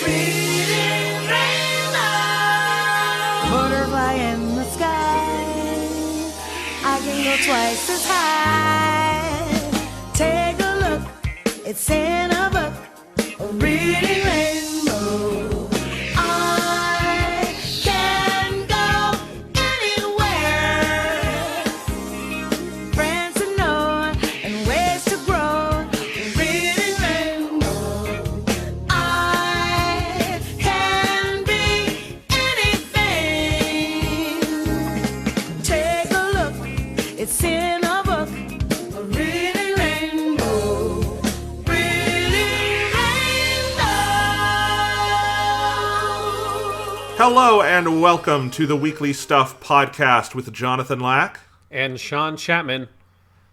Reading Rainbow. Butterfly in the sky. I can go twice as high. Take a look, it's in a book. Reading Rainbow. I can go anywhere. Friends to know and ways to grow. Reading Rainbow. I can be anything. Take a look, it's in a book. Reading Rainbow. Hello and welcome to the Weekly Stuff podcast with Jonathan Lack and Sean Chapman.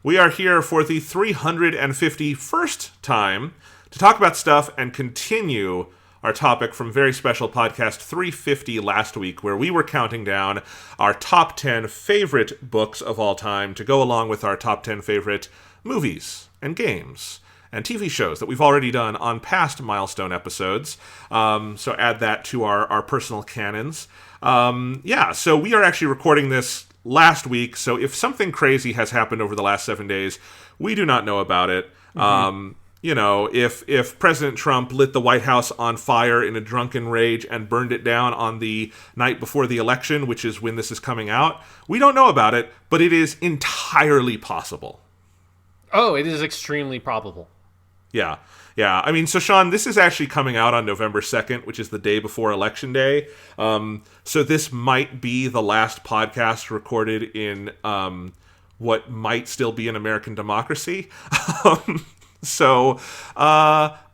We are here for the 351st time to talk about stuff and continue our topic from very special podcast 350 last week, where we were counting down our top 10 favorite books of all time to go along with our top 10 favorite movies and games and TV shows that we've already done on past milestone episodes. So add that to our personal canons. So we are actually recording this last week, so if something crazy has happened over the last 7 days, we do not know about it. If President Trump lit the White House on fire in a drunken rage and burned it down on the night before the election, which is when this is coming out, we don't know about it, but it is entirely possible. Oh, it is extremely probable. Yeah. I mean, so Sean, this is actually coming out on November 2nd, which is the day before Election Day. So this might be the last podcast recorded in what might still be an American democracy. I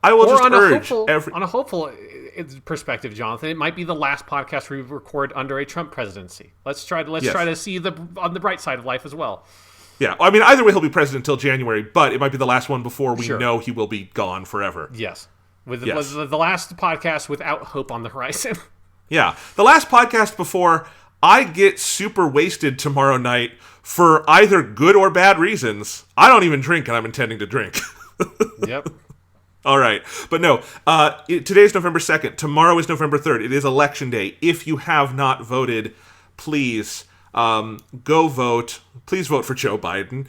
will just urge on a hopeful perspective, Jonathan, it might be the last podcast we record under a Trump presidency. Let's try to see on the bright side of life as well. Yeah, I mean, either way, he'll be president until January, but it might be the last one before we know he will be gone forever. Yes. The last podcast without hope on the horizon. Yeah. The last podcast before I get super wasted tomorrow night for either good or bad reasons. I don't even drink, and I'm intending to drink. Yep. All right. But no, today's November 2nd. Tomorrow is November 3rd. It is Election Day. If you have not voted, please go vote. Please vote for Joe Biden.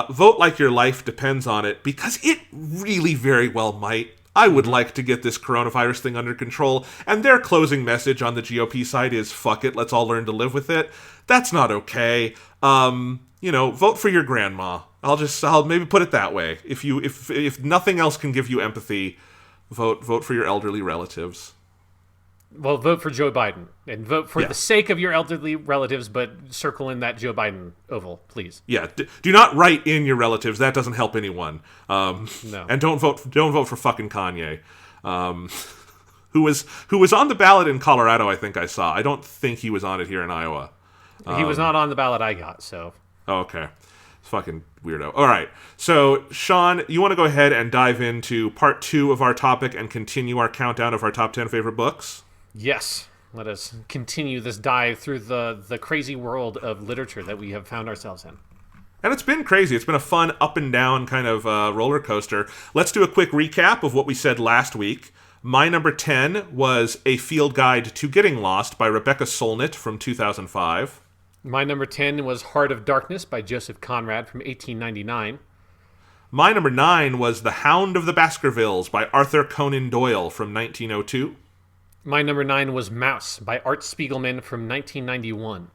Vote like your life depends on it, because it really very well might. I would like to get this coronavirus thing under control, and their closing message on the GOP side is, fuck it, let's all learn to live with it. That's not okay. Vote for your grandma. I'll maybe put it that way. If nothing else can give you empathy, vote for your elderly relatives. Well, vote for Joe Biden, and vote for the sake of your elderly relatives, but circle in that Joe Biden oval, please. Yeah, do not write in your relatives. That doesn't help anyone. No. And don't vote for fucking Kanye, who was on the ballot in Colorado. I think I saw. I don't think he was on it here in Iowa. He was not on the ballot I got. So. Oh, okay. Fucking weirdo. All right. So, Sean, you want to go ahead and dive into part 2 of our topic and continue our countdown of our top 10 favorite books? Yes. Let us continue this dive through the crazy world of literature that we have found ourselves in. And it's been crazy. It's been a fun up and down kind of roller coaster. Let's do a quick recap of what we said last week. My number 10 was A Field Guide to Getting Lost by Rebecca Solnit from 2005. My number 10 was Heart of Darkness by Joseph Conrad from 1899. My number 9 was The Hound of the Baskervilles by Arthur Conan Doyle from 1902. My number 9 was Mouse by Art Spiegelman from 1991.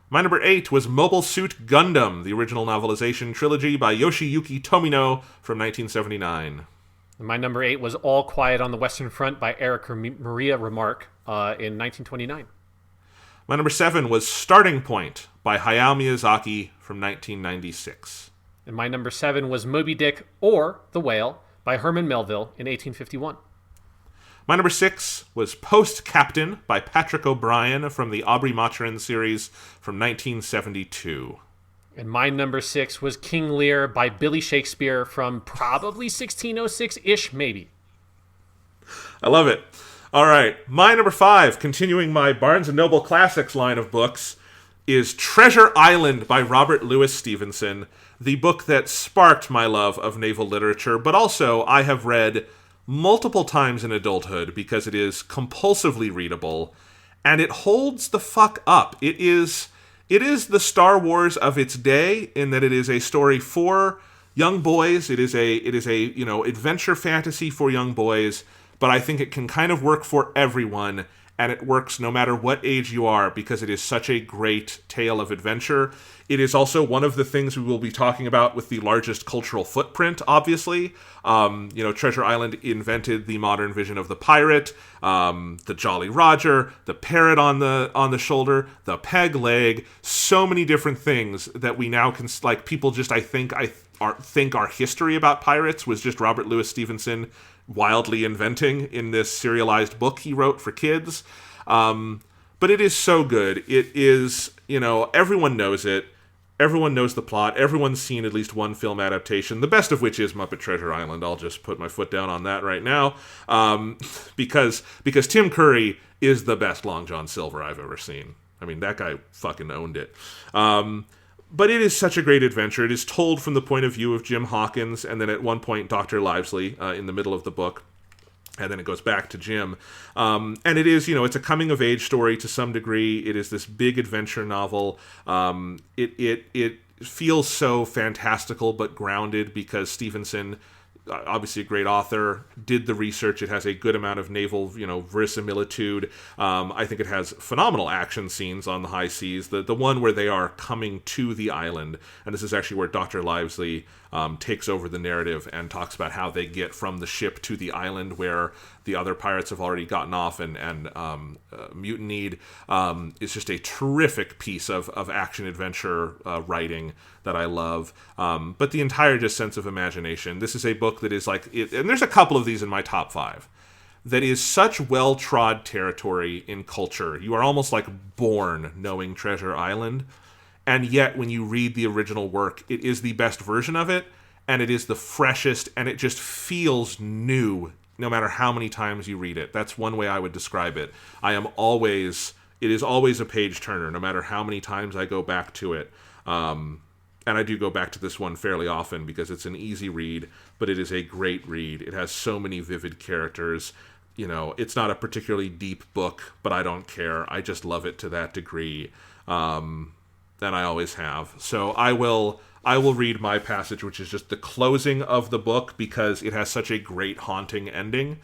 My number 8 was Mobile Suit Gundam, the original novelization trilogy by Yoshiyuki Tomino from 1979. My number 8 was All Quiet on the Western Front by Eric Maria Remarque in 1929. My number 7 was Starting Point by Hayao Miyazaki from 1996. And my number 7 was Moby Dick or The Whale by Herman Melville in 1851. My number 6 was Post Captain by Patrick O'Brien from the Aubrey Maturin series from 1972. And my number 6 was King Lear by Billy Shakespeare from probably 1606-ish, maybe. I love it. All right. My number 5, continuing my Barnes & Noble Classics line of books, is Treasure Island by Robert Louis Stevenson, the book that sparked my love of naval literature, but also I have read multiple times in adulthood because it is compulsively readable, and it holds the fuck up. It is the Star Wars of its day in that it is a story for young boys. It is a adventure fantasy for young boys, but I think it can kind of work for everyone, and it works no matter what age you are because it is such a great tale of adventure. It is also one of the things we will be talking about with the largest cultural footprint, obviously. Treasure Island invented the modern vision of the pirate, the Jolly Roger, the parrot on the shoulder, the peg leg, so many different things that we now can, like, people just, I think our history about pirates was just Robert Louis Stevenson wildly inventing in this serialized book he wrote for kids. But it is so good. It is, everyone knows it. Everyone knows the plot. Everyone's seen at least one film adaptation, the best of which is Muppet Treasure Island. I'll just put my foot down on that right now. Because Tim Curry is the best Long John Silver I've ever seen. I mean, that guy fucking owned it. But it is such a great adventure. It is told from the point of view of Jim Hawkins, and then at one point Dr. Livesley in the middle of the book. And then it goes back to Jim. And it is, it's a coming-of-age story to some degree. It is this big adventure novel. It feels so fantastical but grounded because Stevenson, obviously a great author, did the research. It has a good amount of naval, verisimilitude. I think it has phenomenal action scenes on the high seas. The one where they are coming to the island, and this is actually where Dr. Livesley takes over the narrative and talks about how they get from the ship to the island where the other pirates have already gotten off and mutinied. It's just a terrific piece of action-adventure writing that I love. But the entire just sense of imagination. This is a book that is like, and there's a couple of these in my top 5, that is such well-trod territory in culture. You are almost like born knowing Treasure Island. And yet, when you read the original work, it is the best version of it, and it is the freshest, and it just feels new, no matter how many times you read it. That's one way I would describe it. It is always a page-turner, no matter how many times I go back to it. And I do go back to this one fairly often, because it's an easy read, but it is a great read. It has so many vivid characters. It's not a particularly deep book, but I don't care. I just love it to that degree. Than I always have. So I will read my passage, which is just the closing of the book, because it has such a great haunting ending.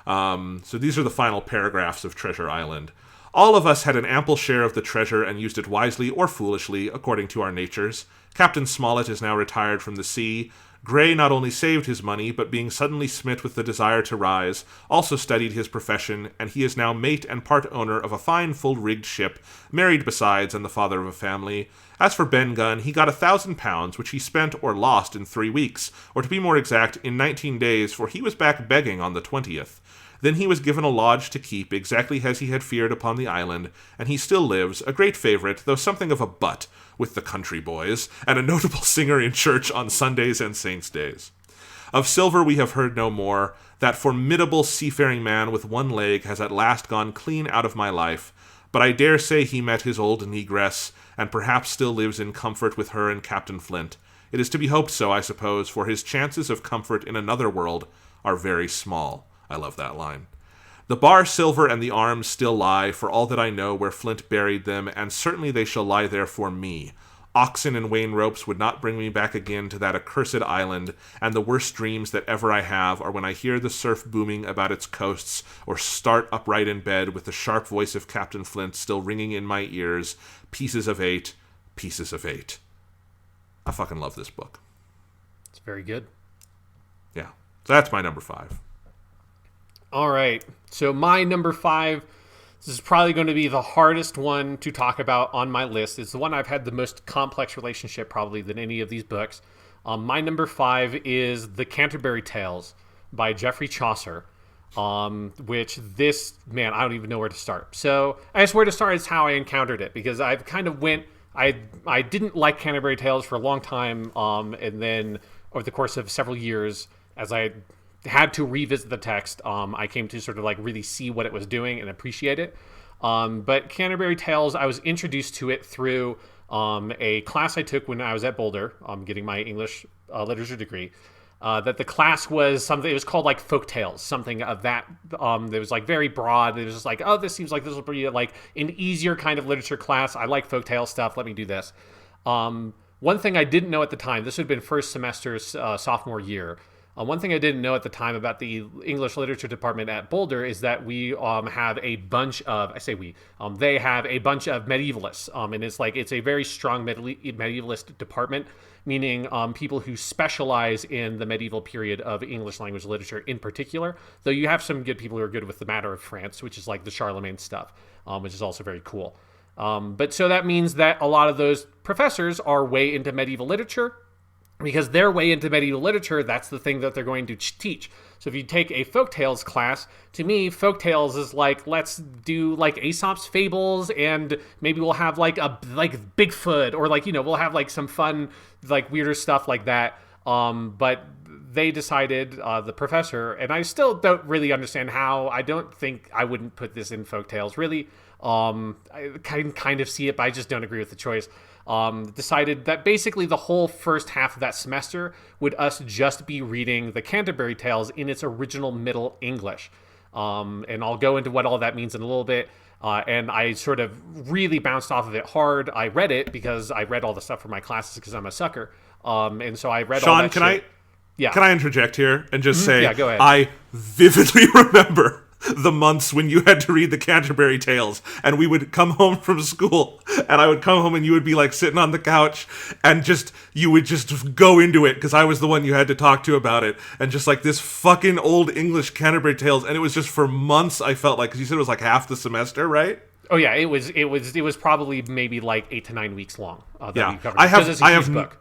So these are the final paragraphs of Treasure Island. All of us had an ample share of the treasure and used it wisely or foolishly, according to our natures. Captain Smollett is now retired from the sea. Gray not only saved his money, but being suddenly smit with the desire to rise, also studied his profession, and he is now mate and part owner of a fine full-rigged ship, married besides, and the father of a family. As for Ben Gunn, he got £1,000, which he spent or lost in 3 weeks, or to be more exact, in 19 days, for he was back begging on the 20th. Then he was given a lodge to keep, exactly as he had feared upon the island, and he still lives, a great favourite, though something of a butt, with the country boys, and a notable singer in church on Sundays and saints' days. Of Silver we have heard no more. That formidable seafaring man with one leg has at last gone clean out of my life, but I dare say he met his old negress, and perhaps still lives in comfort with her and Captain Flint. It is to be hoped so, I suppose, for his chances of comfort in another world are very small. I love that line. The bar silver and the arms still lie, for all that I know, where Flint buried them, and certainly they shall lie there for me. Oxen and wain ropes would not bring me back again to that accursed island, and the worst dreams that ever I have are when I hear the surf booming about its coasts, or start upright in bed with the sharp voice of Captain Flint still ringing in my ears, pieces of 8, pieces of 8. I fucking love this book. It's very good. Yeah. So that's my number 5. All right. So my number 5, this is probably going to be the hardest one to talk about on my list. It's the one I've had the most complex relationship probably than any of these books. My number 5 is The Canterbury Tales by Geoffrey Chaucer, which this, man, I don't even know where to start. So I guess where to start is how I encountered it, because I've kind of I didn't like Canterbury Tales for a long time, and then over the course of several years, as I had to revisit the text, I came to sort of like really see what it was doing and appreciate it. But Canterbury Tales, I was introduced to it through a class I took when I was at Boulder, getting my English literature degree. that the class was something. It was called like folk tales, something of that. It was like very broad. It was just like, oh, this seems like this will be like an easier kind of literature class. I like folk tale stuff. Let me do this. One thing I didn't know at the time, this would have been first semester sophomore year. One thing I didn't know at the time about the English literature department at Boulder is that we have a bunch of, I say we, they have a bunch of medievalists. And it's a very strong medievalist department, meaning people who specialize in the medieval period of English language literature in particular, though you have some good people who are good with the matter of France, which is like the Charlemagne stuff, which is also very cool. But so that means that a lot of those professors are way into medieval literature. Because they're way into medieval literature, that's the thing that they're going to teach. So if you take a folktales class, to me, folktales is like, let's do like Aesop's fables, and maybe we'll have like Bigfoot, or like, we'll have like some fun, like weirder stuff like that. But they decided, the professor, and I still don't really understand how. I don't think I wouldn't put this in folktales, really. I can kind of see it, but I just don't agree with the choice. Decided that basically the whole first half of that semester would us just be reading the Canterbury Tales in its original Middle English. And I'll go into what all that means in a little bit. And I sort of really bounced off of it hard. I read it because I read all the stuff for my classes because I'm a sucker. And so I read all that shit. Can I interject here and just say, go ahead. I vividly remember the months when you had to read the Canterbury Tales, and we would come home from school, and I would come home and you would be like sitting on the couch, and you would just go into it because I was the one you had to talk to about it, and just like this fucking old English Canterbury Tales, and it was just for months. I felt like, because you said it was like half the semester, right? Oh yeah, it was probably maybe like 8 to 9 weeks long. Yeah, we covered, because it's a huge book.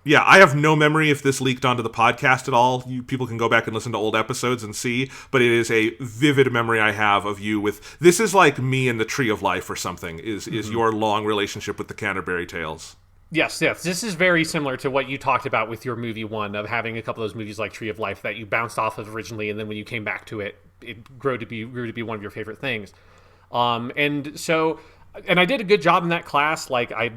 Yeah, I have no memory if this leaked onto the podcast at all. People can go back and listen to old episodes and see, but it is a vivid memory I have of you with, this is like me and the Tree of Life or something, is your long relationship with the Canterbury Tales. Yes. This is very similar to what you talked about with your movie one, of having a couple of those movies like Tree of Life that you bounced off of originally, and then when you came back to it, it grew to be one of your favorite things. And I did a good job in that class. Like, I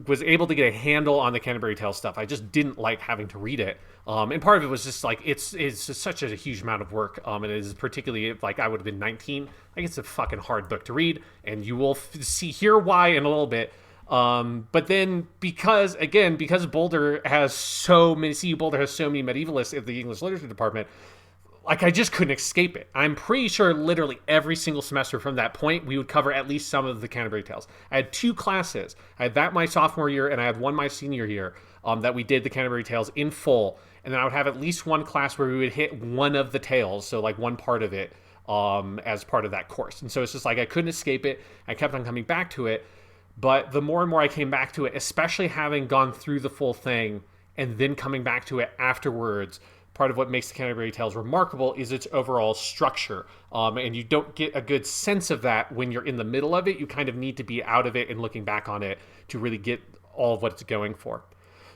was able to get a handle on the Canterbury Tales stuff. I just didn't like having to read it. And part of it was just like, it's just such a huge amount of work. And it is particularly, like, I would have been 19. Like, it's a fucking hard book to read. And you will hear why in a little bit. But then because Boulder has so many medievalists in the English literature department, like, I just couldn't escape it. I'm pretty sure literally every single semester from that point, we would cover at least some of the Canterbury Tales. I had 2 classes. I had that my sophomore year, and I had one my senior year, that we did the Canterbury Tales in full. And then I would have at least one class where we would hit one of the tales, so like one part of it, as part of that course. And so it's just like, I couldn't escape it. I kept on coming back to it. But the more and more I came back to it, especially having gone through the full thing and then coming back to it afterwards, part of what makes the Canterbury Tales remarkable is its overall structure. And you don't get a good sense of that when you're in the middle of it. You kind of need to be out of it and looking back on it to really get all of what it's going for.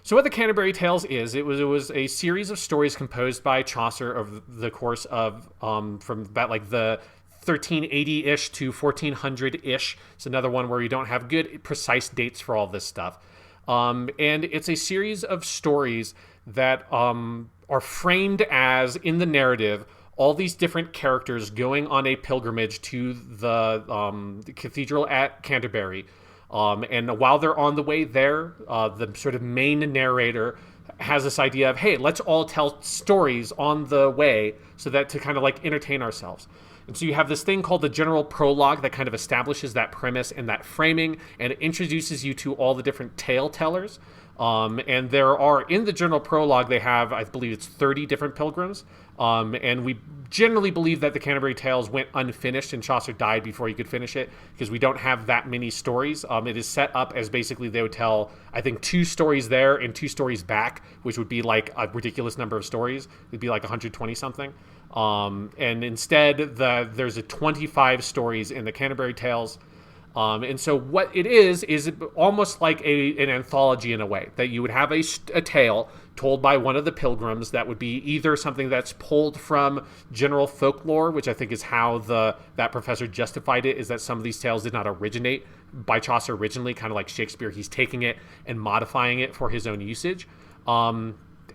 So what the Canterbury Tales is, it was a series of stories composed by Chaucer over the course of, from about like the 1380-ish to 1400-ish. It's another one where you don't have good, precise dates for all this stuff. And it's a series of stories that are framed as, in the narrative, all these different characters going on a pilgrimage to the cathedral at Canterbury. And while they're on the way there, the sort of main narrator has this idea of, hey, let's all tell stories on the way so that to kind of like entertain ourselves. And so you have this thing called the general prologue that kind of establishes that premise and that framing, and it introduces you to all the different tale tellers. And there are, in the general prologue, they have, I believe it's 30 different pilgrims. And we generally believe that the Canterbury Tales went unfinished and Chaucer died before he could finish it, because we don't have that many stories. It is set up as basically they would tell, I think, 2 stories there and 2 stories back, which would be like a ridiculous number of stories. It'd be like 120 something. And instead, there's a 25 stories in the Canterbury Tales. And so what it is almost like an anthology in a way, that you would have a tale told by one of the pilgrims that would be either something that's pulled from general folklore, which I think is how that professor justified it, is that some of these tales did not originate by Chaucer originally, kind of like Shakespeare. He's taking it and modifying it for his own usage.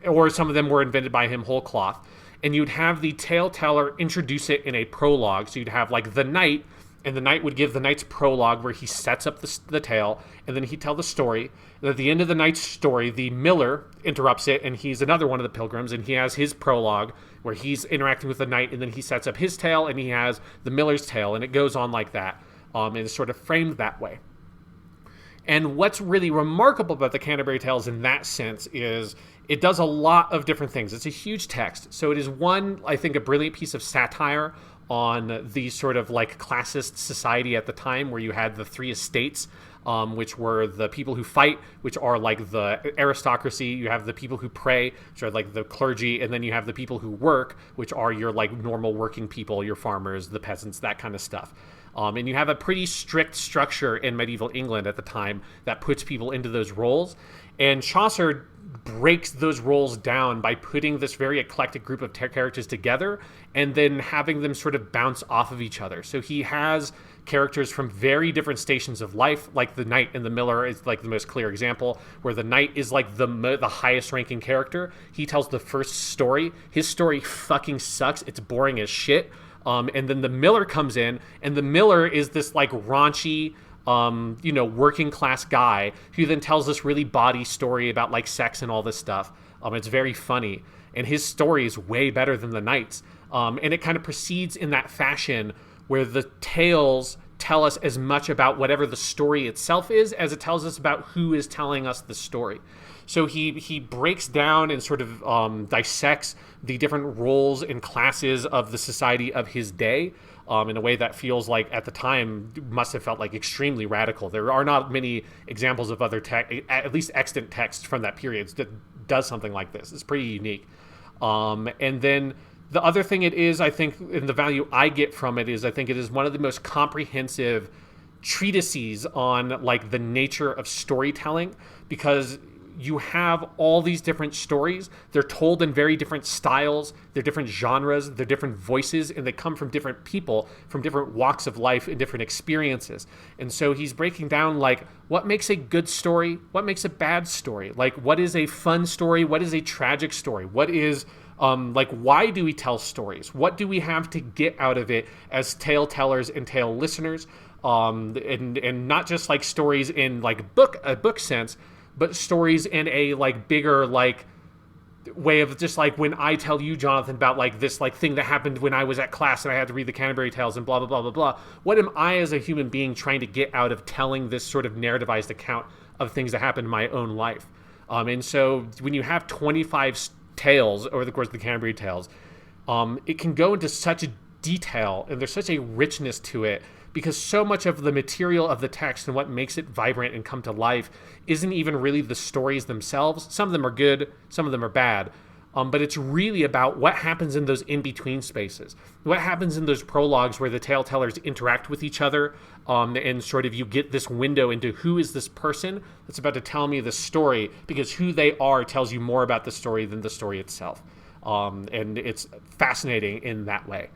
or some of them were invented by him whole cloth. And you'd have the tale teller introduce it in a prologue. So you'd have like the knight, and the knight would give the knight's prologue where he sets up the tale, and then he'd tell the story. And at the end of the knight's story, the miller interrupts it, and he's another one of the pilgrims, and he has his prologue where he's interacting with the knight, and then he sets up his tale, and he has the miller's tale, and it goes on like that, and it's sort of framed that way. And what's really remarkable about the Canterbury Tales in that sense is it does a lot of different things. It's a huge text. So it is one, I think, a brilliant piece of satire on the sort of like classist society at the time, where you had the three estates, which were the people who fight, which are like the aristocracy. You have the people who pray, which are like the clergy. And then you have the people who work, which are your like normal working people, your farmers, the peasants, that kind of stuff. And you have a pretty strict structure in medieval England at the time that puts people into those roles. And Chaucer breaks those roles down by putting this very eclectic group of characters together and then having them sort of bounce off of each other. So he has characters from very different stations of life, like the knight and the miller is like the most clear example, where the knight is like the highest ranking character. He tells the first story. His story fucking sucks. It's boring as shit. And then the miller comes in, and the miller is this like raunchy, working class guy who then tells this really bawdy story about like sex and all this stuff. It's very funny, and his story is way better than the knight's. And it kind of proceeds in that fashion where the tales tell us as much about whatever the story itself is as it tells us about who is telling us the story. So he breaks down and sort of dissects the different roles and classes of the society of his day in a way that feels like at the time must have felt like extremely radical. There are not many examples of other at least extant text from that period that does something like this. It's pretty unique. And then the other thing it is, I think, and the value I get from it is I think it is one of the most comprehensive treatises on like the nature of storytelling, because you have all these different stories. They're told in very different styles. They're different genres. They're different voices, and they come from different people, from different walks of life and different experiences. And so he's breaking down like what makes a good story, what makes a bad story, like what is a fun story, what is a tragic story, what is why do we tell stories? What do we have to get out of it as tale tellers and tale listeners? And not just like stories in like a book sense, but stories in a like bigger like way of just like when I tell you, Jonathan, about like this like thing that happened when I was at class and I had to read the Canterbury Tales and blah blah blah blah blah. What am I as a human being trying to get out of telling this sort of narrativized account of things that happened in my own life? And so when you have 25 tales over the course of the Canterbury Tales, it can go into such a detail and there's such a richness to it, because so much of the material of the text and what makes it vibrant and come to life isn't even really the stories themselves. Some of them are good, some of them are bad, but it's really about what happens in those in-between spaces, what happens in those prologues where the tale tellers interact with each other, and sort of you get this window into who is this person that's about to tell me the story, because who they are tells you more about the story than the story itself. And it's fascinating in that way.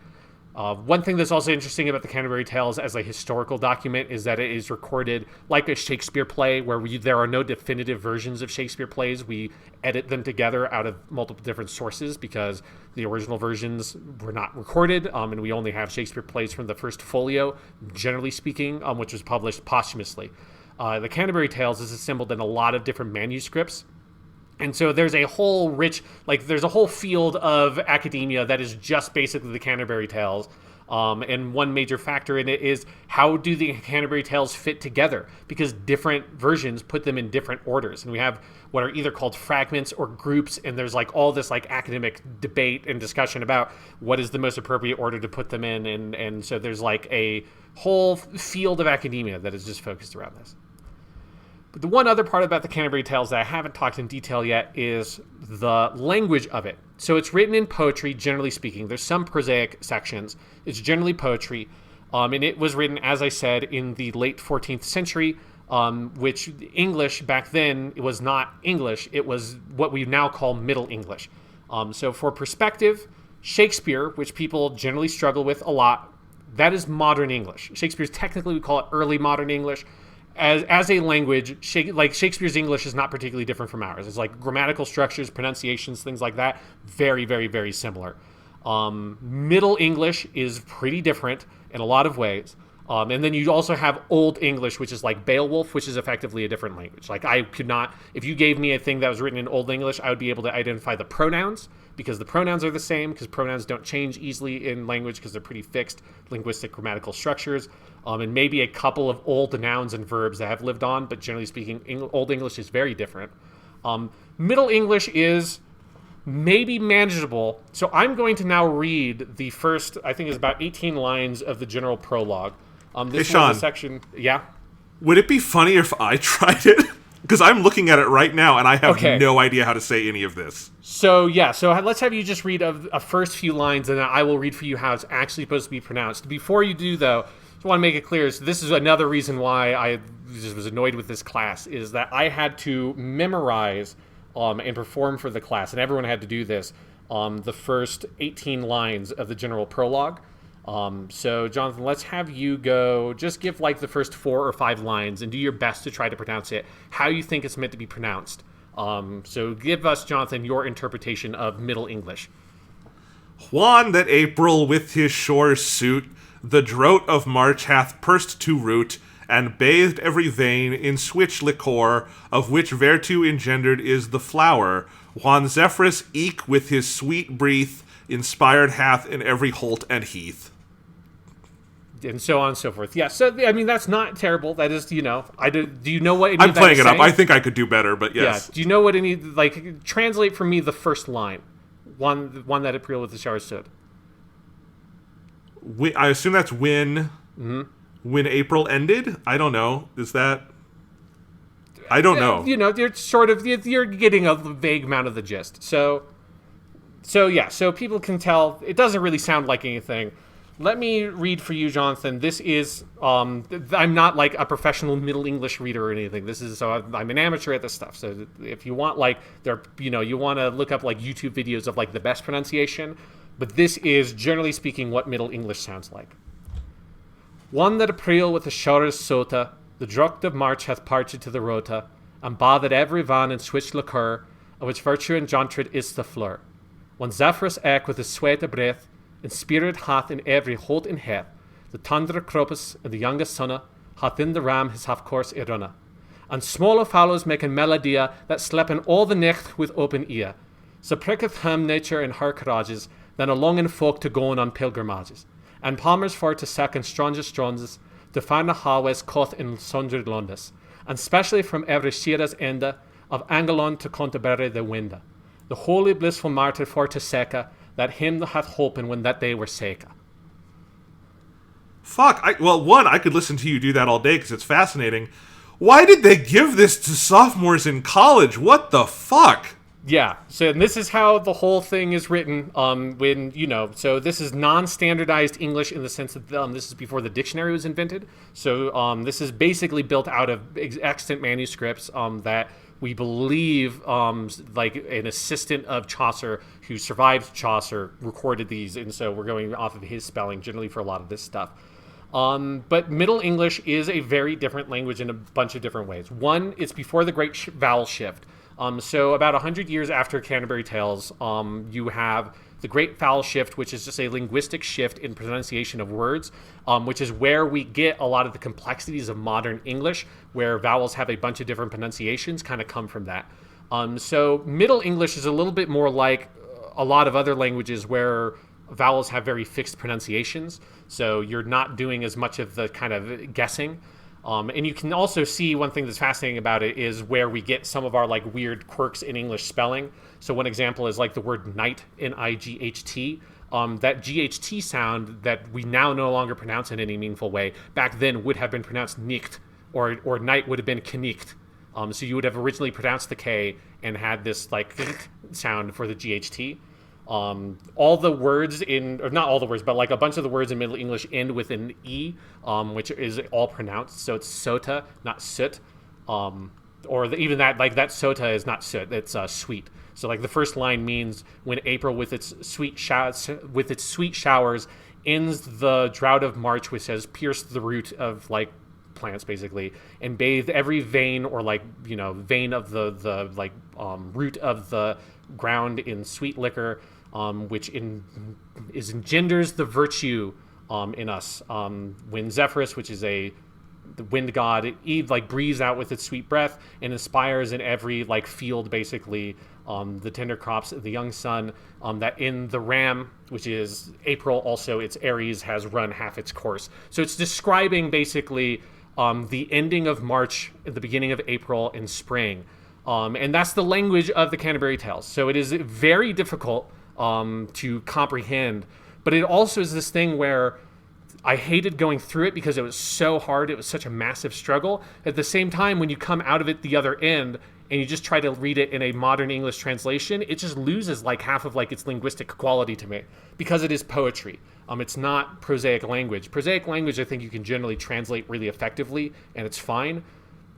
One thing that's also interesting about the Canterbury Tales as a historical document is that it is recorded like a Shakespeare play, where there are no definitive versions of Shakespeare plays. We edit them together out of multiple different sources because the original versions were not recorded, and we only have Shakespeare plays from the first folio, generally speaking, which was published posthumously. The Canterbury Tales is assembled in a lot of different manuscripts. And so there's a whole there's a whole field of academia that is just basically the Canterbury Tales. And one major factor in it is how do the Canterbury Tales fit together? Because different versions put them in different orders. And we have what are either called fragments or groups. And there's like all this like academic debate and discussion about what is the most appropriate order to put them in. And so there's like a whole field of academia that is just focused around this. But the one other part about the Canterbury Tales that I haven't talked in detail yet is the language of it. So it's written in poetry, generally speaking. There's some prosaic sections. It's generally poetry. And it was written, as I said, in the late 14th century, which English back then was not English. It was what we now call Middle English. So for perspective, Shakespeare, which people generally struggle with a lot, that is modern English. Shakespeare's technically, we call it early modern English. as a language, like Shakespeare's English is not particularly different from ours. It's like grammatical structures, pronunciations, things like that, very, very, very similar. Middle English is pretty different in a lot of ways. And then you also have Old English, which is like Beowulf, which is effectively a different language. Like I could not, if you gave me a thing that was written in Old English, I would be able to identify the pronouns because the pronouns are the same, because pronouns don't change easily in language because they're pretty fixed linguistic grammatical structures. And maybe a couple of old nouns and verbs that have lived on, but generally speaking, Old English is very different. Middle English is maybe manageable. So I'm going to now read the first, I think it's about 18 lines of the general prologue. This Hey, Sean. was a section, yeah? Would it be funnier if I tried it? Because I'm looking at it right now, and I have no idea how to say any of this. So let's have you just read a first few lines, and then I will read for you how it's actually supposed to be pronounced. Before you do, though, I just want to make it clear, so this is another reason why I just was annoyed with this class, is that I had to memorize and perform for the class, and everyone had to do this, the first 18 lines of the general prologue. So Jonathan, let's have you go, just give like the first 4 or 5 lines and do your best to try to pronounce it how you think it's meant to be pronounced. So give us, Jonathan, your interpretation of Middle English. Juan that April with his shore suit, the drought of March hath pursed to root, and bathed every vein in switch liquor, of which vertue engendered is the flower. Juan Zephyrus eke with his sweet breath, inspired hath in every holt and heath. And so on and so forth. Yeah, so, I mean, that's not terrible. That is, do you know what any I'm of that playing is it up. saying? I think I could do better, but yes. Yeah, do you know what any, like, translate for me the first line. One that April with the shower stood. I assume that's when April ended? I don't know. Is that... I don't know. You know, you're getting a vague amount of the gist. So people can tell it doesn't really sound like anything. Let me read for you, Jonathan. This is, I'm not like a professional Middle English reader or anything. I'm an amateur at this stuff. So if you want you want to look up like YouTube videos of like the best pronunciation, but this is generally speaking what Middle English sounds like. One that April with the showers sota, the drucht of March hath parted to the rota, and bathed every van and switched liquor, of which virtue engendered is the fleur. One Zephyrus eke with his sweat of breath, and spirit hath in every holt and heath, the tundra cropus and the youngest sonne, hath in the ram his half course irunna. And smaller fellows make a melodia that slepen all the necht with open ear. So pricketh him nature in her courages, than along in folk to go on pilgrimages. And palmers for to second stronges, to find the highways coth in sundry Londis, and specially from every Shira's ende, of Angelon to Canterbury the winda. The holy blissful martyr for to seca, that him that hath holpen when that day were seca. Fuck. I could listen to you do that all day because it's fascinating. Why did they give this to sophomores in college? What the fuck? Yeah, so and this is how the whole thing is written. So this is non-standardized English in the sense that this is before the dictionary was invented. So this is basically built out of extant manuscripts that we believe, like an assistant of Chaucer who survived Chaucer recorded these, and so we're going off of his spelling generally for a lot of this stuff. But Middle English is a very different language in a bunch of different ways. One, it's before the Great Vowel Shift. So about 100 years after Canterbury Tales, you have the Great Vowel Shift, which is just a linguistic shift in pronunciation of words, which is where we get a lot of the complexities of modern English, where vowels have a bunch of different pronunciations kind of come from that. So Middle English is a little bit more like a lot of other languages where vowels have very fixed pronunciations, so you're not doing as much of the kind of guessing. And you can also see one thing that's fascinating about it is where we get some of our like weird quirks in English spelling. So one example is like the word night, N-I-G-H-T. That G-H-T sound that we now no longer pronounce in any meaningful way, back then would have been pronounced nicht, or night would have been knicht. So you would have originally pronounced the K and had this like sound for the G-H-T. All the words or not all the words, but like a bunch of the words in Middle English end with an E, which is all pronounced. So it's sota, not soot. Even that, like that sota is not soot, it's sweet. So like the first line means when April with its sweet showers ends the drought of March, which has pierced the root of like plants basically, and bathe every vein or vein of the root of the ground in sweet liquor, which engenders the virtue in us. When Zephyrus, which is the wind god, it breathes out with its sweet breath and inspires in every field basically the tender crops, the young sun, that in the ram, which is April, also its Aries has run half its course. So it's describing basically the ending of March, the beginning of April, and spring. And that's the language of the Canterbury Tales. So it is very difficult to comprehend, but it also is this thing where I hated going through it because it was so hard. It was such a massive struggle. At the same time, when you come out of it the other end and you just try to read it in a modern English translation, it just loses half of its linguistic quality to me because it is poetry. It's not prosaic language. Prosaic language, I think you can generally translate really effectively, and it's fine.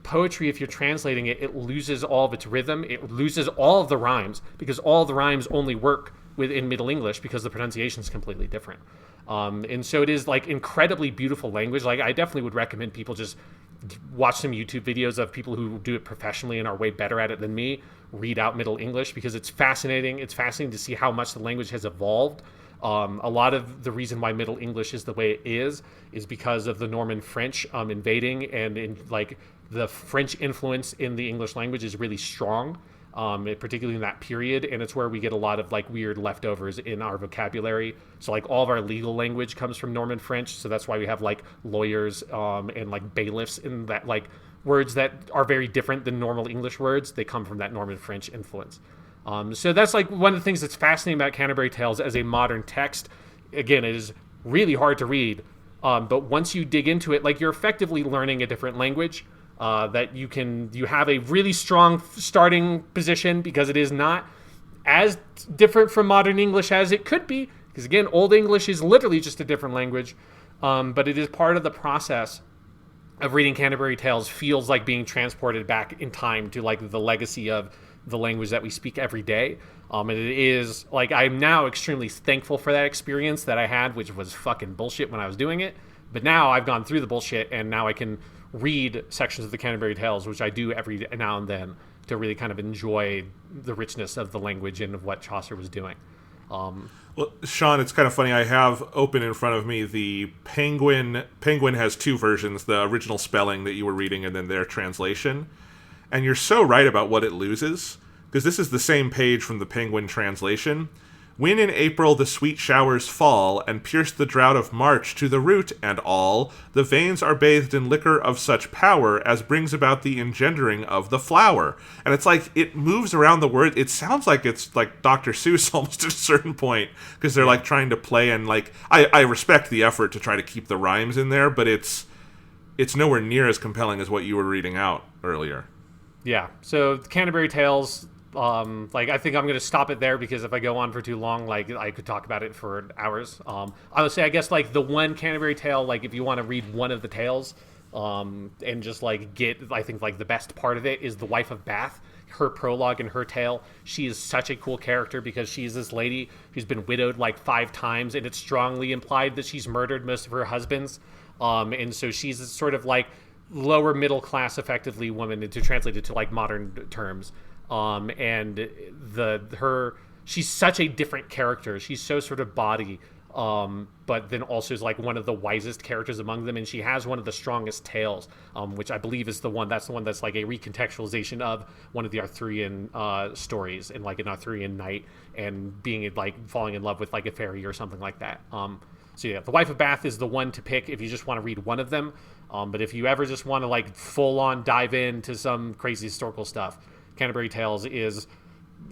Poetry, if you're translating it, it loses all of its rhythm. It loses all of the rhymes because all the rhymes only work within Middle English because the pronunciation is completely different. And so it is incredibly beautiful language. I definitely would recommend people just watch some YouTube videos of people who do it professionally and are way better at it than me, read out Middle English, because it's fascinating. It's fascinating to see how much the language has evolved. A lot of the reason why Middle English is the way it is because of the Norman French invading, and the French influence in the English language is really strong. Particularly in that period, and it's where we get a lot of weird leftovers in our vocabulary. So all of our legal language comes from Norman French, so that's why we have lawyers and bailiffs, in that words that are very different than normal English words. They come from that Norman French influence. So that's one of the things that's fascinating about Canterbury Tales as a modern text. Again, it is really hard to read, but once you dig into it, you're effectively learning a different language. That you have a really strong starting position because it is not as different from modern English as it could be. Because again, Old English is literally just a different language, but it is part of the process of reading Canterbury Tales. Feels like being transported back in time to the legacy of the language that we speak every day. And it is I'm now extremely thankful for that experience that I had, which was fucking bullshit when I was doing it. But now I've gone through the bullshit, and now I can read sections of the Canterbury Tales, which I do every now and then, to really kind of enjoy the richness of the language and of what Chaucer was doing. Well, Sean, it's kind of funny. I have open in front of me the Penguin. Penguin has two versions, the original spelling that you were reading and then their translation. And you're so right about what it loses, because this is the same page from the Penguin translation. When in April the sweet showers fall, and pierce the drought of March to the root and all, the veins are bathed in liquor of such power as brings about the engendering of the flower. And it's it moves around the word. It sounds like it's like Dr. Seuss almost at a certain point, because they're trying to play, and I respect the effort to try to keep the rhymes in there, but it's nowhere near as compelling as what you were reading out earlier. Yeah, so the Canterbury Tales, I think I'm going to stop it there, because if I go on for too long, I could talk about it for hours. I would say, I guess, the one Canterbury Tale, if you want to read one of the tales, and just, get, I think, the best part of it is the Wife of Bath, her prologue and her tale. She is such a cool character, because she is this lady who's been widowed, 5 times, and it's strongly implied that she's murdered most of her husbands. And so she's this sort of, lower middle class, effectively, woman, to translate it to, modern terms. And she's such a different character. She's so sort of bawdy, but then also is one of the wisest characters among them. And she has one of the strongest tales, which I believe is the one that's a recontextualization of one of the Arthurian, stories, and an Arthurian knight, and being falling in love with a fairy or something like that. So yeah, the Wife of Bath is the one to pick if you just want to read one of them. But if you ever just want to full on dive into some crazy historical stuff, Canterbury Tales is,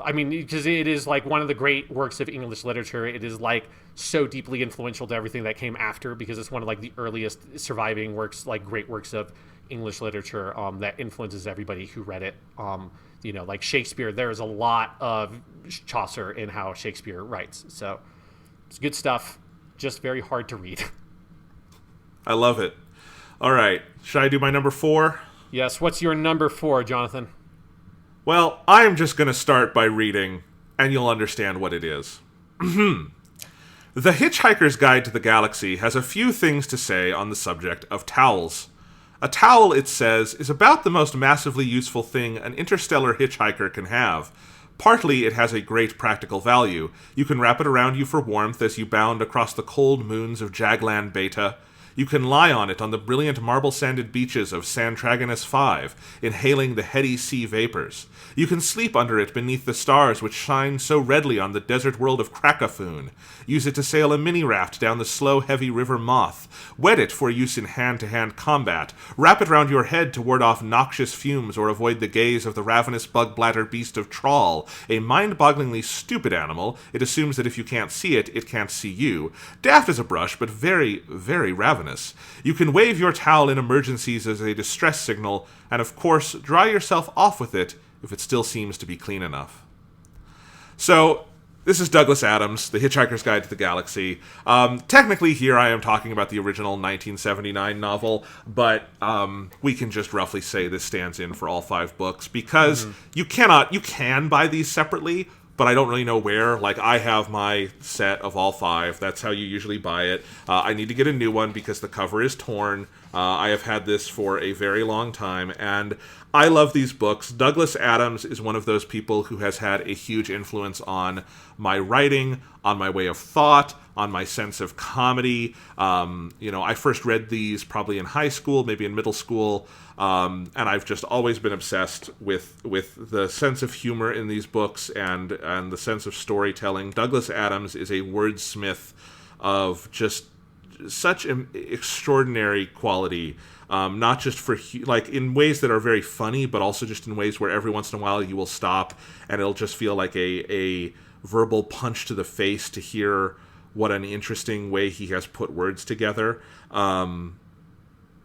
because it is one of the great works of English literature. It is so deeply influential to everything that came after, because it's one of the earliest surviving works, great works of English literature, that influences everybody who read it. Shakespeare, there's a lot of Chaucer in how Shakespeare writes. So it's good stuff, just very hard to read. I love it. All right, should I do my number 4? Yes, what's your number 4, Jonathan? Well, I'm just going to start by reading, and you'll understand what it is. The Hitchhiker's Guide to the Galaxy has a few things to say on the subject of towels. A towel, it says, is about the most massively useful thing an interstellar hitchhiker can have. Partly, it has a great practical value. You can wrap it around you for warmth as you bound across the cold moons of Jagland Beta. You can lie on it on the brilliant marble-sanded beaches of Santragonus 5, inhaling the heady sea vapors. You can sleep under it beneath the stars which shine so redly on the desert world of Krakafoon. Use it to sail a mini-raft down the slow, heavy river Moth. Wet it for use in hand-to-hand combat. Wrap it round your head to ward off noxious fumes or avoid the gaze of the ravenous bug-bladder beast of Trawl. A mind-bogglingly stupid animal, it assumes that if you can't see it, it can't see you. Daft as a brush, but very, very ravenous. You can wave your towel in emergencies as a distress signal, and of course, dry yourself off with it if it still seems to be clean enough. So, this is Douglas Adams, The Hitchhiker's Guide to the Galaxy. Technically, here I am talking about the original 1979 novel, but we can just roughly say this stands in for all 5 books, because you can buy these separately, but I don't really know where. Like, I have my set of all 5. That's how you usually buy it. I need to get a new one because the cover is torn. I have had this for a very long time, and I love these books. Douglas Adams is one of those people who has had a huge influence on my writing, on my way of thought, on my sense of comedy. I first read these probably in high school, maybe in middle school, and I've just always been obsessed with the sense of humor in these books and the sense of storytelling. Douglas Adams is a wordsmith of just such an extraordinary quality, not just for in ways that are very funny, but also just in ways where every once in a while you will stop and it'll just feel like a verbal punch to the face to hear what an interesting way he has put words together. I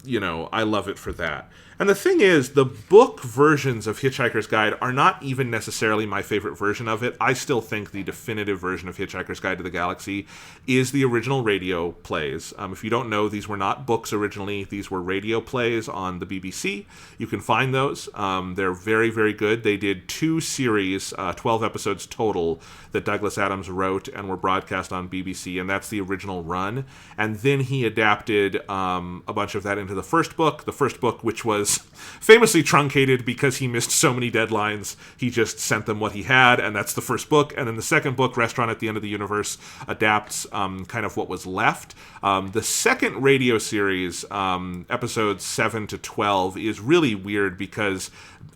love it for that. And the thing is, the book versions of Hitchhiker's Guide are not even necessarily my favorite version of it. I still think the definitive version of Hitchhiker's Guide to the Galaxy is the original radio plays. If you don't know, these were not books originally. These were radio plays on the BBC. You can find those. They're very, very good. They did 2 series, 12 episodes total, that Douglas Adams wrote and were broadcast on BBC, and that's the original run. And then he adapted a bunch of that into the first book, which was famously truncated because he missed so many deadlines. He just sent them what he had, and that's the first book. And then the second book, Restaurant at the End of the Universe, adapts kind of what was left. The second radio series, episodes 7 to 12, is really weird because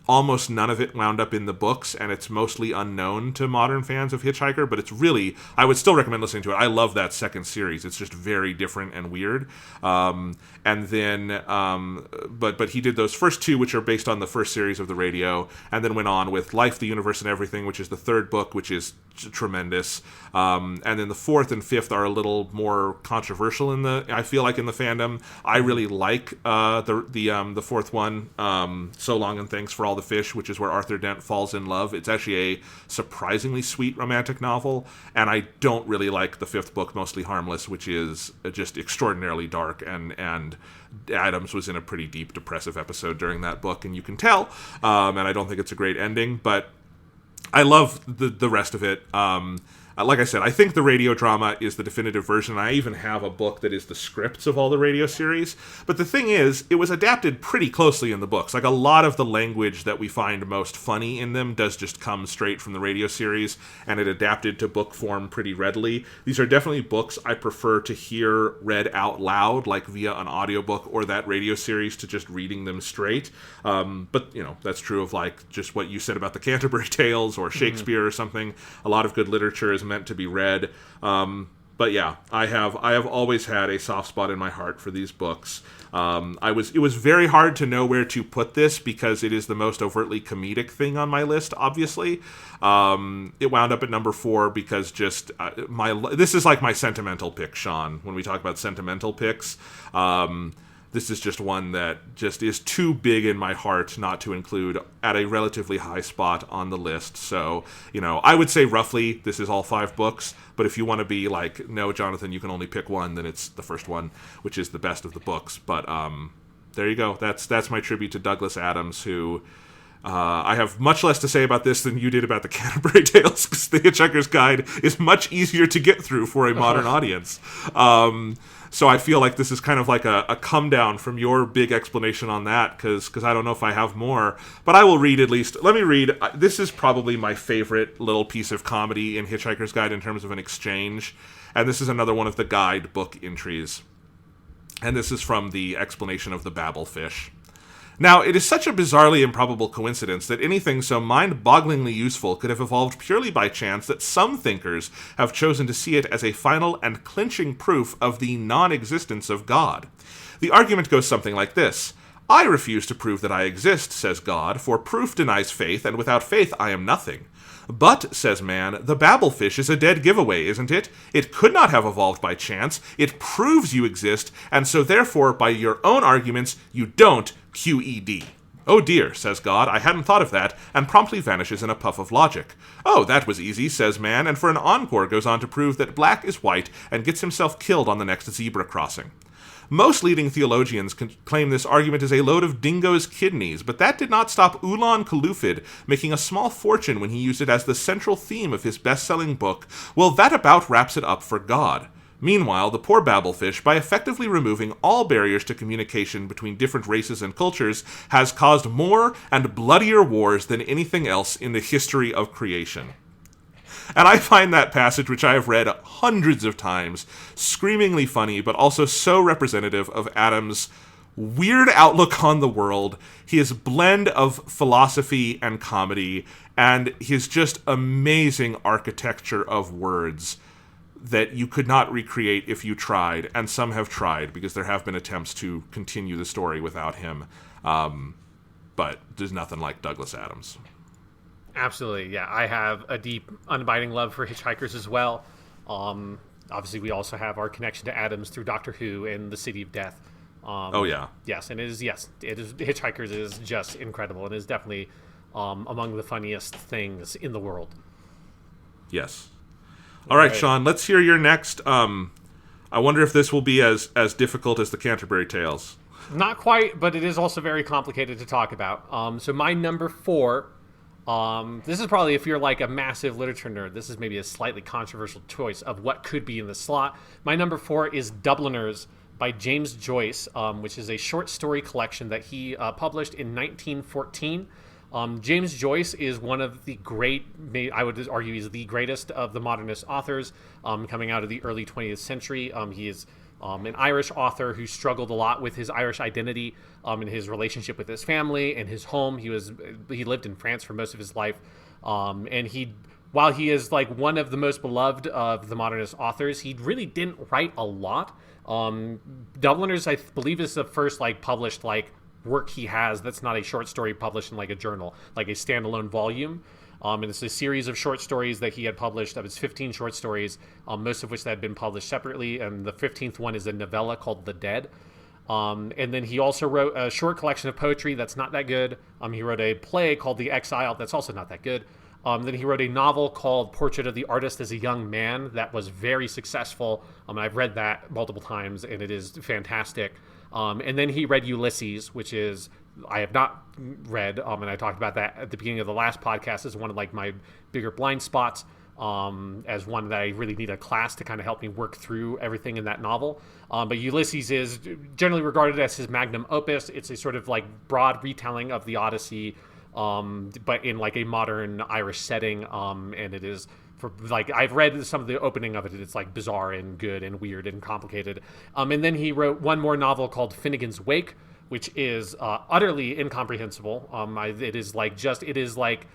almost none of it wound up in the books, and it's mostly unknown to modern fans of Hitchhiker, but it's really, I would still recommend listening to it. I love that second series. It's just very different and weird. And then, but he did those first 2, which are based on the first series of the radio, and then went on with Life, the Universe, and Everything, which is the third book, which is tremendous. And then the 4th and 5th are a little more controversial I feel like in the fandom. I really like the 4th one, So Long and Thanks for All the Fish, which is where Arthur Dent falls in love. It's actually a surprisingly sweet romantic novel, and I don't really like the 5th book, Mostly Harmless, which is just extraordinarily dark, and Adams was in a pretty deep depressive episode during that book, and you can tell, and I don't think it's a great ending, but I love the rest of it. Like I said, I think the radio drama is the definitive version. I even have a book that is the scripts of all the radio series. But the thing is, it was adapted pretty closely in the books. Like, a lot of the language that we find most funny in them does just come straight from the radio series, and it adapted to book form pretty readily. These are definitely books I prefer to hear read out loud, like via an audiobook or that radio series, to just reading them straight. But, that's true of, like, just what you said about the Canterbury Tales or Shakespeare or something. A lot of good literature is meant to be read. But yeah, I have always had a soft spot in my heart for these books. It was very hard to know where to put this because it is the most overtly comedic thing on my list, obviously. It wound up at number 4 because just this is like my sentimental pick, Sean, when we talk about sentimental picks. This is just one that just is too big in my heart not to include at a relatively high spot on the list. So, I would say roughly this is all 5 books. But if you want to be like, no, Jonathan, you can only pick one, then it's the first one, which is the best of the books. But there you go. That's my tribute to Douglas Adams, who... I have much less to say about this than you did about the Canterbury Tales, because the Hitchhiker's Guide is much easier to get through for a modern audience. So I feel like this is kind of like a come down from your big explanation on that, because I don't know if I have more. But I will read at least. Let me read. This is probably my favorite little piece of comedy in Hitchhiker's Guide in terms of an exchange. And this is another one of the guide book entries. And this is from the explanation of the Babelfish. Now, it is such a bizarrely improbable coincidence that anything so mind-bogglingly useful could have evolved purely by chance that some thinkers have chosen to see it as a final and clinching proof of the non-existence of God. The argument goes something like this. I refuse to prove that I exist, says God, for proof denies faith, and without faith I am nothing. But, says man, the Babelfish is a dead giveaway, isn't it? It could not have evolved by chance. It proves you exist, and so therefore, by your own arguments, you don't QED. Oh dear, says God, I hadn't thought of that, and promptly vanishes in a puff of logic. Oh, that was easy, says man, and for an encore goes on to prove that black is white, and gets himself killed on the next zebra crossing. Most leading theologians claim this argument is a load of dingo's kidneys, but that did not stop Ulan Kalufid making a small fortune when he used it as the central theme of his best-selling book. Well, that about wraps it up for God. Meanwhile, the poor Babelfish, by effectively removing all barriers to communication between different races and cultures, has caused more and bloodier wars than anything else in the history of creation. And I find that passage, which I have read hundreds of times, screamingly funny, but also so representative of Adam's weird outlook on the world, his blend of philosophy and comedy, and his just amazing architecture of words that you could not recreate if you tried, and some have tried, because there have been attempts to continue the story without him. But there's nothing like Douglas Adams. Absolutely, yeah. I have a deep, unabiding love for Hitchhikers as well. Obviously, we also have our connection to Adams through Doctor Who and The City of Death. Oh, yeah. Yes, and it is Hitchhikers is just incredible and is definitely among the funniest things in the world. Yes. All right, Sean, let's hear your next. I wonder if this will be as difficult as the Canterbury Tales. Not quite, but it is also very complicated to talk about. So my number 4... this is probably, if you're like a massive literature nerd, this is maybe a slightly controversial choice of what could be in the slot. My number 4 is Dubliners by James Joyce, which is a short story collection that he published in 1914. James Joyce is one of the great, I would argue he's the greatest of the modernist authors coming out of the early 20th century. He is an Irish author who struggled a lot with his Irish identity and his relationship with his family and his home. He lived in France for most of his life, and while he is like one of the most beloved of the modernist authors, he really didn't write a lot. Dubliners, I believe, is the first like published like work he has that's not a short story published in like a journal, like a standalone volume. And it's a series of short stories that he had published. It's 15 short stories, most of which that had been published separately. And the 15th one is a novella called The Dead. And then he also wrote a short collection of poetry that's not that good. He wrote a play called The Exile that's also not that good. Then he wrote a novel called Portrait of the Artist as a Young Man that was very successful. I've read that multiple times, and it is fantastic. And then he read Ulysses, which is... I have not read, and I talked about that at the beginning of the last podcast as one of like my bigger blind spots, as one that I really need a class to kind of help me work through everything in that novel. But Ulysses is generally regarded as his magnum opus. It's a sort of like broad retelling of the Odyssey, but in like a modern Irish setting, and it is... For like I've read some of the opening of it, it's like bizarre and good and weird and complicated. And then he wrote one more novel called Finnegan's Wake, which is utterly incomprehensible. It is like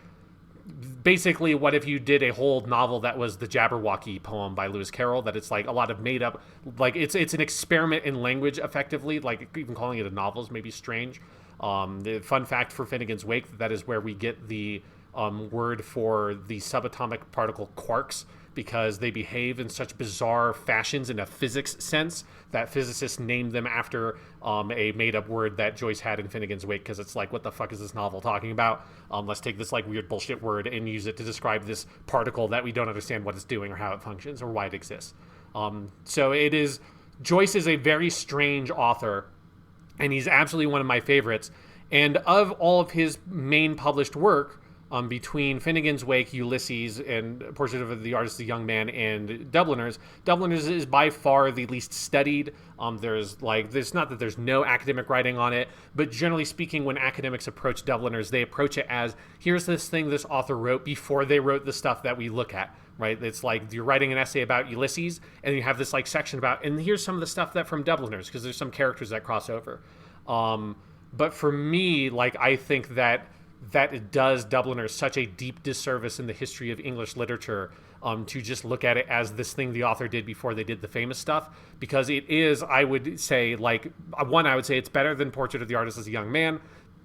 basically what if you did a whole novel that was the Jabberwocky poem by Lewis Carroll, that it's like a lot of made up, like it's an experiment in language effectively, like even calling it a novel is maybe strange. The fun fact for Finnegan's Wake, that is where we get the word for the subatomic particle quarks, because they behave in such bizarre fashions in a physics sense that physicists named them after a made-up word that Joyce had in Finnegan's Wake, because it's like, what the fuck is this novel talking about? Let's take this like weird bullshit word and use it to describe this particle that we don't understand what it's doing or how it functions or why it exists. So it is... Joyce is a very strange author, and he's absolutely one of my favorites. And of all of his main published work, between Finnegan's Wake, Ulysses, and Portrait of the Artist, the Young Man, and Dubliners. Dubliners is by far the least studied. There's not that there's no academic writing on it, but generally speaking, when academics approach Dubliners, they approach it as, here's this thing this author wrote before they wrote the stuff that we look at, right? It's like you're writing an essay about Ulysses, and you have this like section about, and here's some of the stuff that from Dubliners, because there's some characters that cross over. But for me, like, I think that it does Dubliners such a deep disservice in the history of English literature to just look at it as this thing the author did before they did the famous stuff, because it is, I would say, like, one, I would say it's better than Portrait of the Artist as a Young Man.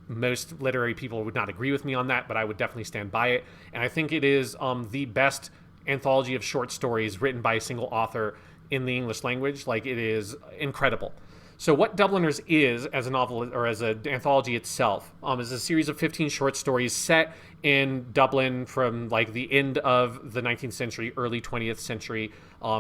Most literary people would not agree with me on that, but I would definitely stand by it. And I think it is the best anthology of short stories written by a single author in the English language. Like, it is incredible. So what Dubliners is, as a novel or as an anthology itself, is a series of 15 short stories set in Dublin from like the end of the 19th century, early 20th century,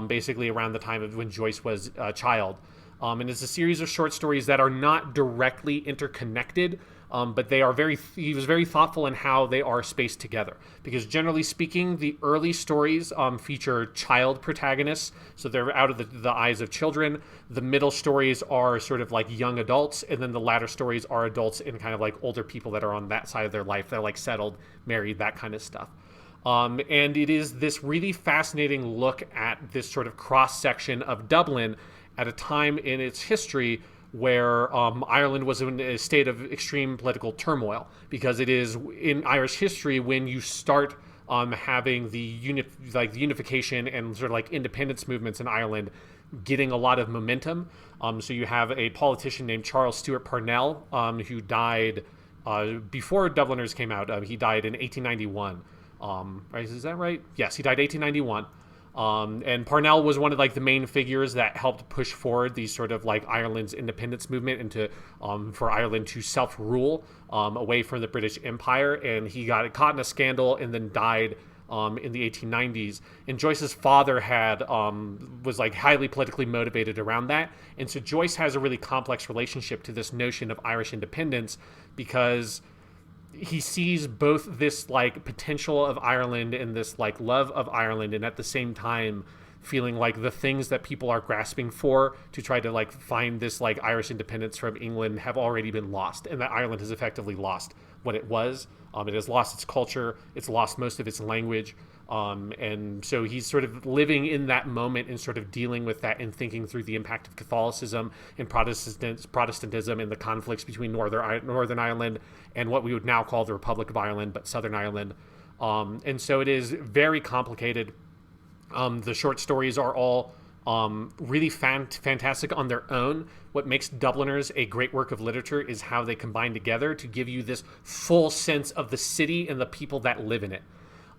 basically around the time of when Joyce was a child. And it's a series of short stories that are not directly interconnected, but they are he was very thoughtful in how they are spaced together. Because generally speaking, the early stories feature child protagonists, so they're out of the eyes of children. The middle stories are sort of like young adults, and then the latter stories are adults and kind of like older people that are on that side of their life. They're like settled, married, that kind of stuff. And it is this really fascinating look at this sort of cross-section of Dublin at a time in its history where Ireland was in a state of extreme political turmoil, because it is in Irish history when you start having the unification and sort of like independence movements in Ireland getting a lot of momentum. So you have a politician named Charles Stewart Parnell who died before Dubliners came out. He died in 1891. Right? Is that right? Yes, he died 1891. And Parnell was one of like the main figures that helped push forward these sort of like Ireland's independence movement into for Ireland to self-rule away from the British Empire. And he got caught in a scandal and then died in the 1890s. And Joyce's father was like highly politically motivated around that. And so Joyce has a really complex relationship to this notion of Irish independence, because he sees both this like potential of Ireland and this like love of Ireland, and at the same time feeling like the things that people are grasping for to try to like find this like Irish independence from England have already been lost, and that Ireland has effectively lost what it was. It has lost its culture, it's lost most of its language, and so he's sort of living in that moment and sort of dealing with that and thinking through the impact of Catholicism and Protestantism and the conflicts between Northern Ireland and what we would now call the Republic of Ireland, but Southern Ireland. And so it is very complicated. The short stories are all really fantastic on their own. What makes Dubliners a great work of literature is how they combine together to give you this full sense of the city and the people that live in it.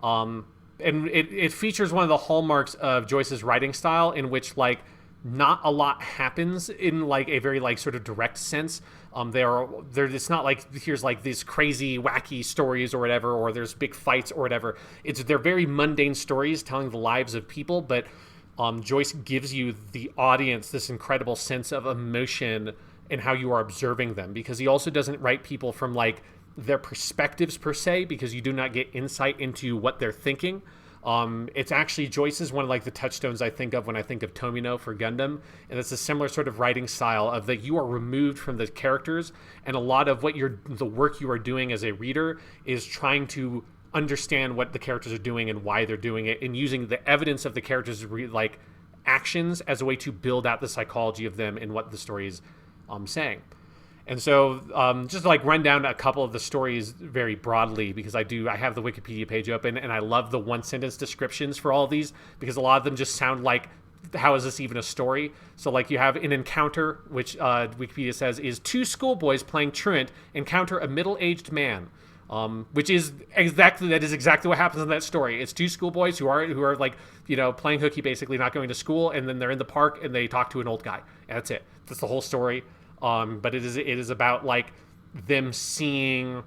And it features one of the hallmarks of Joyce's writing style, in which like not a lot happens in like a very like sort of direct sense. It's not like here's like these crazy wacky stories or whatever, or there's big fights or whatever. They're very mundane stories telling the lives of people, but Joyce gives you, the audience, this incredible sense of emotion and how you are observing them, because he also doesn't write people from like their perspectives per se, because you do not get insight into what they're thinking. It's actually, Joyce is one of like the touchstones I think of when I think of Tomino for Gundam, and it's a similar sort of writing style of that you are removed from the characters, and a lot of what the work you are doing as a reader is trying to understand what the characters are doing and why they're doing it, and using the evidence of the characters' like actions as a way to build out the psychology of them and what the story is saying. And so just to like run down a couple of the stories very broadly, because I have the Wikipedia page open, and I love the one sentence descriptions for all of these, because a lot of them just sound like, how is this even a story? So like you have an encounter, which Wikipedia says is two schoolboys playing truant encounter a middle-aged man. Which is exactly what happens in that story. It's two schoolboys who are like, playing hooky, basically not going to school, and then they're in the park and they talk to an old guy. And that's it. That's the whole story. But it is about like them seeing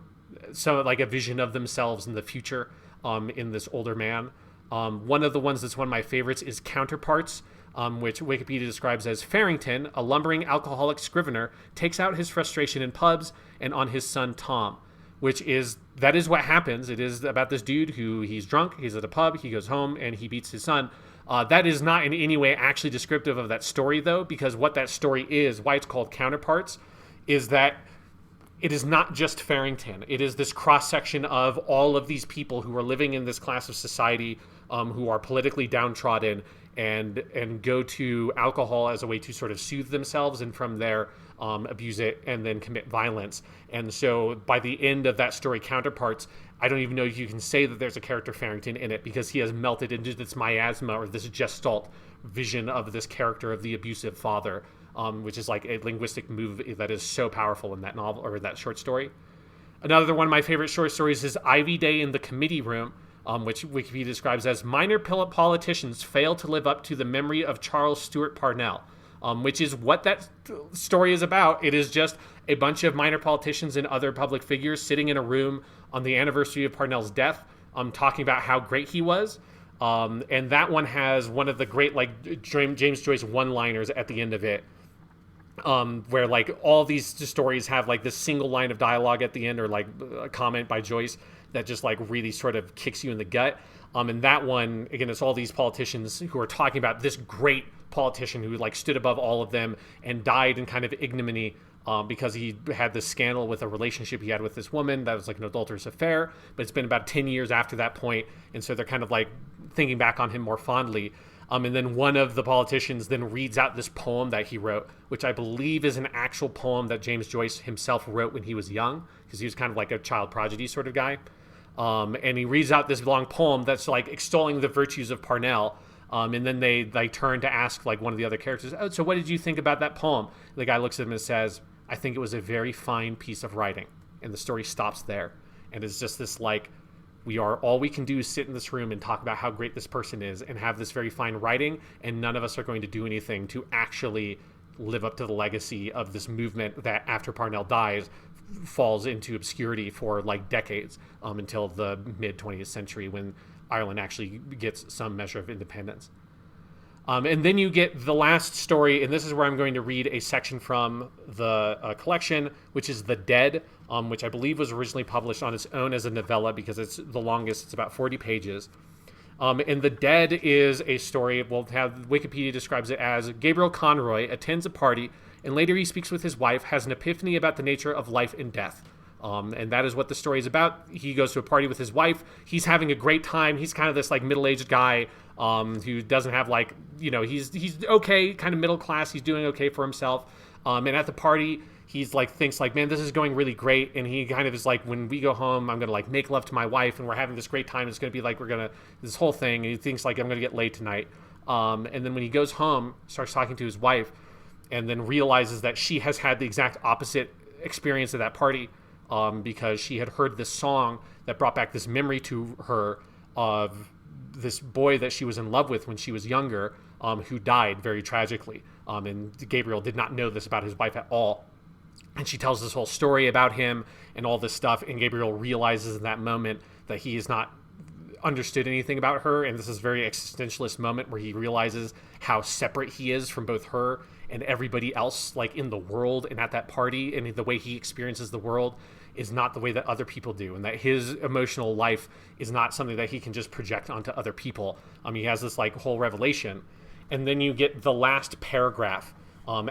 like a vision of themselves in the future in this older man. One of the ones that's one of my favorites is Counterparts, which Wikipedia describes as Farrington, a lumbering alcoholic scrivener, takes out his frustration in pubs and on his son Tom. that is what happens. It is about this dude who he's drunk, he's at a pub, he goes home, and he beats his son. That is not in any way actually descriptive of that story, though, because what that story is, why it's called Counterparts, is that it is not just Farrington. It is this cross-section of all of these people who are living in this class of society, who are politically downtrodden and go to alcohol as a way to sort of soothe themselves, and from there abuse it and then commit violence. And so by the end of that story, Counterparts, I don't even know if you can say that there's a character Farrington in it, because he has melted into this miasma, or this gestalt vision of this character of the abusive father, which is like a linguistic move that is so powerful in that novel, or that short story. Another one of my favorite short stories is Ivy Day in the Committee Room, which Wikipedia describes as minor politicians fail to live up to the memory of Charles Stewart Parnell, which is what that story is about. It is just a bunch of minor politicians and other public figures sitting in a room on the anniversary of Parnell's death, talking about how great he was. And that one has one of the great, like, James Joyce one-liners at the end of it, where, like, all these stories have, like, this single line of dialogue at the end, or, like, a comment by Joyce that just, like, really sort of kicks you in the gut. And that one, again, it's all these politicians who are talking about this great politician who, like, stood above all of them and died in kind of ignominy, because he had this scandal with a relationship he had with this woman that was like an adulterous affair. But it's been about 10 years after that point, and so they're kind of like thinking back on him more fondly. And then one of the politicians then reads out this poem that he wrote, which I believe is an actual poem that James Joyce himself wrote when he was young, because he was kind of like a child prodigy sort of guy. And he reads out this long poem that's like extolling the virtues of Parnell. And then they turn to ask, like, one of the other characters, "Oh, so what did you think about that poem?" The guy looks at him and says, "I think it was a very fine piece of writing." And the story stops there. And it's just this, like, all we can do is sit in this room and talk about how great this person is and have this very fine writing, and none of us are going to do anything to actually live up to the legacy of this movement that, after Parnell dies, falls into obscurity for, like, decades, until the mid-20th century, when Ireland actually gets some measure of independence. And then you get the last story, and this is where I'm going to read a section from the collection, which is The Dead, which I believe was originally published on its own as a novella, because it's the longest. It's about 40 pages. And The Dead is a story, Wikipedia describes it as: Gabriel Conroy attends a party, and later he speaks with his wife, has an epiphany about the nature of life and death. And that is what the story is about. He goes to a party with his wife. He's having a great time. He's kind of this, like, middle-aged guy who doesn't have, like, you know, he's okay, kind of middle class. He's doing okay for himself. And at the party, he's like, thinks like, man, this is going really great. And he kind of is like, when we go home, I'm going to, like, make love to my wife, and we're having this great time. It's going to be like, this whole thing. And he thinks, like, I'm going to get laid tonight. And then when he goes home, starts talking to his wife, and then realizes that she has had the exact opposite experience at that party. Because she had heard this song that brought back this memory to her of this boy that she was in love with when she was younger, who died very tragically. And Gabriel did not know this about his wife at all. And she tells this whole story about him and all this stuff, and Gabriel realizes in that moment that he has not understood anything about her, and this is a very existentialist moment where he realizes how separate he is from both her and everybody else, like, in the world and at that party, and the way he experiences the world is not the way that other people do, and that his emotional life is not something that he can just project onto other people. He has this, like, whole revelation. And then you get the last paragraph,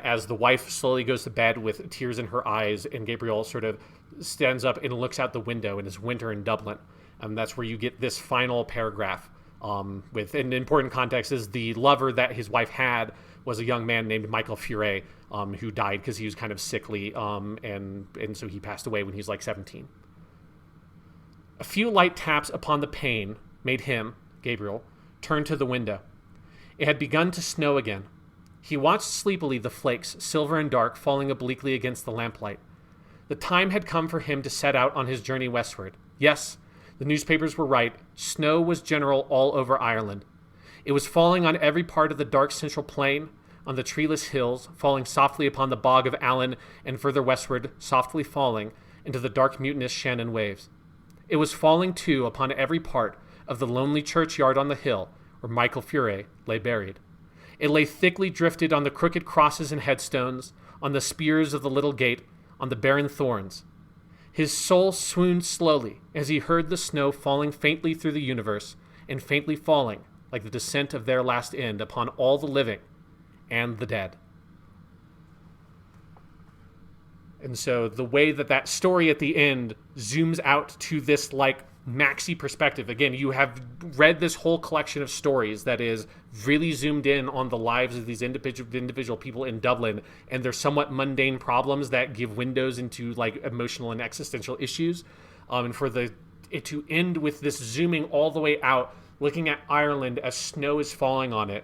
as the wife slowly goes to bed with tears in her eyes, and Gabriel sort of stands up and looks out the window, and it's winter in Dublin. That's where you get this final paragraph, with an important context is the lover that his wife had was a young man named Michael Fure, who died because he was kind of sickly, and so he passed away when he was like 17. A few light taps upon the pane made him, Gabriel, turn to the window. It had begun to snow again. He watched sleepily the flakes, silver and dark, falling obliquely against the lamplight. The time had come for him to set out on his journey westward. Yes, the newspapers were right. Snow was general all over Ireland. It was falling on every part of the dark central plain, on the treeless hills, falling softly upon the bog of Allen, and further westward, softly falling into the dark mutinous Shannon waves. It was falling, too, upon every part of the lonely churchyard on the hill where Michael Fure lay buried. It lay thickly drifted on the crooked crosses and headstones, on the spears of the little gate, on the barren thorns. His soul swooned slowly as he heard the snow falling faintly through the universe, and faintly falling, like the descent of their last end, upon all the living and the dead. And so the way that story at the end zooms out to this like maxi perspective. Again, you have read this whole collection of stories that is really zoomed in on the lives of these individual people in Dublin and their somewhat mundane problems that give windows into like emotional and existential issues. And for it to end with this zooming all the way out, looking at Ireland as snow is falling on it.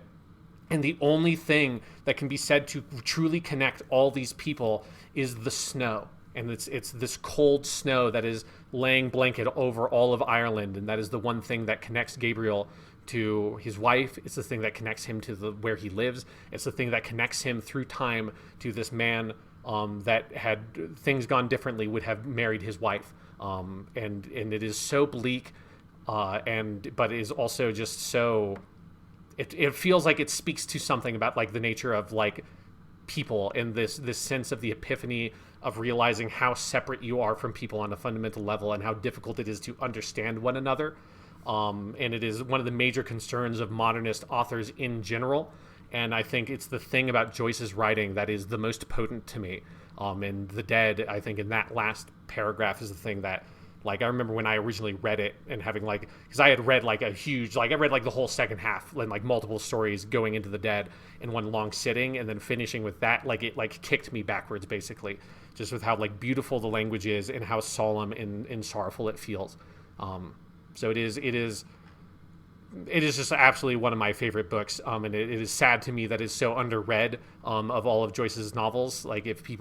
And the only thing that can be said to truly connect all these people is the snow. And it's this cold snow that is laying blanket over all of Ireland. And that is the one thing that connects Gabriel to his wife. It's the thing that connects him to where he lives. It's the thing that connects him through time to this man that had things gone differently would have married his wife. And it is so bleak, but it is also just so... It feels like it speaks to something about like the nature of like people and this sense of the epiphany of realizing how separate you are from people on a fundamental level and how difficult it is to understand one another. And it is one of the major concerns of modernist authors in general. And I think it's the thing about Joyce's writing that is the most potent to me. And The Dead, I think in that last paragraph is the thing that, like, I remember when I originally read it and having like, because I had read like a huge, like I read like the whole second half and like multiple stories going into The Dead in one long sitting, and then finishing with that, like it like kicked me backwards basically, just with how like beautiful the language is and how solemn and sorrowful it feels. So it is just absolutely one of my favorite books. And it is sad to me that it's so underread of all of Joyce's novels. Like if you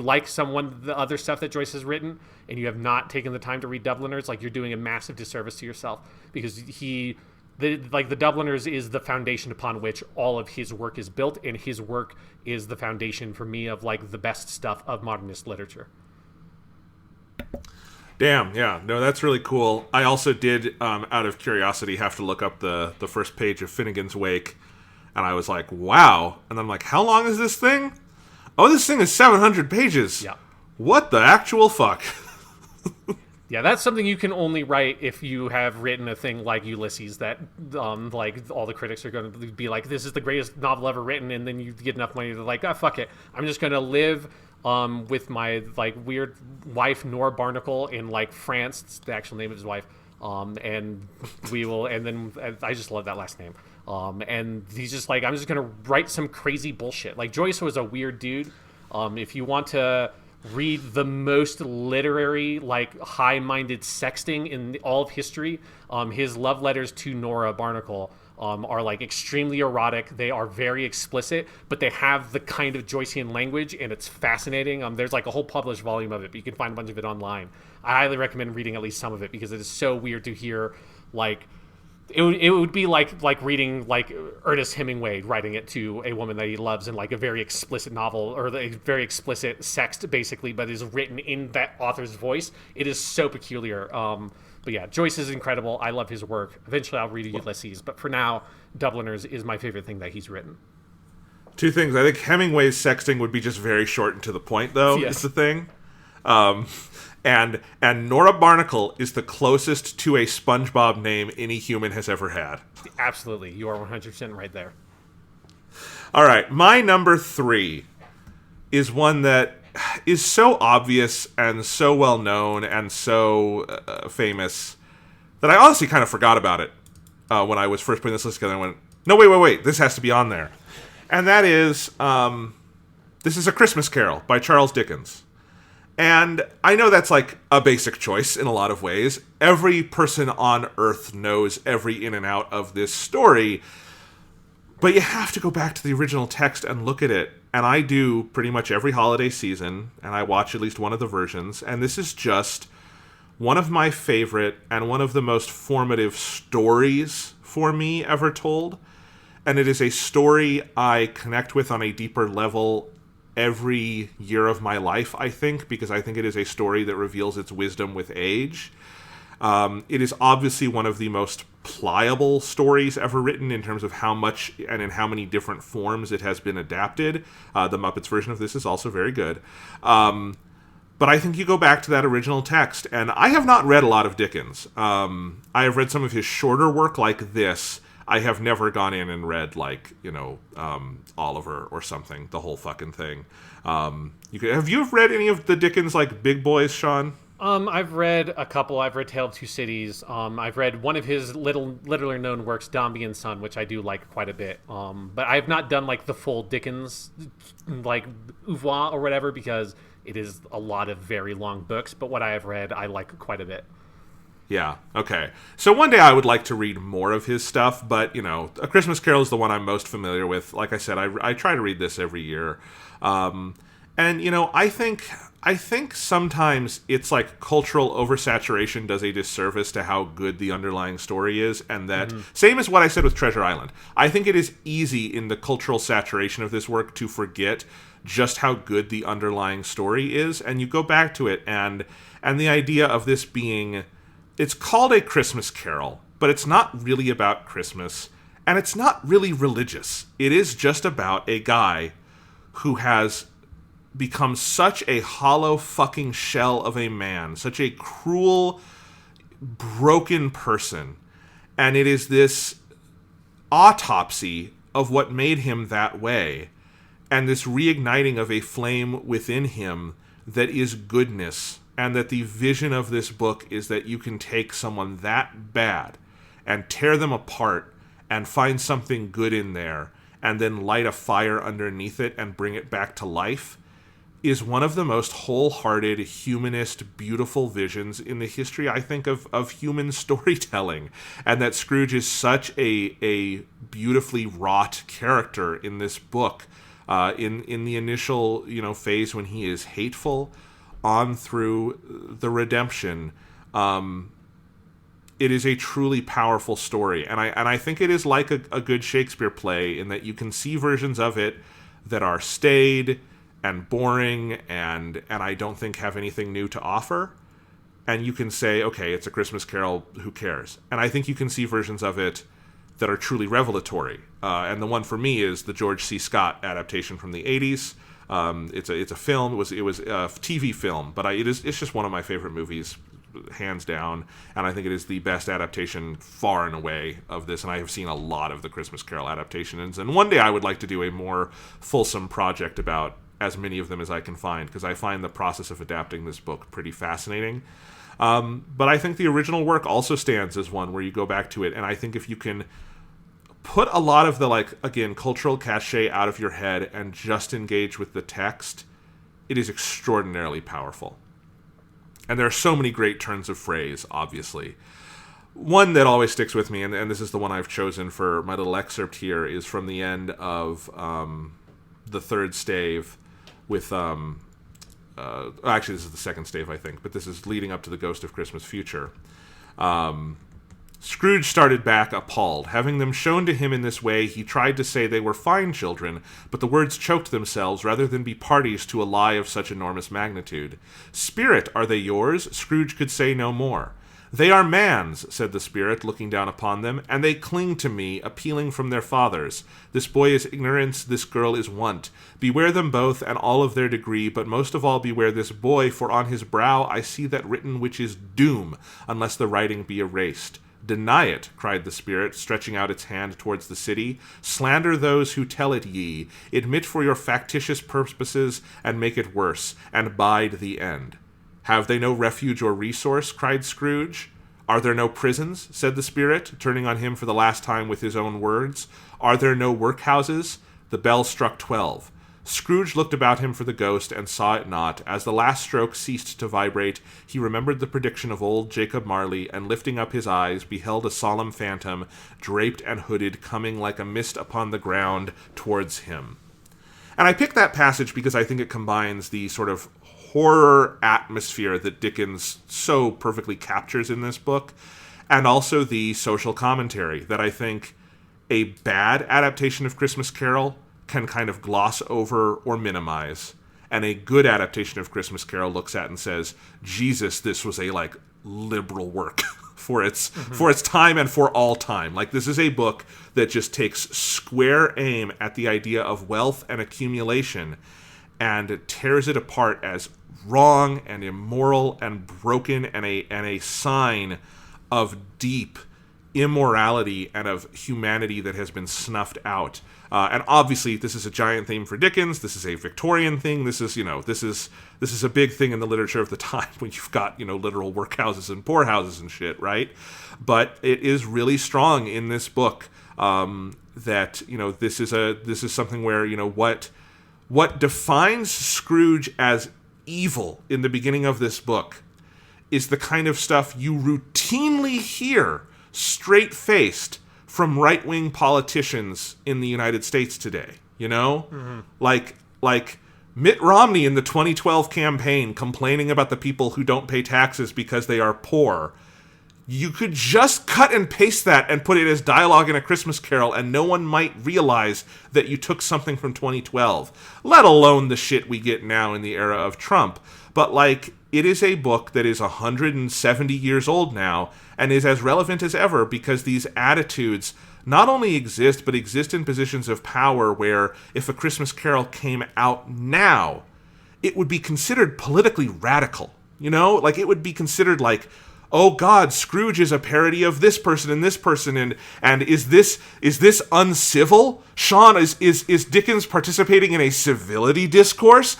like the other stuff that Joyce has written and you have not taken the time to read Dubliners, like you're doing a massive disservice to yourself, because the Dubliners is the foundation upon which all of his work is built, and his work is the foundation for me of like the best stuff of modernist literature. Damn, yeah. No, that's really cool. I also did, out of curiosity, have to look up the first page of Finnegan's Wake, and I was like, wow. And I'm like, how long is this thing? Oh, this thing is 700 pages. Yeah. What the actual fuck? Yeah, that's something you can only write if you have written a thing like Ulysses that, like, all the critics are going to be like, this is the greatest novel ever written, and then you get enough money to like, oh, fuck it. I'm just going to live with my, like, weird wife, Nora Barnacle, in, like, France. It's the actual name of his wife. And we will, and then I just love that last name. And he's just like, I'm just going to write some crazy bullshit. Like, Joyce was a weird dude. If you want to read the most literary, like, high-minded sexting in all of history, his love letters to Nora Barnacle are, like, extremely erotic. They are very explicit, but they have the kind of Joycean language, and it's fascinating. There's, like, a whole published volume of it, but you can find a bunch of it online. I highly recommend reading at least some of it, because it is so weird to hear, like... It would be like reading like Ernest Hemingway writing it to a woman that he loves in like a very explicit novel, or a very explicit sext basically, but is written in that author's voice. It is so peculiar. But yeah, Joyce is incredible. I love his work. Eventually I'll read Ulysses, but for now, Dubliners is my favorite thing that he's written. Two things. I think Hemingway's sexting would be just very short and to the point, though, Yes. is the thing. And Nora Barnacle is the closest to a SpongeBob name any human has ever had. Absolutely. You are 100% right there. All right. My number 3 is one that is so obvious and so well known and so famous that I honestly kind of forgot about it when I was first putting this list together. I went, no, wait. This has to be on there. And that is, this is A Christmas Carol by Charles Dickens. And I know that's like a basic choice in a lot of ways. Every person on Earth knows every in and out of this story. But you have to go back to the original text and look at it. And I do pretty much every holiday season, and I watch at least one of the versions. And this is just one of my favorite and one of the most formative stories for me ever told. And it is a story I connect with on a deeper level every year of my life, I think, because I think it is a story that reveals its wisdom with age. It is obviously one of the most pliable stories ever written in terms of how much and in how many different forms it has been adapted. The Muppets version of this is also very good. But I think you go back to that original text, and I have not read a lot of Dickens. I have read some of his shorter work like this. I have never gone in and read, like, Oliver or something, the whole fucking thing. Have you read any of the Dickens, like, big boys, Sean? I've read a couple. I've read Tale of Two Cities. I've read one of his littler known works, Dombey and Son, which I do like quite a bit. But I have not done like the full Dickens, like oeuvre or whatever, because it is a lot of very long books. But what I have read, I like quite a bit. Yeah, okay. So one day I would like to read more of his stuff, but, A Christmas Carol is the one I'm most familiar with. Like I said, I try to read this every year. I think sometimes it's like cultural oversaturation does a disservice to how good the underlying story is, and that, same as what I said with Treasure Island, I think it is easy in the cultural saturation of this work to forget just how good the underlying story is, and you go back to it, and the idea of this being, it's called A Christmas Carol, but it's not really about Christmas, and it's not really religious. It is just about a guy who has become such a hollow fucking shell of a man, such a cruel, broken person. And it is this autopsy of what made him that way, and this reigniting of a flame within him that is goodness, and that the vision of this book is that you can take someone that bad and tear them apart and find something good in there, and then light a fire underneath it and bring it back to life, is one of the most wholehearted, humanist, beautiful visions in the history, I think, of human storytelling. And that Scrooge is such a beautifully wrought character in this book, in the initial, phase when he is hateful, on through the redemption. It is a truly powerful story. And I think it is like a good Shakespeare play, in that you can see versions of it that are staid and boring and I don't think have anything new to offer. And you can say, okay, it's A Christmas Carol, who cares? And I think you can see versions of it that are truly revelatory. And the one for me is the George C. Scott adaptation from the 80s. It's a film. It was a TV film, but it's just one of my favorite movies, hands down. And I think it is the best adaptation far and away of this. And I have seen a lot of the Christmas Carol adaptations. And one day I would like to do a more fulsome project about as many of them as I can find, because I find the process of adapting this book pretty fascinating. But I think the original work also stands as one where you go back to it, and I think if you can put a lot of the, again, cultural cachet out of your head and just engage with the text, it is extraordinarily powerful. And there are so many great turns of phrase, obviously. One that always sticks with me, and this is the one I've chosen for my little excerpt here, is from the end of the third stave, with actually this is the second stave, I think, but this is leading up to the Ghost of Christmas Future. Scrooge started back appalled. Having them shown to him in this way, he tried to say they were fine children, but the words choked themselves rather than be parties to a lie of such enormous magnitude. Spirit, are they yours? Scrooge could say no more. They are man's, said the spirit, looking down upon them, and they cling to me, appealing from their fathers. This boy is ignorance, this girl is want. Beware them both, and all of their degree, but most of all beware this boy, for on his brow I see that written which is doom, unless the writing be erased. Deny it, cried the spirit, stretching out its hand towards the city. Slander those who tell it ye. Admit for your factitious purposes, and make it worse, and bide the end. Have they no refuge or resource? Cried Scrooge. Are there no prisons? Said the spirit, turning on him for the last time with his own words. Are there no workhouses? The bell struck 12. Scrooge looked about him for the ghost and saw it not. As the last stroke ceased to vibrate, he remembered the prediction of old Jacob Marley, and lifting up his eyes, beheld a solemn phantom, draped and hooded, coming like a mist upon the ground towards him. And I picked that passage because I think it combines the sort of horror atmosphere that Dickens so perfectly captures in this book, and also the social commentary that I think a bad adaptation of Christmas Carol can kind of gloss over or minimize, and a good adaptation of Christmas Carol looks at and says, Jesus, this was a liberal work for its time and for all time. This is a book that just takes square aim at the idea of wealth and accumulation, and tears it apart as wrong and immoral and broken and a sign of deep immorality and of humanity that has been snuffed out. And obviously, this is a giant theme for Dickens. This is a Victorian thing. This is a big thing in the literature of the time when you've got, literal workhouses and poorhouses and shit, right? But it is really strong in this book that this is something where what defines Scrooge as evil in the beginning of this book is the kind of stuff you routinely hear straight-faced from right-wing politicians in the United States today, Mm-hmm. Like Mitt Romney in the 2012 campaign complaining about the people who don't pay taxes because they are poor. You could just cut and paste that and put it as dialogue in A Christmas Carol, and no one might realize that you took something from 2012, let alone the shit we get now in the era of Trump. But, it is a book that is 170 years old now and is as relevant as ever because these attitudes not only exist, but exist in positions of power where if A Christmas Carol came out now, it would be considered politically radical. It would be considered oh God, Scrooge is a parody of this person and this person, and is this uncivil? Sean, is Dickens participating in a civility discourse?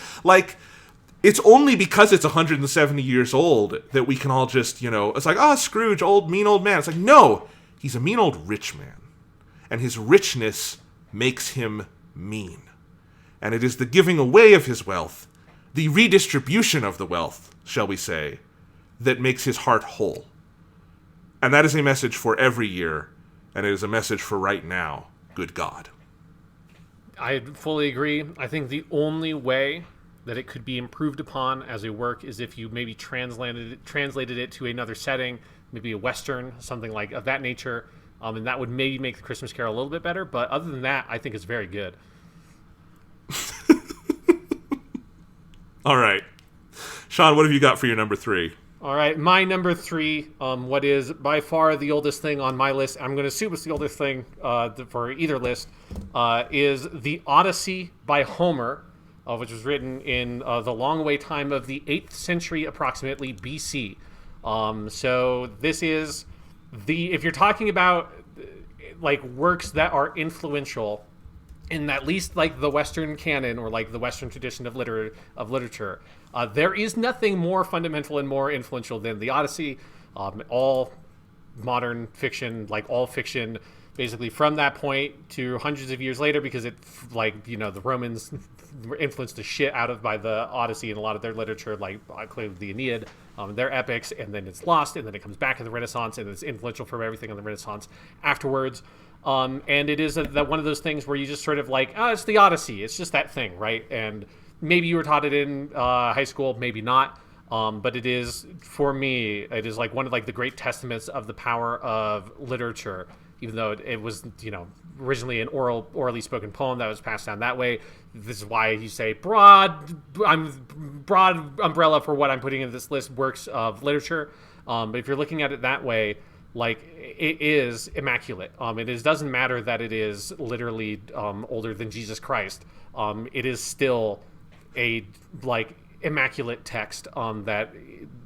It's only because it's 170 years old that we can all just, it's Scrooge, mean old man. It's no, he's a mean old rich man. And his richness makes him mean. And it is the giving away of his wealth, the redistribution of the wealth, shall we say, that makes his heart whole. And that is a message for every year, and it is a message for right now. Good God. I fully agree. I think the only way that it could be improved upon as a work is if you maybe translated it to another setting, maybe a Western, something like of that nature, and that would maybe make The Christmas Carol a little bit better. But other than that, I think it's very good. All right. Sean, what have you got for your number 3? All right, my number 3, what is by far the oldest thing on my list, I'm going to assume it's the oldest thing for either list, is The Odyssey by Homer, which was written in the long way time of the 8th century, approximately BC. So this is if you're talking about works that are influential in at least the Western canon or the Western tradition of literature, there is nothing more fundamental and more influential than The Odyssey. All modern fiction, all fiction, basically from that point to hundreds of years later, because it, the Romans influenced the shit out of by the Odyssey and a lot of their literature, clearly the Aeneid, their epics, and then it's lost, and then it comes back in the Renaissance, and it's influential from everything in the Renaissance afterwards. And it is that one of those things where you just sort of it's the Odyssey. It's just that thing, right? And maybe you were taught it in high school, maybe not. But it is, for me, it is one of the great testaments of the power of literature, even though it was, originally an orally spoken poem that was passed down that way. This is why you say broad umbrella for what I'm putting in this list, works of literature. But if you're looking at it that way, it is immaculate. It doesn't matter that it is literally older than Jesus Christ. It is still a immaculate text that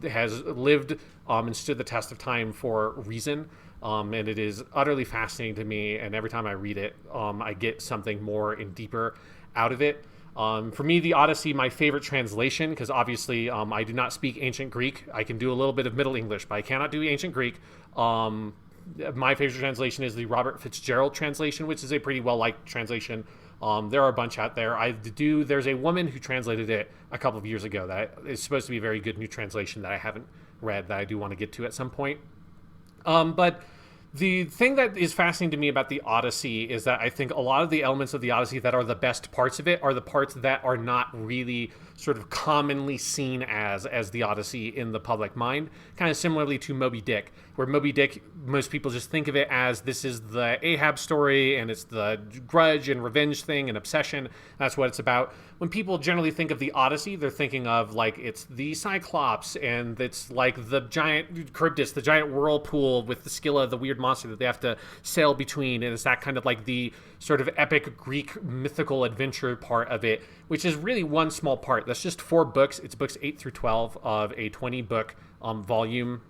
has lived and stood the test of time for a reason. And it is utterly fascinating to me. And every time I read it, I get something more and deeper out of it. For me, the Odyssey, my favorite translation, because obviously I do not speak ancient Greek. I can do a little bit of Middle English, but I cannot do ancient Greek. My favorite translation is the Robert Fitzgerald translation, which is a pretty well-liked translation. There are a bunch out there. There's a woman who translated it a couple of years ago that is supposed to be a very good new translation that I haven't read, that I do want to get to at some point. But the thing that is fascinating to me about the Odyssey is that I think a lot of the elements of the Odyssey that are the best parts of it are the parts that are not really sort of commonly seen as the Odyssey in the public mind. Kind of similarly to Moby Dick, where Moby Dick, most people just think of it as this is the Ahab story and it's the grudge and revenge thing and obsession. That's what it's about. When people generally think of the Odyssey, they're thinking of it's the Cyclops and it's the giant Charybdis, the giant whirlpool with the Scylla, the weird monster that they have to sail between, and it's that kind of like the sort of epic Greek mythical adventure part of it, which is really one small part. That's just 4 books. It's books 8 through 12 of a 20-book volume,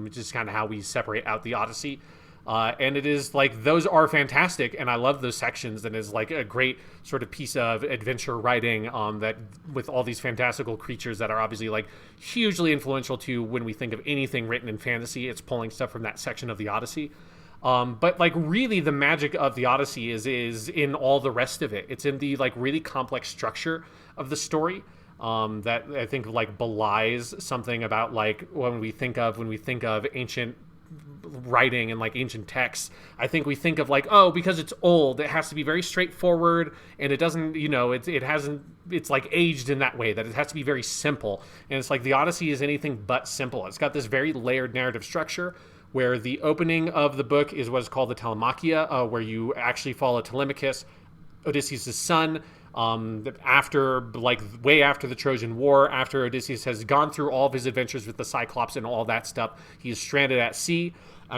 which is kind of how we separate out the Odyssey. And it is like, those are fantastic, and I love those sections, and is like a great sort of piece of adventure writing that with all these fantastical creatures that are obviously like hugely influential to when we think of anything written in fantasy. It's pulling stuff from that section of the Odyssey. But like really the magic of the Odyssey is in all the rest of it. It's in the like really complex structure of the story. That I think like belies something about like when we think of ancient writing and like ancient texts. I think we think of like, oh, because it's old, it has to be very straightforward, and it doesn't, it's like aged in that way, that it has to be very simple. And it's like the Odyssey is anything but simple. It's got this very layered narrative structure where the opening of the book is what's called the Telemachia, where you actually follow Telemachus, Odysseus' son, after like way after the Trojan War, after Odysseus has gone through all of his adventures with the Cyclops and all that stuff. He is stranded at sea.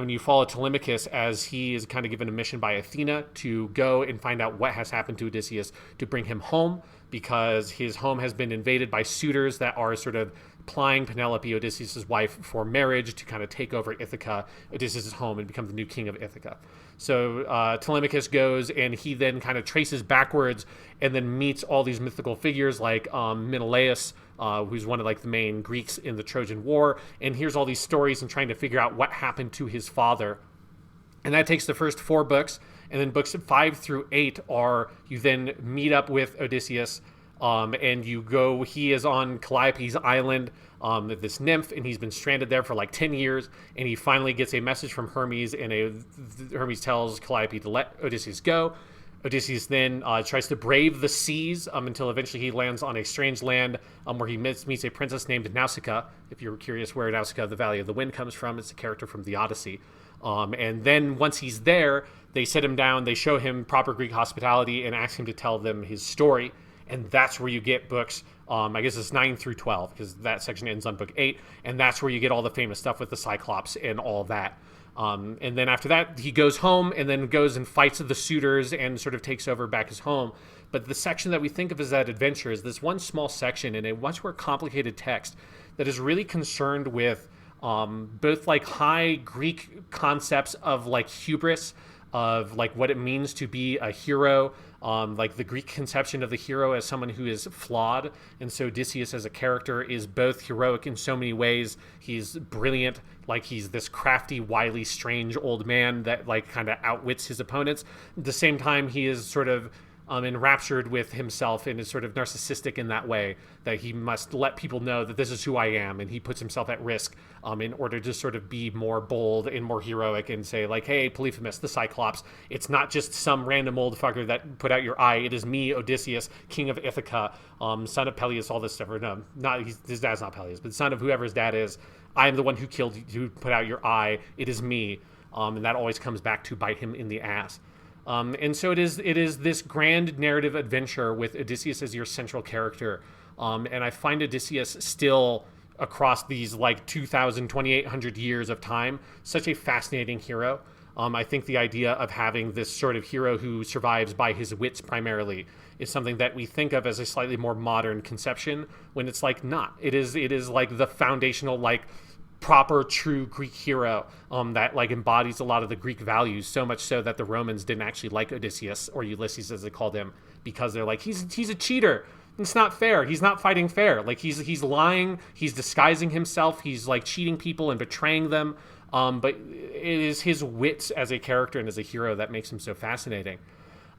You follow Telemachus as he is kind of given a mission by Athena to go and find out what has happened to Odysseus to bring him home, because his home has been invaded by suitors that are sort of plying Penelope, Odysseus' wife, for marriage to kind of take over Ithaca, Odysseus' home, and become the new king of Ithaca. So Telemachus goes, and he then kind of traces backwards and then meets all these mythical figures like Menelaus, who's one of like the main Greeks in the Trojan War, and hears all these stories and trying to figure out what happened to his father. And that takes the first 4 books, and then books 5 through 8 are, you then meet up with Odysseus, and you go, he is on Calliope's island, this nymph, and he's been stranded there for like 10 years, and he finally gets a message from Hermes, and Hermes tells Calliope to let Odysseus go. Odysseus then tries to brave the seas until eventually he lands on a strange land where he meets a princess named Nausicaa. If you're curious where Nausicaa, the Valley of the Wind, comes from, it's a character from the Odyssey. And then once he's there, they sit him down, they show him proper Greek hospitality, and ask him to tell them his story. And that's where you get books, I guess it's 9 through 12, because that section ends on book 8. And that's where you get all the famous stuff with the Cyclops and all that. And then after that, he goes home and then goes and fights the suitors and sort of takes over back his home. But the section that we think of as that adventure is this one small section in a much more complicated text that is really concerned with both like high Greek concepts of like hubris, of like what it means to be a hero, like the Greek conception of the hero as someone who is flawed. And so Odysseus as a character is both heroic in so many ways. He's brilliant, like he's this crafty, wily, strange old man that like kind of outwits his opponents. At the same time, he is sort of enraptured with himself and is sort of narcissistic in that way, that he must let people know that this is who I am, and he puts himself at risk in order to sort of be more bold and more heroic and say like, hey, Polyphemus, the Cyclops, it's not just some random old fucker that put out your eye. It is me, Odysseus, king of Ithaca, son of Peleus, all this stuff. Or no, not his dad's not Peleus, but son of whoever his dad is. I am the one who killed you, who put out your eye. It is me. And that always comes back to bite him in the ass. And so it is this grand narrative adventure with Odysseus as your central character. And I find Odysseus still, across these like 2,800 years of time, such a fascinating hero. I think the idea of having this sort of hero who survives by his wits primarily is something that we think of as a slightly more modern conception, when it's like not. It is like the foundational, like proper true Greek hero that like embodies a lot of the Greek values, so much so that the Romans didn't actually like Odysseus, or Ulysses as they called him, because they're like, he's a cheater. It's not fair. He's not fighting fair. Like he's lying, he's disguising himself, he's like cheating people and betraying them. But it is his wits as a character and as a hero that makes him so fascinating.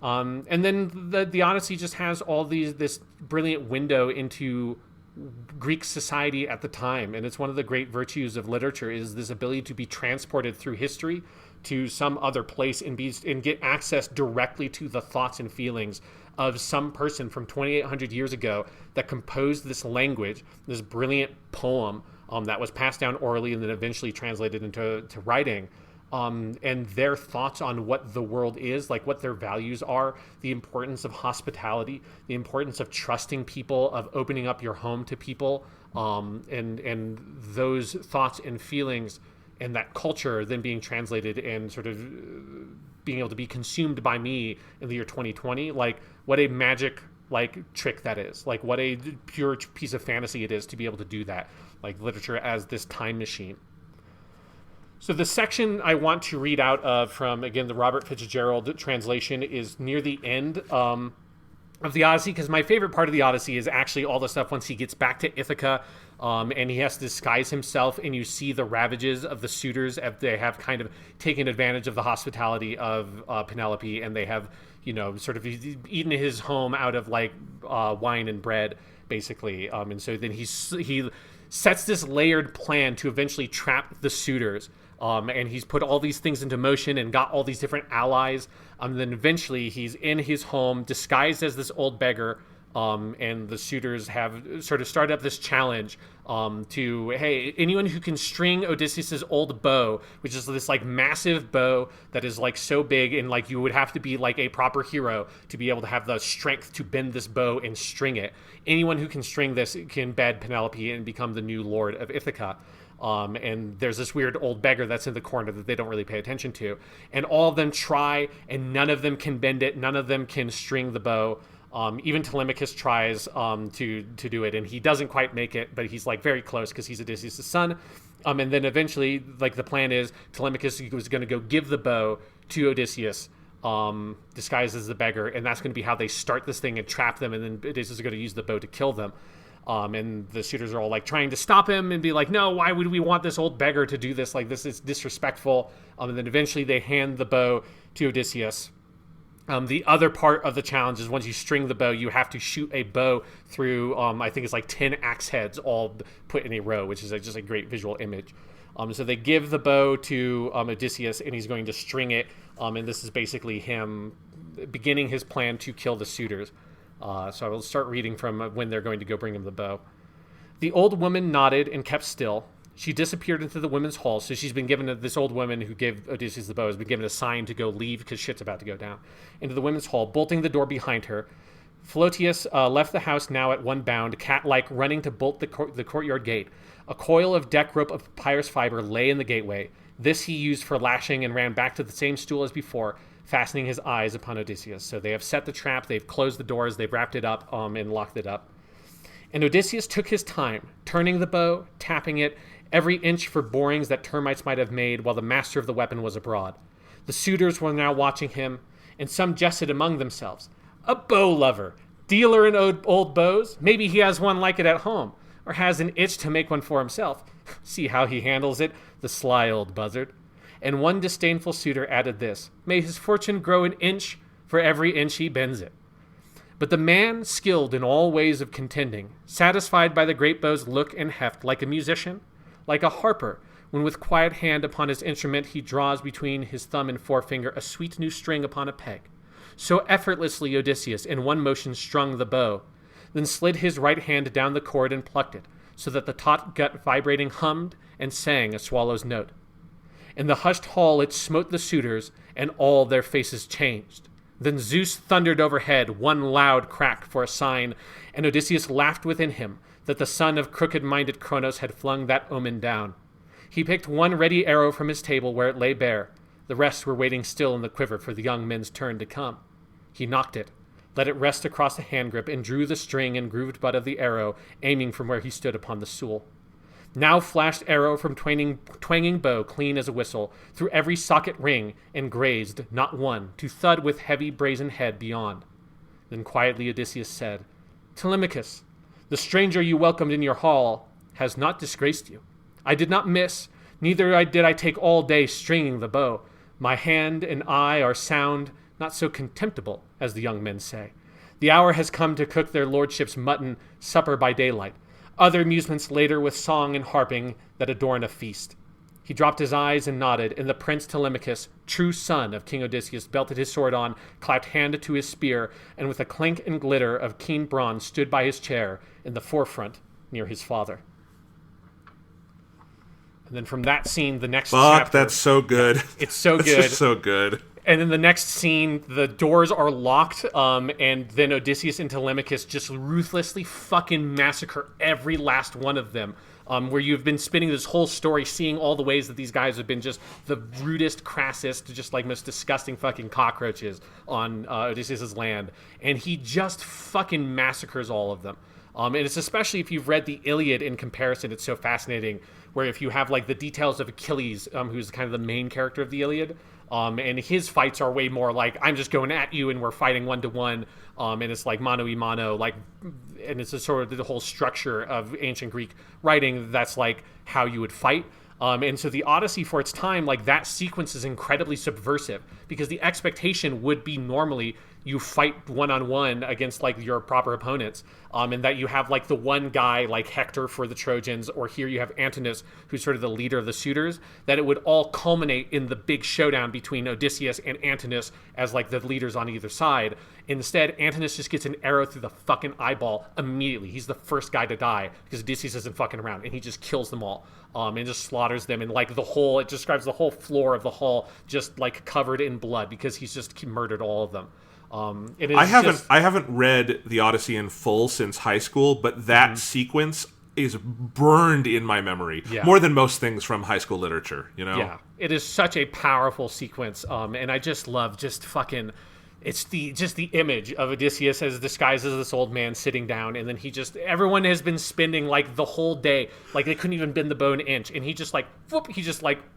And then the Odyssey just has all this brilliant window into Greek society at the time, and it's one of the great virtues of literature is this ability to be transported through history to some other place and get access directly to the thoughts and feelings of some person from 2,800 years ago that composed this language, this brilliant poem that was passed down orally and then eventually translated into writing. And their thoughts on what the world is, like what their values are, the importance of hospitality, the importance of trusting people, of opening up your home to people, and those thoughts and feelings and that culture then being translated and sort of being able to be consumed by me in the year 2020. Like, what a magic trick that is. Like, what a pure piece of fantasy it is to be able to do that. Like, literature as this time machine. So the section I want to read out of from, again, the Robert Fitzgerald translation is near the end of the Odyssey, because my favorite part of the Odyssey is actually all the stuff once he gets back to Ithaca, and he has to disguise himself, and you see the ravages of the suitors. They have kind of taken advantage of the hospitality of Penelope, and they have, sort of eaten his home out of wine and bread, basically. And so then he sets this layered plan to eventually trap the suitors. And he's put all these things into motion and got all these different allies. And then eventually he's in his home disguised as this old beggar. And the suitors have sort of started up this challenge to, hey, anyone who can string Odysseus's old bow, which is this massive bow that is so big, and you would have to be a proper hero to be able to have the strength to bend this bow and string it. Anyone who can string this can bed Penelope and become the new lord of Ithaca. And there's this weird old beggar that's in the corner that they don't really pay attention to. And all of them try, and none of them can bend it. None of them can string the bow. Even Telemachus tries to do it, and he doesn't quite make it, but he's very close because he's Odysseus' son. And then eventually, the plan is Telemachus was going to go give the bow to Odysseus, disguised as the beggar, and that's going to be how they start this thing and trap them, and then Odysseus is going to use the bow to kill them. And the suitors are all trying to stop him and be no, why would we want this old beggar to do this? This is disrespectful. And then eventually they hand the bow to Odysseus. The other part of the challenge is once you string the bow, you have to shoot a bow through, I think it's 10 axe heads all put in a row, which is just a great visual image. So they give the bow to Odysseus, and he's going to string it. And this is basically him beginning his plan to kill the suitors. So I will start reading from when they're going to go bring him the bow. The old woman nodded and kept still. She disappeared into the women's hall. So she's been given, this old woman who gave Odysseus the bow has been given a sign to go leave because shit's about to go down. Into the women's hall, bolting the door behind her. Photius left the house now at one bound, cat-like, running to bolt the courtyard gate. A coil of deck rope of papyrus fiber lay in the gateway. This he used for lashing and ran back to the same stool as before, fastening his eyes upon Odysseus. So they have set the trap, they've closed the doors, they've wrapped it up and locked it up. And Odysseus took his time, turning the bow, tapping it, every inch for borings that termites might have made while the master of the weapon was abroad. The suitors were now watching him, and some jested among themselves. A bow lover, dealer in old bows? Maybe he has one like it at home, or has an itch to make one for himself. See how he handles it, the sly old buzzard. And one disdainful suitor added this, may his fortune grow an inch for every inch he bends it. But the man, skilled in all ways of contending, satisfied by the great bow's look and heft, like a musician, like a harper, when with quiet hand upon his instrument he draws between his thumb and forefinger a sweet new string upon a peg. So effortlessly Odysseus in one motion strung the bow, then slid his right hand down the cord and plucked it, so that the taut gut vibrating hummed and sang a swallow's note. In the hushed hall it smote the suitors, and all their faces changed. Then Zeus thundered overhead, one loud crack for a sign, and Odysseus laughed within him that the son of crooked-minded Cronos had flung that omen down. He picked one ready arrow from his table where it lay bare. The rest were waiting still in the quiver for the young men's turn to come. He knocked it, let it rest across the handgrip, and drew the string and grooved butt of the arrow, aiming from where he stood upon the stool. Now flashed arrow from twanging bow clean as a whistle, through every socket ring, and grazed, not one, to thud with heavy brazen head beyond. Then quietly Odysseus said, Telemachus, the stranger you welcomed in your hall has not disgraced you. I did not miss, neither did I take all day stringing the bow. My hand and eye are sound, not so contemptible, as the young men say. The hour has come to cook their lordships' mutton supper by daylight. Other amusements later with song and harping that adorn a feast. He dropped his eyes and nodded, and the prince Telemachus, true son of King Odysseus, belted his sword on, clapped hand to his spear, and with a clink and glitter of keen bronze stood by his chair in the forefront near his father. And then from that scene, the next chapter... that's so good. It's so good. It's just so good. And then the next scene, the doors are locked, and then Odysseus and Telemachus just ruthlessly fucking massacre every last one of them. Where you've been spinning this whole story, seeing all the ways that these guys have been just the rudest, crassest, just like most disgusting fucking cockroaches on Odysseus' land. And he just fucking massacres all of them. And it's especially if you've read the Iliad in comparison, it's so fascinating, where if you have like the details of Achilles, who's kind of the main character of the Iliad, and his fights are way more like, I'm just going at you and we're fighting 1-to-1, and it's like mano a mano, like, and it's a sort of the whole structure of ancient Greek writing. That's like how you would fight. And so the Odyssey for its time, like that sequence is incredibly subversive, because the expectation would be normally you fight one-on-one against like your proper opponents, and that you have like the one guy like Hector for the Trojans, or here you have Antinous, who's sort of the leader of the suitors, that it would all culminate in the big showdown between Odysseus and Antinous as like the leaders on either side. Instead, Antinous just gets an arrow through the fucking eyeball immediately. He's the first guy to die because Odysseus isn't fucking around, and he just kills them all, and just slaughters them. And like the whole, it describes the whole floor of the hall just like covered in blood because he's just murdered all of them. I haven't read the Odyssey in full since high school, but that sequence is burned in my memory more than most things from high school literature. You know, it is such a powerful sequence, and I just love just fucking. It's the image of Odysseus as disguised as this old man sitting down, and then everyone has been spending like the whole day, like they couldn't even bend the bow an inch, and he just like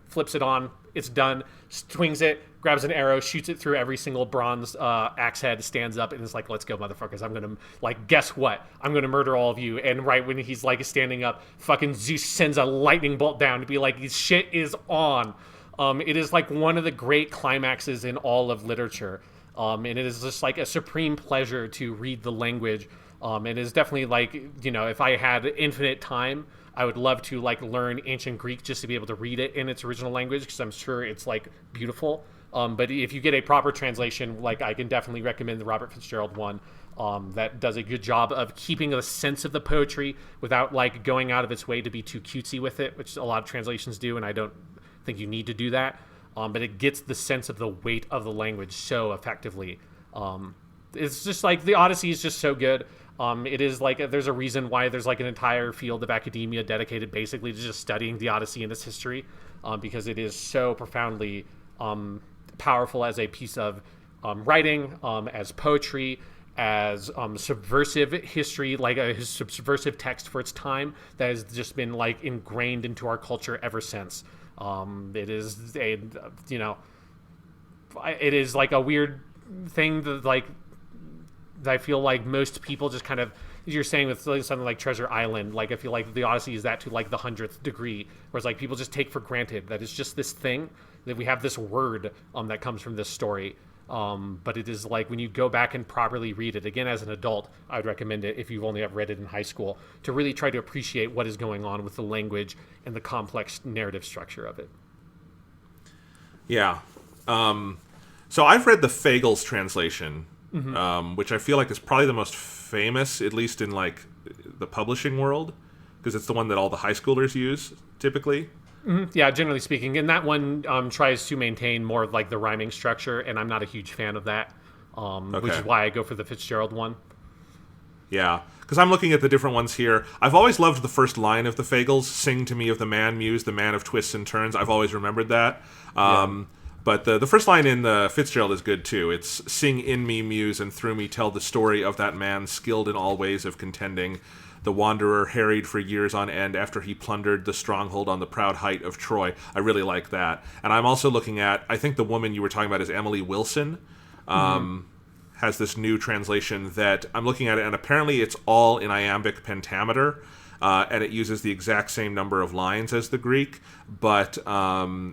flips it on, it's done, swings it, grabs an arrow, shoots it through every single bronze axe head, stands up, and is like, let's go, motherfuckers, I'm gonna, like, guess what? I'm gonna murder all of you. And right when he's like standing up, fucking Zeus sends a lightning bolt down to be like, this shit is on. It is like one of the great climaxes in all of literature. And it is just like a supreme pleasure to read the language. It is definitely like, you know, if I had infinite time, I would love to like learn ancient Greek just to be able to read it in its original language, because I'm sure it's like beautiful. But if you get a proper translation, like I can definitely recommend the Robert Fitzgerald one, that does a good job of keeping a sense of the poetry without like going out of its way to be too cutesy with it, which a lot of translations do, and I don't think you need to do that. But it gets the sense of the weight of the language so effectively. It's just like the Odyssey is just so good. It is like, there's a reason why there's like an entire field of academia dedicated basically to just studying the Odyssey and its history, because it is so profoundly powerful as a piece of writing, as poetry, as subversive history, like a subversive text for its time that has just been like ingrained into our culture ever since. It is a, you know, it is like a weird thing that like, that I feel like most people just kind of, as you're saying with something like Treasure Island, like I feel like the Odyssey is that to like the 100th degree, whereas like people just take for granted that it's just this thing, that we have this word that comes from this story. But it is like when you go back and properly read it again as an adult, I would recommend it if you've only ever read it in high school, to really try to appreciate what is going on with the language and the complex narrative structure of it. Yeah. So I've read the Fagles translation, which I feel like is probably the most famous, at least in like the publishing world, because it's the one that all the high schoolers use typically. Yeah, generally speaking. And that one tries to maintain more of like the rhyming structure, and I'm not a huge fan of that, which is why I go for the Fitzgerald one. Yeah, because I'm looking at the different ones here. I've always loved the first line of the Fagles, "Sing to me of the man muse, the man of twists and turns." I've always remembered that. But the first line in the Fitzgerald is good too. It's, "Sing in me, muse, and through me tell the story of that man skilled in all ways of contending. The wanderer harried for years on end after he plundered the stronghold on the proud height of Troy." I really like that. And I'm also looking at, I think the woman you were talking about is Emily Wilson, has this new translation that I'm looking at it, and apparently it's all in iambic pentameter, and it uses the exact same number of lines as the Greek, but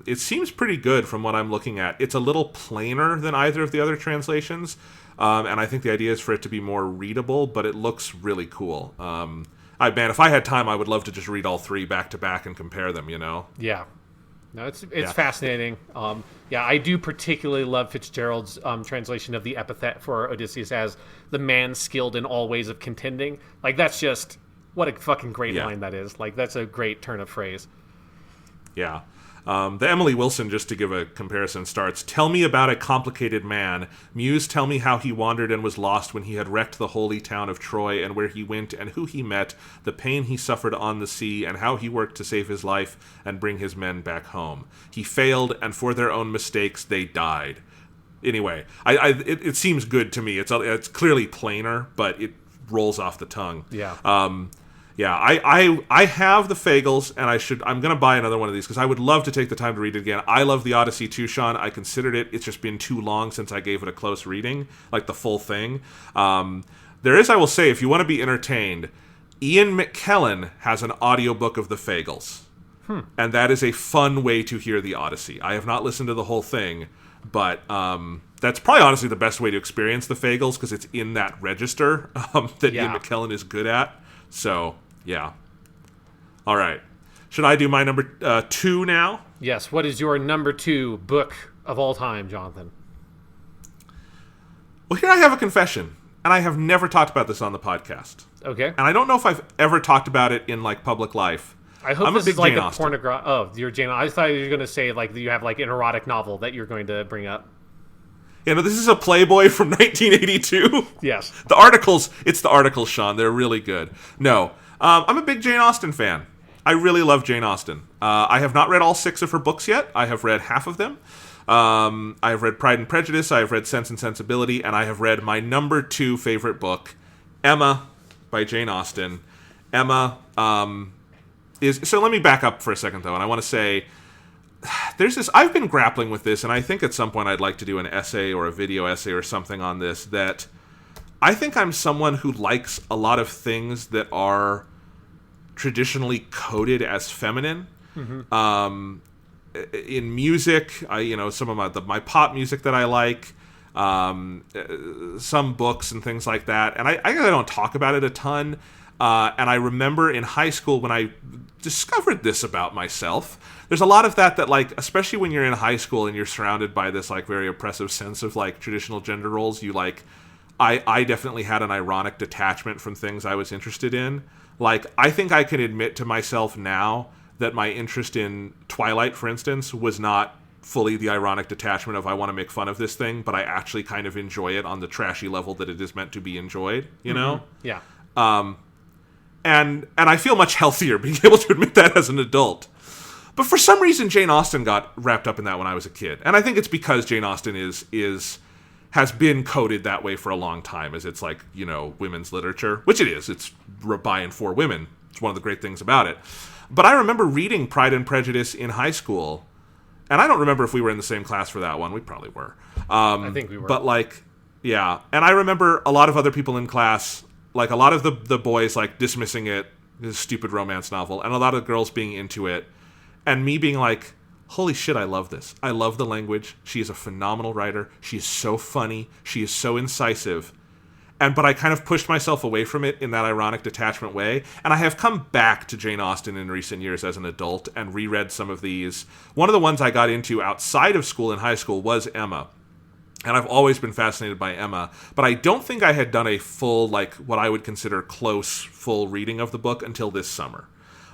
it seems pretty good from what I'm looking at. It's a little plainer than either of the other translations, and I think the idea is for it to be more readable, but it looks really cool. Man, if I had time, I would love to just read all three back to back and compare them, you know? Yeah. No, it's fascinating. I do particularly love Fitzgerald's translation of the epithet for Odysseus as the man skilled in all ways of contending. Like, that's just, what a fucking great line that is. Like, that's a great turn of phrase. Yeah. The Emily Wilson, just to give a comparison, starts, "Tell me about a complicated man. Muse, tell me how he wandered and was lost when he had wrecked the holy town of Troy, and where he went and who he met, the pain he suffered on the sea, and how he worked to save his life and bring his men back home. He failed, and for their own mistakes they died." Anyway, it seems good to me. It's clearly plainer, but it rolls off the tongue. Yeah. Yeah, I have the Fagles, and I'm going to buy another one of these because I would love to take the time to read it again. I love the Odyssey too, Sean. I considered it. It's just been too long since I gave it a close reading, like the full thing. There is, I will say, if you want to be entertained, Ian McKellen has an audiobook of the Fagles. And that is a fun way to hear the Odyssey. I have not listened to the whole thing, but that's probably honestly the best way to experience the Fagles because it's in that register that Ian McKellen is good at. So, yeah. All right. Should I do my number 2 now? Yes. What is your number 2 book of all time, Jonathan? Well, here I have a confession, and I have never talked about this on the podcast. Okay. And I don't know if I've ever talked about it in, like, public life. I hope I'm this a big is like Jane a Austen. pornographic... Oh, you're Jane... I thought you were going to say, like, you have, like, an erotic novel that you're going to bring up. Yeah, no, this is a Playboy from 1982. Yes. It's the articles, Sean. They're really good. No, I'm a big Jane Austen fan. I really love Jane Austen. I have not read all 6 of her books yet. I have read half of them. I have read Pride and Prejudice. I have read Sense and Sensibility. And I have read my number 2 favorite book, Emma, by Jane Austen. Emma is... So let me back up for a second, though. And I want to say... There's this... I've been grappling with this, and I think at some point I'd like to do an essay or a video essay or something on this, that I think I'm someone who likes a lot of things that are traditionally coded as feminine. Mm-hmm. In music, some of my pop music that I like, some books and things like that, and I don't talk about it a ton. And I remember in high school when I discovered this about myself, there's a lot of that, like, especially when you're in high school and you're surrounded by this, like, very oppressive sense of, like, traditional gender roles, you, like, I definitely had an ironic detachment from things I was interested in. Like, I think I can admit to myself now that my interest in Twilight, for instance, was not fully the ironic detachment of I want to make fun of this thing, but I actually kind of enjoy it on the trashy level that it is meant to be enjoyed, you know? Yeah. And I feel much healthier being able to admit that as an adult. But for some reason, Jane Austen got wrapped up in that when I was a kid. And I think it's because Jane Austen has been coded that way for a long time, as it's like, women's literature, which it is. It's by and for women. It's one of the great things about it. But I remember reading Pride and Prejudice in high school, and I don't remember if we were in the same class for that one. We probably were. I think we were. But, like, yeah. And I remember a lot of other people in class, like, a lot of the boys, like, dismissing it, this stupid romance novel, and a lot of girls being into it, and me being like, holy shit, I love this. I love the language. She is a phenomenal writer. She is so funny. She is so incisive. But I kind of pushed myself away from it in that ironic detachment way. And I have come back to Jane Austen in recent years as an adult and reread some of these. One of the ones I got into outside of school in high school was Emma. And I've always been fascinated by Emma. But I don't think I had done a full, like, what I would consider close, full reading of the book until this summer.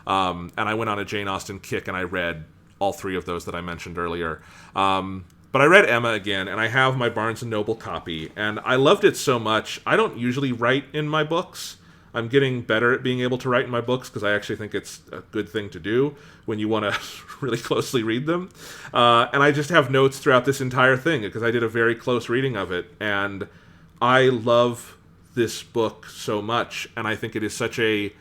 And I went on a Jane Austen kick and I read all 3 of those that I mentioned earlier. But I read Emma again, and I have my Barnes & Noble copy, and I loved it so much. I don't usually write in my books. I'm getting better at being able to write in my books because I actually think it's a good thing to do when you want to really closely read them. And I just have notes throughout this entire thing because I did a very close reading of it, and I love this book so much, and I think it is such an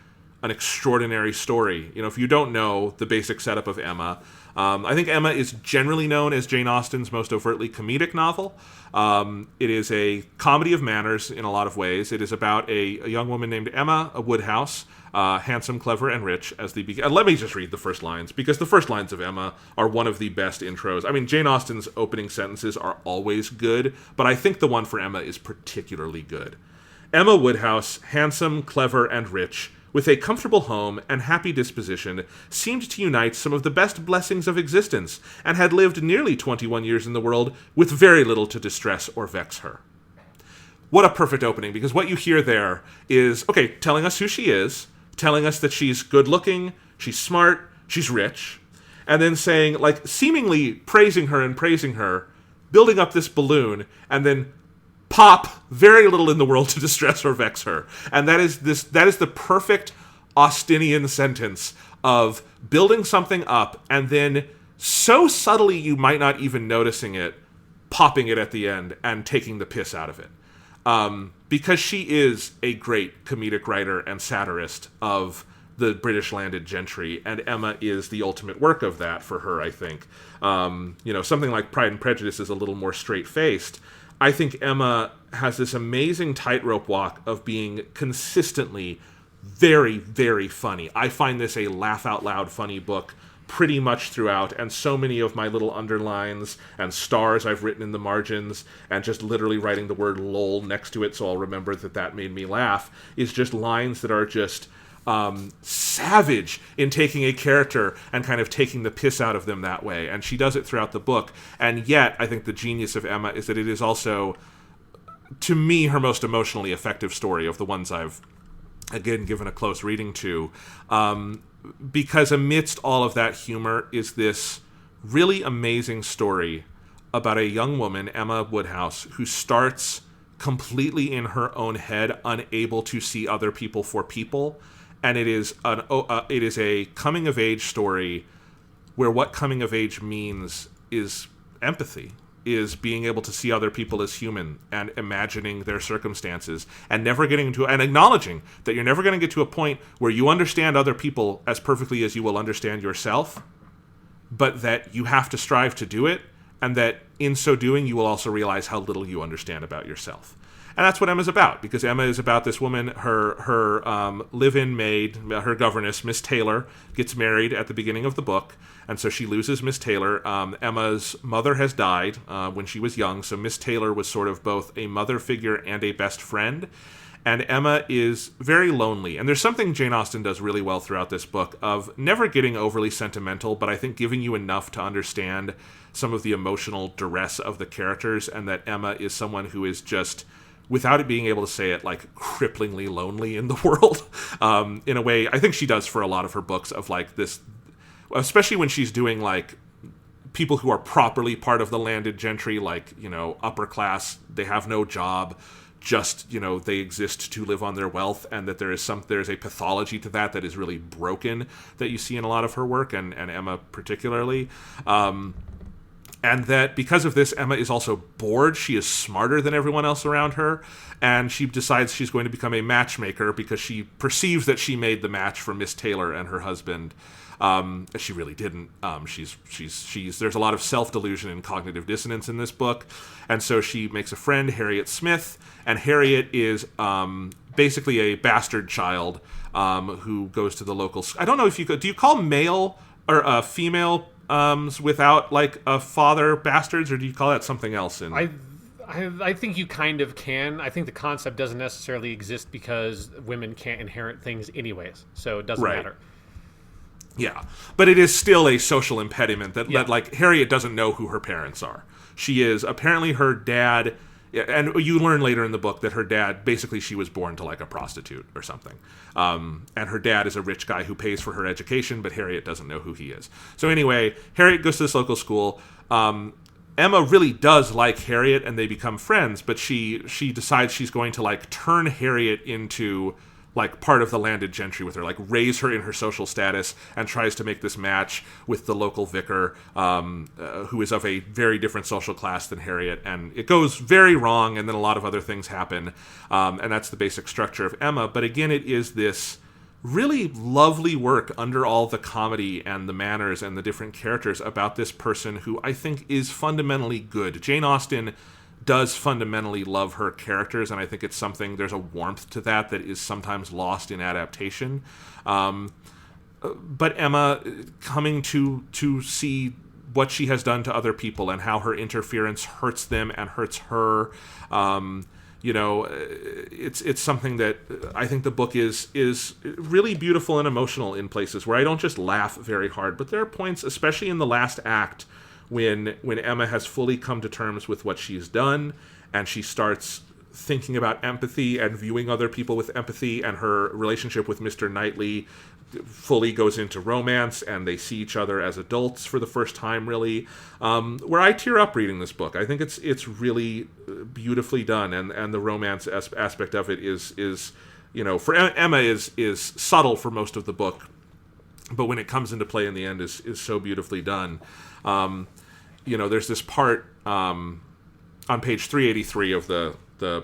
extraordinary story. If you don't know the basic setup of Emma, I think Emma is generally known as Jane Austen's most overtly comedic novel. It is a comedy of manners in a lot of ways. It is about a young woman named Emma Woodhouse, handsome, clever, and rich. Let me just read the first lines, because the first lines of Emma are one of the best intros. I mean, Jane Austen's opening sentences are always good, but I think the one for Emma is particularly good. Emma Woodhouse, handsome, clever, and rich, with a comfortable home and happy disposition, seemed to unite some of the best blessings of existence, and had lived nearly 21 years in the world with very little to distress or vex her. What a perfect opening, because what you hear there is, okay, telling us who she is, telling us that she's good-looking, she's smart, she's rich, and then saying, like, seemingly praising her, building up this balloon, and then pop, very little in the world to distress or vex her. And that is the perfect Austinian sentence of building something up and then so subtly you might not even noticing it, popping it at the end and taking the piss out of it. Because she is a great comedic writer and satirist of the British landed gentry, and Emma is the ultimate work of that for her, I think. Something like Pride and Prejudice is a little more straight-faced. I think Emma has this amazing tightrope walk of being consistently very, very funny. I find this a laugh-out-loud funny book pretty much throughout, and so many of my little underlines and stars I've written in the margins, and just literally writing the word lol next to it so I'll remember that made me laugh, is just lines that are just savage in taking a character and kind of taking the piss out of them that way. And she does it throughout the book. And yet, I think the genius of Emma is that it is also, to me, her most emotionally effective story of the ones I've, again, given a close reading to. Because amidst all of that humor is this really amazing story about a young woman, Emma Woodhouse, who starts completely in her own head, unable to see other people for people. And it is a coming-of-age story where what coming-of-age means is empathy, is being able to see other people as human and imagining their circumstances and never getting to, and acknowledging that you're never going to get to a point where you understand other people as perfectly as you will understand yourself, but that you have to strive to do it, and that in so doing you will also realize how little you understand about yourself. And that's what Emma's about, because Emma is about this woman, her live-in maid, her governess, Miss Taylor, gets married at the beginning of the book, and so she loses Miss Taylor. Emma's mother has died when she was young, so Miss Taylor was sort of both a mother figure and a best friend, and Emma is very lonely. And there's something Jane Austen does really well throughout this book of never getting overly sentimental, but I think giving you enough to understand some of the emotional duress of the characters, and that Emma is someone who is just, without it being able to say it, like, cripplingly lonely in the world, in a way I think she does for a lot of her books, of like this, especially when she's doing like people who are properly part of the landed gentry, like, upper class, they have no job, just, they exist to live on their wealth, and that there's a pathology to that is really broken, that you see in a lot of her work, and Emma particularly. And that because of this, Emma is also bored. She is smarter than everyone else around her, and she decides she's going to become a matchmaker because she perceives that she made the match for Miss Taylor and her husband. She really didn't. There's a lot of self-delusion and cognitive dissonance in this book, and so she makes a friend, Harriet Smith, and Harriet is basically a bastard child who goes to the local. I don't know if do you call male or female without like a father bastards, or do you call that something else? I think you kind of can. I think the concept doesn't necessarily exist because women can't inherit things anyways, so it doesn't matter. Yeah, but it is still a social impediment that like Harriet doesn't know who her parents are. She is apparently her dad. And you learn later in the book that her dad, basically she was born to like a prostitute or something. And her dad is a rich guy who pays for her education, but Harriet doesn't know who he is. So anyway, Harriet goes to this local school. Emma really does like Harriet, and they become friends, but she decides she's going to like turn Harriet into like part of the landed gentry with her, like raise her in her social status, and tries to make this match with the local vicar, who is of a very different social class than Harriet, and it goes very wrong, and then a lot of other things happen, and that's the basic structure of Emma. But again, it is this really lovely work under all the comedy and the manners and the different characters about this person who I think is fundamentally good. Jane Austen does fundamentally love her characters, and I think it's something, there's a warmth to that is sometimes lost in adaptation. But Emma, coming to see what she has done to other people and how her interference hurts them and hurts her, it's something that I think the book is really beautiful and emotional in places where I don't just laugh very hard, but there are points, especially in the last act, when Emma has fully come to terms with what she's done, and she starts thinking about empathy and viewing other people with empathy, and her relationship with Mr. Knightley fully goes into romance, and they see each other as adults for the first time, really, where I tear up reading this book. I think it's really beautifully done, and the romance aspect of it is for Emma is subtle for most of the book, but when it comes into play in the end is so beautifully done. There's this part on page 383 of the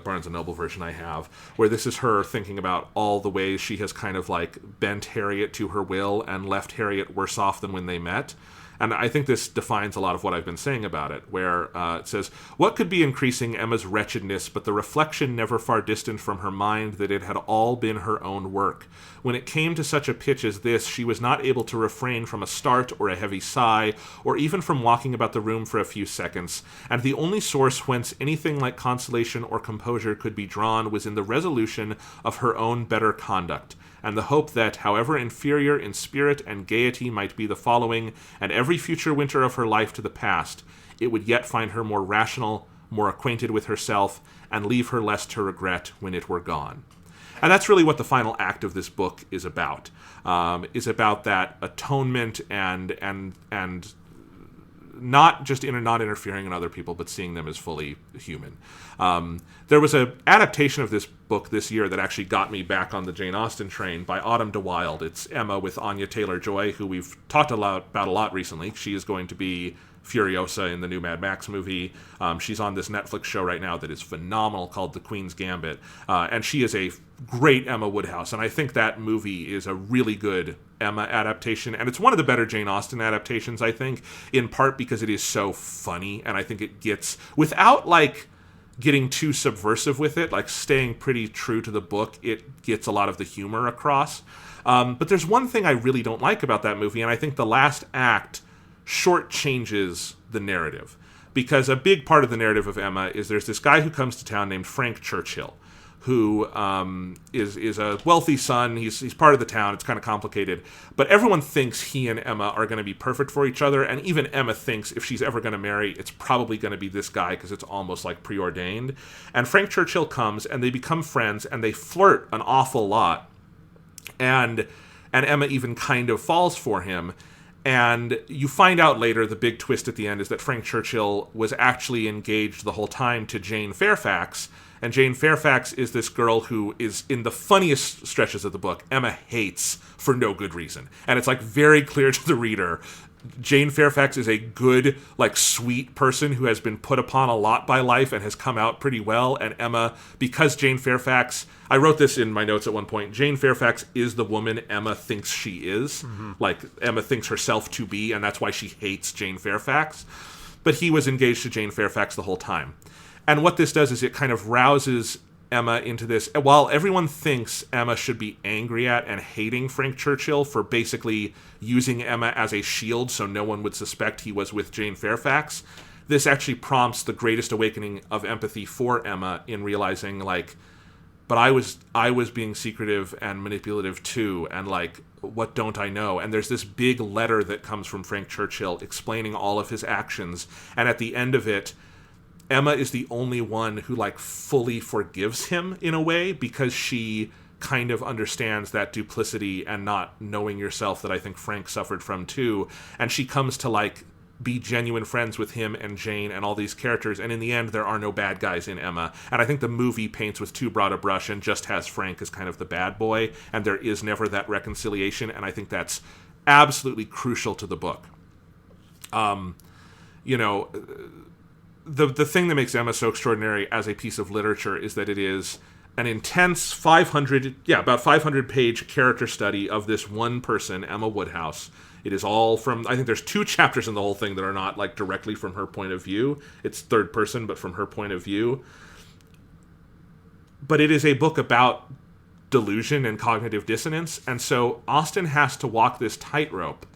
Barnes & Noble version I have, where this is her thinking about all the ways she has kind of like bent Harriet to her will and left Harriet worse off than when they met. And I think this defines a lot of what I've been saying about it, where it says, "What could be increasing Emma's wretchedness but the reflection never far distant from her mind that it had all been her own work? When it came to such a pitch as this, she was not able to refrain from a start or a heavy sigh, or even from walking about the room for a few seconds, and the only source whence anything like consolation or composure could be drawn was in the resolution of her own better conduct, and the hope that, however inferior in spirit and gaiety might be the following, and every future winter of her life to the past, it would yet find her more rational, more acquainted with herself, and leave her less to regret when it were gone." And that's really what the final act of this book is about that atonement and not just not interfering in other people, but seeing them as fully human. There was an adaptation of this book this year that actually got me back on the Jane Austen train by Autumn de Wilde. It's Emma with Anya Taylor-Joy, who we've talked about a lot recently. She is going to be Furiosa in the new Mad Max movie. She's on this Netflix show right now that is phenomenal called The Queen's Gambit. And she is a great Emma Woodhouse. And I think that movie is a really good Emma adaptation. And it's one of the better Jane Austen adaptations, I think, in part because it is so funny. And I think it gets, without like getting too subversive with it, like staying pretty true to the book, it gets a lot of the humor across. But there's one thing I really don't like about that movie, and I think the last act shortchanges the narrative, because a big part of the narrative of Emma is there's this guy who comes to town named Frank Churchill, who is a wealthy son. He's part of the town. It's kind of complicated, but everyone thinks he and Emma are going to be perfect for each other, and even Emma thinks if she's ever going to marry, it's probably going to be this guy because it's almost like preordained. And Frank Churchill comes, and they become friends, and they flirt an awful lot, and Emma even kind of falls for him. And you find out later, the big twist at the end is that Frank Churchill was actually engaged the whole time to Jane Fairfax. And Jane Fairfax is this girl who is, in the funniest stretches of the book, Emma hates for no good reason. And it's like very clear to the reader, Jane Fairfax is a good, like, sweet person who has been put upon a lot by life and has come out pretty well. And Emma, because Jane Fairfax, I wrote this in my notes at one point, Jane Fairfax is the woman Emma thinks she is. Mm-hmm. Like, Emma thinks herself to be, and that's why she hates Jane Fairfax. But he was engaged to Jane Fairfax the whole time. And what this does is it kind of rouses Emma into this. While everyone thinks Emma should be angry at and hating Frank Churchill for basically using Emma as a shield so no one would suspect he was with Jane Fairfax, this actually prompts the greatest awakening of empathy for Emma in realizing, like, but I was being secretive and manipulative too, and like, what don't I know? And there's this big letter that comes from Frank Churchill explaining all of his actions, and at the end of it, Emma is the only one who, like, fully forgives him in a way, because she kind of understands that duplicity and not knowing yourself that I think Frank suffered from too. And she comes to, like, be genuine friends with him and Jane and all these characters. And in the end, there are no bad guys in Emma. And I think the movie paints with too broad a brush and just has Frank as kind of the bad boy. And there is never that reconciliation. And I think that's absolutely crucial to the book. The thing that makes Emma so extraordinary as a piece of literature is that it is an intense about 500 page character study of this one person, Emma Woodhouse. It is all from, I think there's 2 chapters in the whole thing that are not, like, directly from her point of view. It's third person, but from her point of view. But it is a book about delusion and cognitive dissonance. And so Austen has to walk this tightrope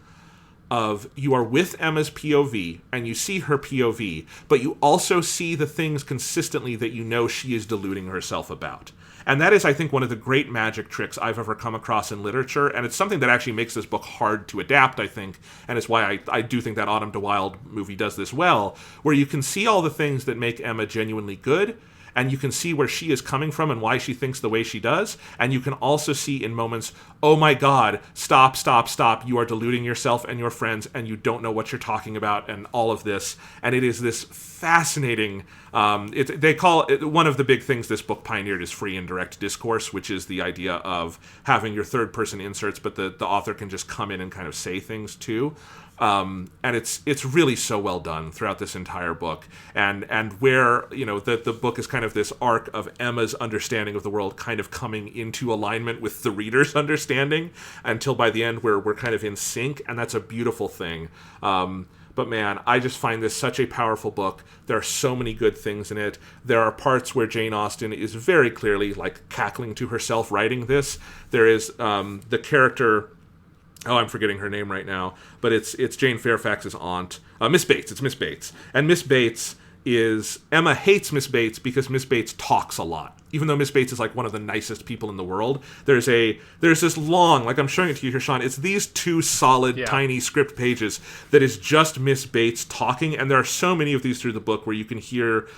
of, you are with Emma's POV and you see her POV, but you also see the things consistently that you know she is deluding herself about. And that is, I think, one of the great magic tricks I've ever come across in literature, and it's something that actually makes this book hard to adapt, I think, and it's why I do think that Autumn de Wilde movie does this well, where you can see all the things that make Emma genuinely good, and you can see where she is coming from and why she thinks the way she does. And you can also see in moments, oh my God, stop, you are deluding yourself and your friends, and you don't know what you're talking about, and all of this. And it is this fascinating, they call it, one of the big things this book pioneered is free and direct discourse, which is the idea of having your third person inserts, but the author can just come in and kind of say things too. And it's really so well done throughout this entire book, and where the book is kind of this arc of Emma's understanding of the world kind of coming into alignment with the reader's understanding, until by the end we're kind of in sync, and that's a beautiful thing. But man, I just find this such a powerful book. There are so many good things in it. There are parts where Jane Austen is very clearly like cackling to herself writing this. There is the character. Oh, I'm forgetting her name right now, but it's Jane Fairfax's aunt, Miss Bates. It's Miss Bates, and Miss Bates is Emma hates Miss Bates because Miss Bates talks a lot. Even though Miss Bates is like one of the nicest people in the world, there's this long, like I'm showing it to you here, Sean. It's these two solid, tiny script pages that is just Miss Bates talking, and there are so many of these through the book where you can hear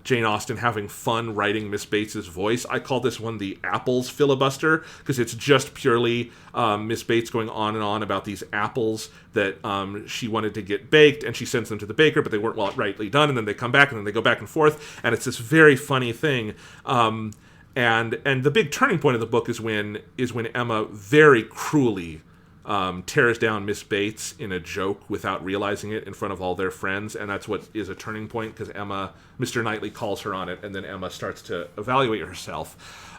Jane Austen having fun writing Miss Bates's voice. I call this one the apples filibuster because it's just purely Miss Bates going on and on about these apples that she wanted to get baked, and she sends them to the baker, but they weren't rightly done, and then they come back, and then they go back and forth, and it's this very funny thing. And the big turning point of the book is when Emma very cruelly tears down Miss Bates in a joke without realizing it in front of all their friends, and that's what is a turning point, because Mr. Knightley calls her on it, and then Emma starts to evaluate herself.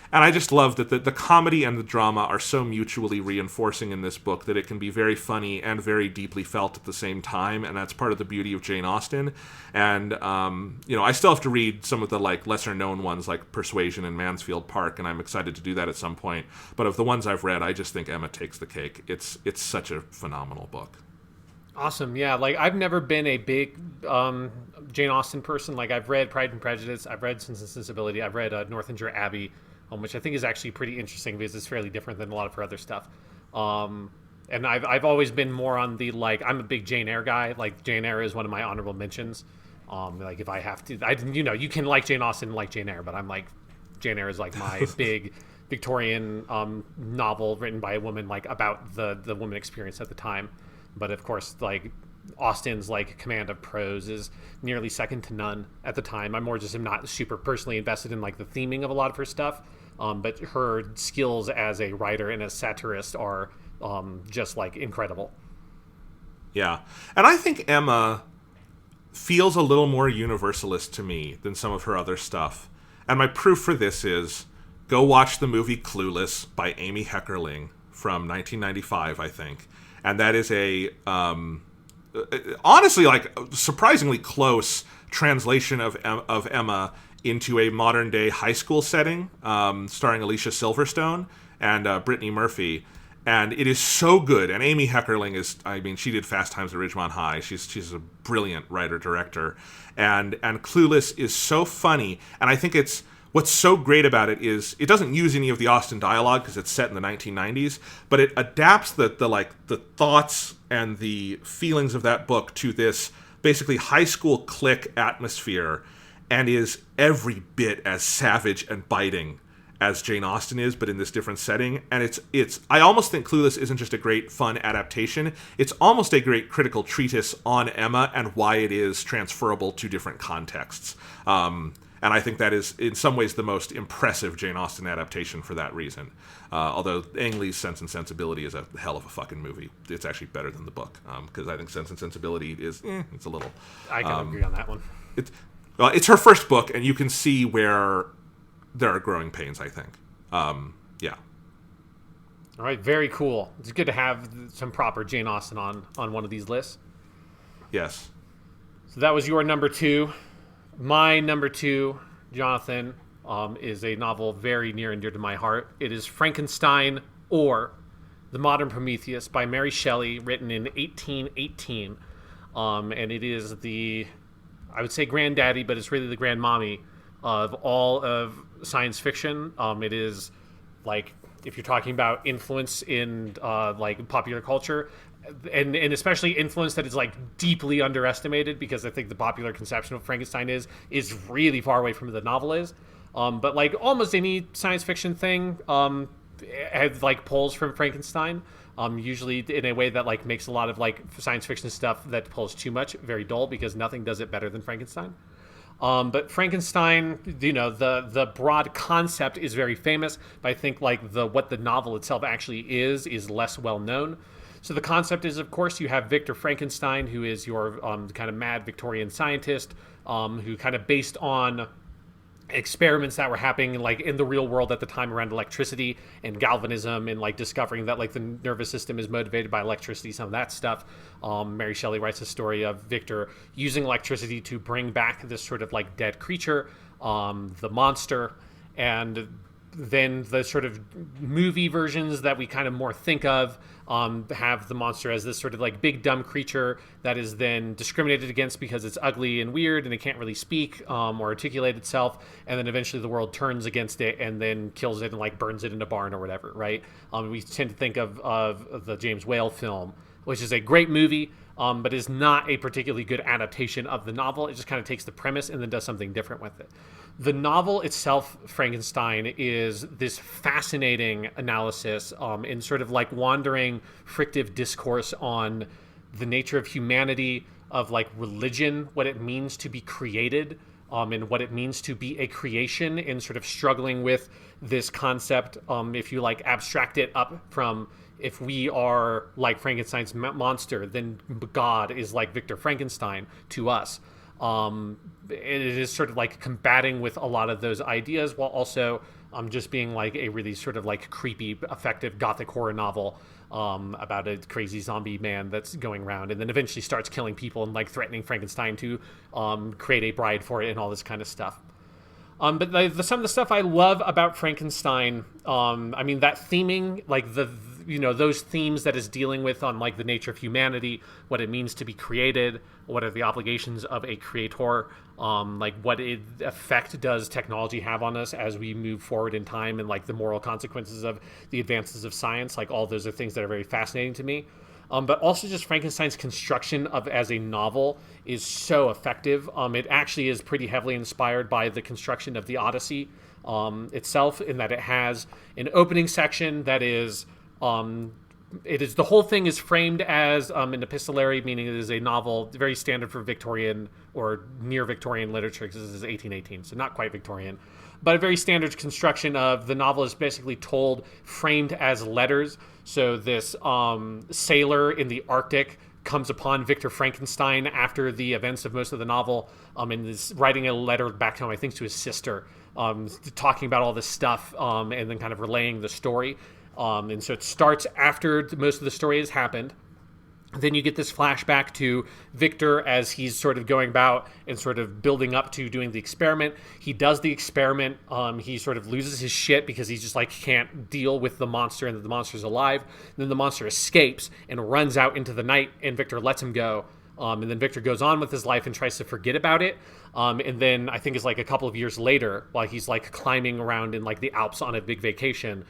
And I just love that the comedy and the drama are so mutually reinforcing in this book that it can be very funny and very deeply felt at the same time, and that's part of the beauty of Jane Austen. And I still have to read some of the like lesser known ones like Persuasion and Mansfield Park, and I'm excited to do that at some point. But of the ones I've read, I just think Emma takes the cake. It's such a phenomenal book. Awesome. Yeah, like I've never been a big Jane Austen person. Like I've read Pride and Prejudice, I've read Sense and Sensibility, I've read Northanger Abbey, which I think is actually pretty interesting because it's fairly different than a lot of her other stuff. And I've always been more on the, like, I'm a big Jane Eyre guy. Like, Jane Eyre is one of my honorable mentions. Like, if I have to, you can like Jane Austen and like Jane Eyre, but I'm like, Jane Eyre is like my big Victorian novel written by a woman, like, about the woman experience at the time. But of course, like, Austen's like command of prose is nearly second to none at the time. I'm more just am not super personally invested in like the theming of a lot of her stuff, but her skills as a writer and as satirist are just like incredible. Yeah, and I think Emma feels a little more universalist to me than some of her other stuff. And my proof for this is go watch the movie Clueless by Amy Heckerling from 1995, I think, and that is a honestly, like, surprisingly close translation of Emma into a modern day high school setting, starring Alicia Silverstone and Brittany Murphy, and it is so good. And Amy Heckerling she did Fast Times at Ridgemont High. She's a brilliant writer director, and Clueless is so funny. And I think what's so great about it is it doesn't use any of the Austen dialogue because it's set in the 1990s, but it adapts the thoughts and the feelings of that book to this basically high school clique atmosphere, and is every bit as savage and biting as Jane Austen is, but in this different setting. And it's I almost think Clueless isn't just a great fun adaptation, it's almost a great critical treatise on Emma and why it is transferable to different contexts. And I think that is, in some ways, the most impressive Jane Austen adaptation for that reason. Although Ang Lee's Sense and Sensibility is a hell of a fucking movie. It's actually better than the book, because I think Sense and Sensibility is, it's a little... I can agree on that one. It's her first book, and you can see where there are growing pains, I think. Yeah. All right, very cool. It's good to have some proper Jane Austen on one of these lists. Yes. So that was your number 2. My number 2, Jonathan, is a novel very near and dear to my heart. It is Frankenstein, or The Modern Prometheus by Mary Shelley, written in 1818. And it is I would say granddaddy, but it's really the grandmommy of all of science fiction. It is like if you're talking about influence in like popular culture, and especially influence that is like deeply underestimated, because I think the popular conception of Frankenstein is really far away from the novel is. But like almost any science fiction thing has like pulls from Frankenstein. Usually in a way that like makes a lot of like science fiction stuff that pulls too much very dull, because nothing does it better than Frankenstein. But Frankenstein, the broad concept is very famous, but I think like what the novel itself actually is less well known. So the concept is, of course, you have Victor Frankenstein, who is your kind of mad Victorian scientist, who kind of based on experiments that were happening like in the real world at the time around electricity and galvanism, and like discovering that like the nervous system is motivated by electricity, some of that stuff. Mary Shelley writes a story of Victor using electricity to bring back this sort of like dead creature, the monster. And then the sort of movie versions that we kind of more think of have the monster as this sort of like big dumb creature that is then discriminated against because it's ugly and weird and it can't really speak or articulate itself, and then eventually the world turns against it and then kills it and like burns it in a barn or whatever, right? We tend to think of the James Whale film, which is a great movie, but is not a particularly good adaptation of the novel. It just kind of takes the premise and then does something different with it. The novel itself, Frankenstein, is this fascinating analysis in sort of like wandering, frictive discourse on the nature of humanity, of like religion, what it means to be created, and what it means to be a creation, and sort of struggling with this concept, if you like abstract it up from, if we are like Frankenstein's monster, then God is like Victor Frankenstein to us. It is sort of like combating with a lot of those ideas, while also just being like a really sort of like creepy, effective gothic horror novel about a crazy zombie man that's going around and then eventually starts killing people and like threatening Frankenstein to create a bride for it and all this kind of stuff. But some of the stuff I love about Frankenstein, I mean, that theming, like those themes that is dealing with on like the nature of humanity, what it means to be created, what are the obligations of a creator, like what effect does technology have on us as we move forward in time, and like the moral consequences of the advances of science. Like all those are things that are very fascinating to me. But also just Frankenstein's construction as a novel is so effective. It actually is pretty heavily inspired by the construction of the Odyssey itself, in that it has an opening section that is, the whole thing is framed as an epistolary, meaning it is a novel, very standard for Victorian or near Victorian literature, because this is 1818, so not quite Victorian. But a very standard construction of the novel is basically told, framed as letters. So this sailor in the Arctic comes upon Victor Frankenstein after the events of most of the novel, and is writing a letter back to him, I think to his sister, talking about all this stuff, and then kind of relaying the story. And so it starts after most of the story has happened. Then you get this flashback to Victor as he's sort of going about and sort of building up to doing the experiment. He does the experiment. He sort of loses his shit because he just like can't deal with the monster and that the monster's alive. And then the monster escapes and runs out into the night, and Victor lets him go. And then Victor goes on with his life and tries to forget about it. And then I think it's like a couple of years later, while he's like climbing around in like the Alps on a big vacation,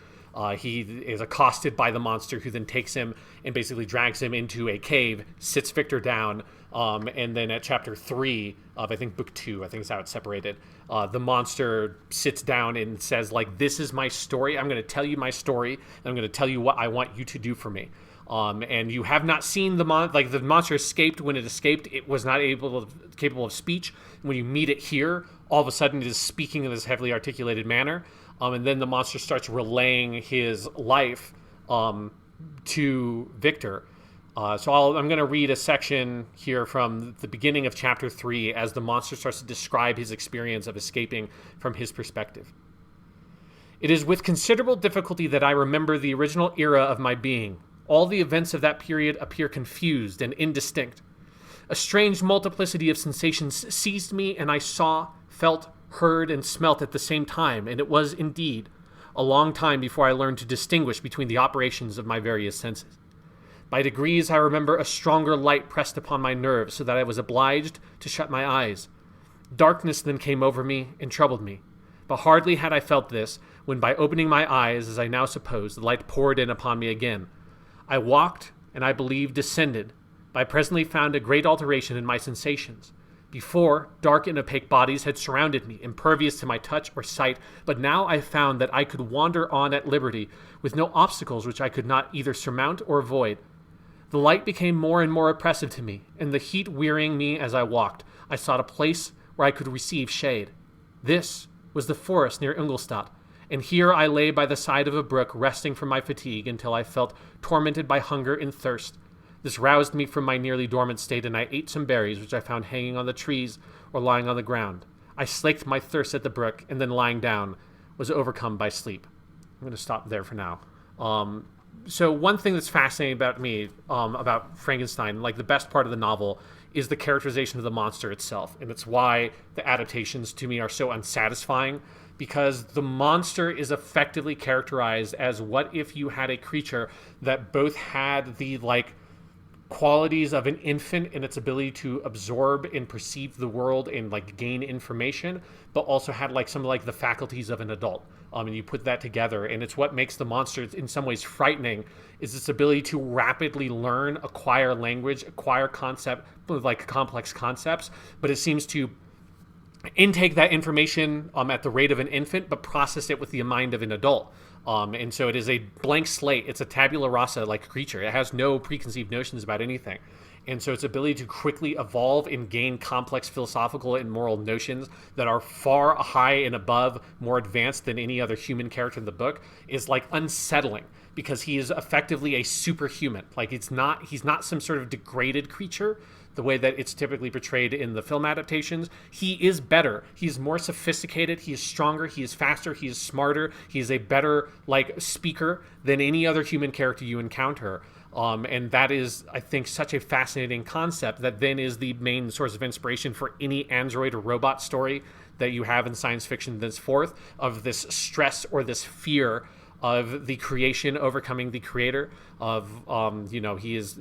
he is accosted by the monster, who then takes him and basically drags him into a cave, sits Victor down, and then at chapter 3 of, I think, book 2, I think is how it's separated, the monster sits down and says, like, this is my story. I'm going to tell you my story, and I'm going to tell you what I want you to do for me. And you have not seen the monster escaped. When it escaped, it was not capable of speech. When you meet it here, all of a sudden it is speaking in this heavily articulated manner. And then the monster starts relaying his life to Victor. So I'm going to read a section here from the beginning of chapter 3 as the monster starts to describe his experience of escaping from his perspective. It is with considerable difficulty that I remember the original era of my being. All the events of that period appear confused and indistinct. A strange multiplicity of sensations seized me, and I saw, felt, heard, and smelt at the same time, and it was, indeed, a long time before I learned to distinguish between the operations of my various senses. By degrees, I remember a stronger light pressed upon my nerves, so that I was obliged to shut my eyes. Darkness then came over me and troubled me. But hardly had I felt this, when by opening my eyes, as I now suppose, the light poured in upon me again. I walked, and I believe descended, but I presently found a great alteration in my sensations. Before, dark and opaque bodies had surrounded me, impervious to my touch or sight, but now I found that I could wander on at liberty, with no obstacles which I could not either surmount or avoid. The light became more and more oppressive to me, and the heat wearying me as I walked, I sought a place where I could receive shade. This was the forest near Ingolstadt, and here I lay by the side of a brook, resting from my fatigue until I felt tormented by hunger and thirst. This roused me from my nearly dormant state, and I ate some berries which I found hanging on the trees or lying on the ground. I slaked my thirst at the brook, and then lying down, was overcome by sleep. I'm going to stop there for now. So one thing that's fascinating about me, about Frankenstein, like the best part of the novel, is the characterization of the monster itself. And it's why the adaptations to me are so unsatisfying, because the monster is effectively characterized as what if you had a creature that both had the, like, qualities of an infant in its ability to absorb and perceive the world and like gain information, but also had like some like the faculties of an adult. And you put that together, and it's what makes the monster in some ways frightening, is its ability to rapidly learn, acquire language, acquire concept, like complex concepts, but it seems to intake that information at the rate of an infant, but process it with the mind of an adult. And so it is a blank slate. It's a tabula rasa like creature. It has no preconceived notions about anything. And so its ability to quickly evolve and gain complex philosophical and moral notions that are far high and above, more advanced than any other human character in the book is like unsettling, because he is effectively a superhuman. Like he's not some sort of degraded creature the way that it's typically portrayed in the film adaptations. He is better. He's more sophisticated. He is stronger. He is faster. He is smarter. He is a better like speaker than any other human character you encounter. And that is, I think, such a fascinating concept that then is the main source of inspiration for any android or robot story that you have in science fiction thenceforth, of this stress or this fear of the creation overcoming the creator, of, he is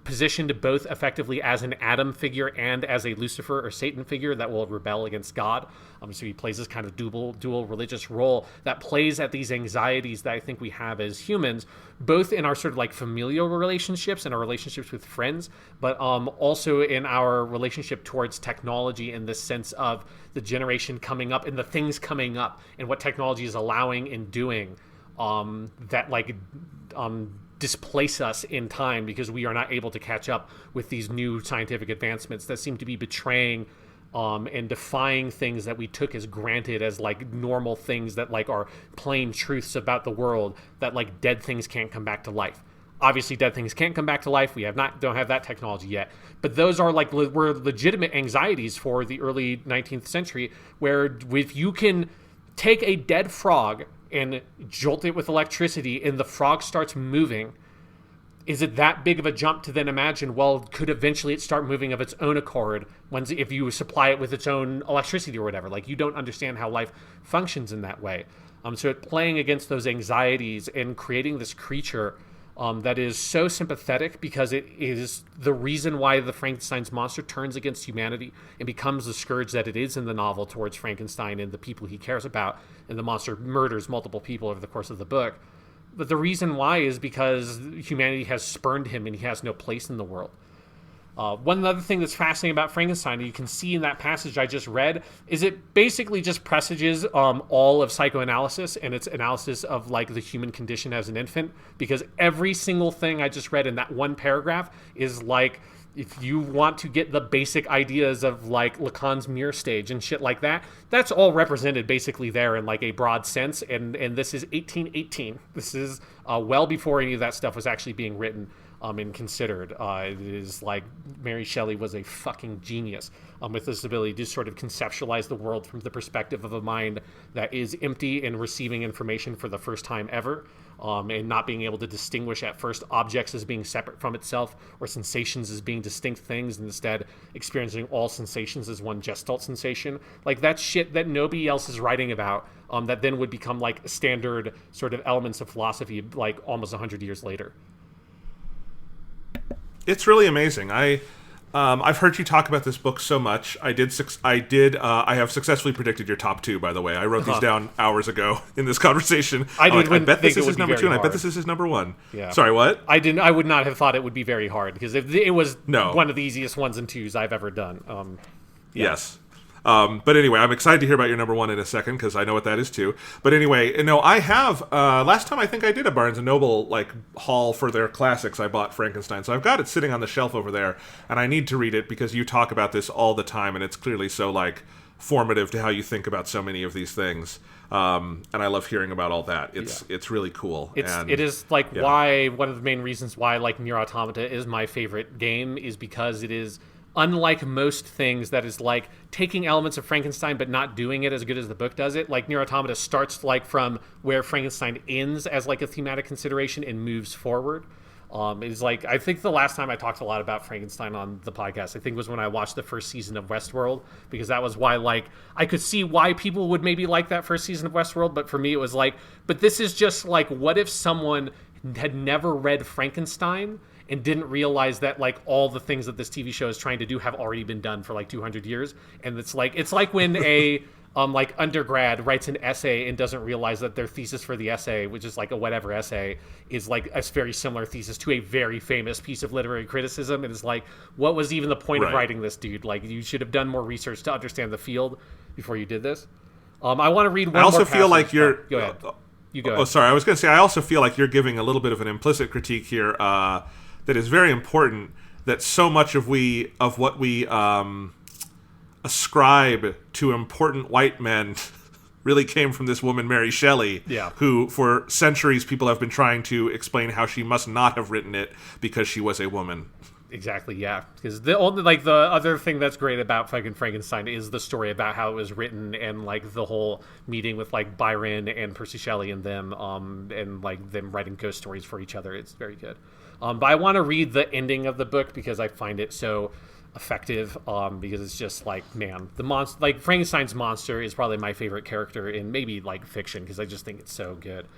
positioned both effectively as an Adam figure and as a Lucifer or Satan figure that will rebel against God. So he plays this kind of dual religious role that plays at these anxieties that I think we have as humans, both in our sort of like familial relationships and our relationships with friends, but also in our relationship towards technology, in the sense of the generation coming up and the things coming up and what technology is allowing and doing that like displace us in time, because we are not able to catch up with these new scientific advancements that seem to be betraying and defying things that we took as granted as like normal things that like are plain truths about the world, that like dead things can't come back to life. Obviously dead things can't come back to life. We don't have that technology yet, but those are like were legitimate anxieties for the early 19th century, where if you can take a dead frog and jolt it with electricity and the frog starts moving, is it that big of a jump to then imagine, well, could eventually it start moving of its own accord if you supply it with its own electricity or whatever? Like, you don't understand how life functions in that way. So it playing against those anxieties and creating this creature that is so sympathetic, because it is the reason why the Frankenstein's monster turns against humanity and becomes the scourge that it is in the novel towards Frankenstein and the people he cares about, and the monster murders multiple people over the course of the book. But the reason why is because humanity has spurned him and he has no place in the world. One other thing that's fascinating about Frankenstein, and you can see in that passage I just read, is it basically just presages all of psychoanalysis and its analysis of like the human condition as an infant, because every single thing I just read in that one paragraph is like, if you want to get the basic ideas of like Lacan's mirror stage and shit like that, that's all represented basically there in like a broad sense. And this is 1818. This is well before any of that stuff was actually being written and considered. It is like Mary Shelley was a fucking genius with this ability to sort of conceptualize the world from the perspective of a mind that is empty and receiving information for the first time ever, and not being able to distinguish at first objects as being separate from itself or sensations as being distinct things, and instead experiencing all sensations as one gestalt sensation. Like, that's shit that nobody else is writing about, that then would become like standard sort of elements of philosophy like almost 100 years later. It's really amazing. I've heard you talk about this book so much. I have successfully predicted your top 2, by the way. I wrote these down hours ago in this conversation. I bet this is his number 2, and I bet this is his number 1. Yeah. Sorry, what? I would not have thought it would be very hard, because it was one of the easiest 1s and 2s I've ever done. Yes. But anyway, I'm excited to hear about your number 1 in a second, because I know what that is too. But anyway, I have, last time I think I did a Barnes & Noble haul for their classics. I bought Frankenstein, so I've got it sitting on the shelf over there, and I need to read it because you talk about this all the time, and it's clearly so formative to how you think about so many of these things. And I love hearing about all that. It's really cool. It is why one of the main reasons why Nier Automata is my favorite game is because it is, unlike most things, that is taking elements of Frankenstein but not doing it as good as the book does it. Nier Automata starts from where Frankenstein ends as a thematic consideration and moves forward. It's I think the last time I talked a lot about Frankenstein on the podcast, I think was when I watched the first season of Westworld, because that was why I could see why people would maybe like that first season of Westworld, but for me it was but this is just what if someone had never read Frankenstein and didn't realize that all the things that this TV show is trying to do have already been done for 200 years. And it's like when a undergrad writes an essay and doesn't realize that their thesis for the essay, which is a whatever essay, is a very similar thesis to a very famous piece of literary criticism. And it's what was even the point of writing this, dude? You should have done more research to understand the field before you did this. I want to read one more passage. I also feel like you're... Go ahead. You go ahead. Oh, sorry. I was going to say, I also feel like you're giving a little bit of an implicit critique here, that is very important, that so much of what we ascribe to important white men really came from this woman, Mary Shelley, who for centuries people have been trying to explain how she must not have written it because she was a woman. Exactly, yeah. Because the other thing that's great about fucking Frankenstein is the story about how it was written, and the whole meeting with Byron and Percy Shelley and them, and them writing ghost stories for each other. It's very good. But I want to read the ending of the book because I find it so effective, because it's just man, the monster, Frankenstein's monster is probably my favorite character in maybe fiction, because I just think it's so good.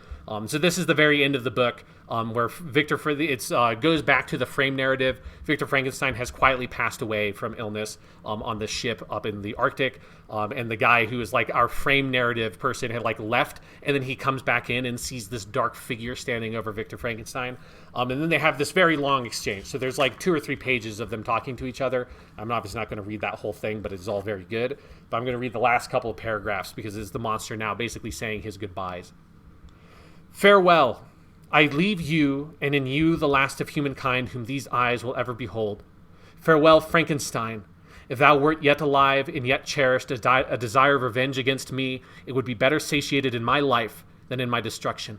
So this is the very end of the book, where Victor goes back to the frame narrative. Victor Frankenstein has quietly passed away from illness on the ship up in the Arctic, and the guy who is our frame narrative person had left, and then he comes back in and sees this dark figure standing over Victor Frankenstein, and then they have this very long exchange. So there's 2 or 3 pages of them talking to each other. I'm obviously not going to read that whole thing, but it's all very good. But I'm going to read the last couple of paragraphs because it's the monster now basically saying his goodbyes. Farewell. I leave you, and in you the last of humankind whom these eyes will ever behold. Farewell, Frankenstein. If thou wert yet alive and yet cherished a desire of revenge against me, it would be better satiated in my life than in my destruction.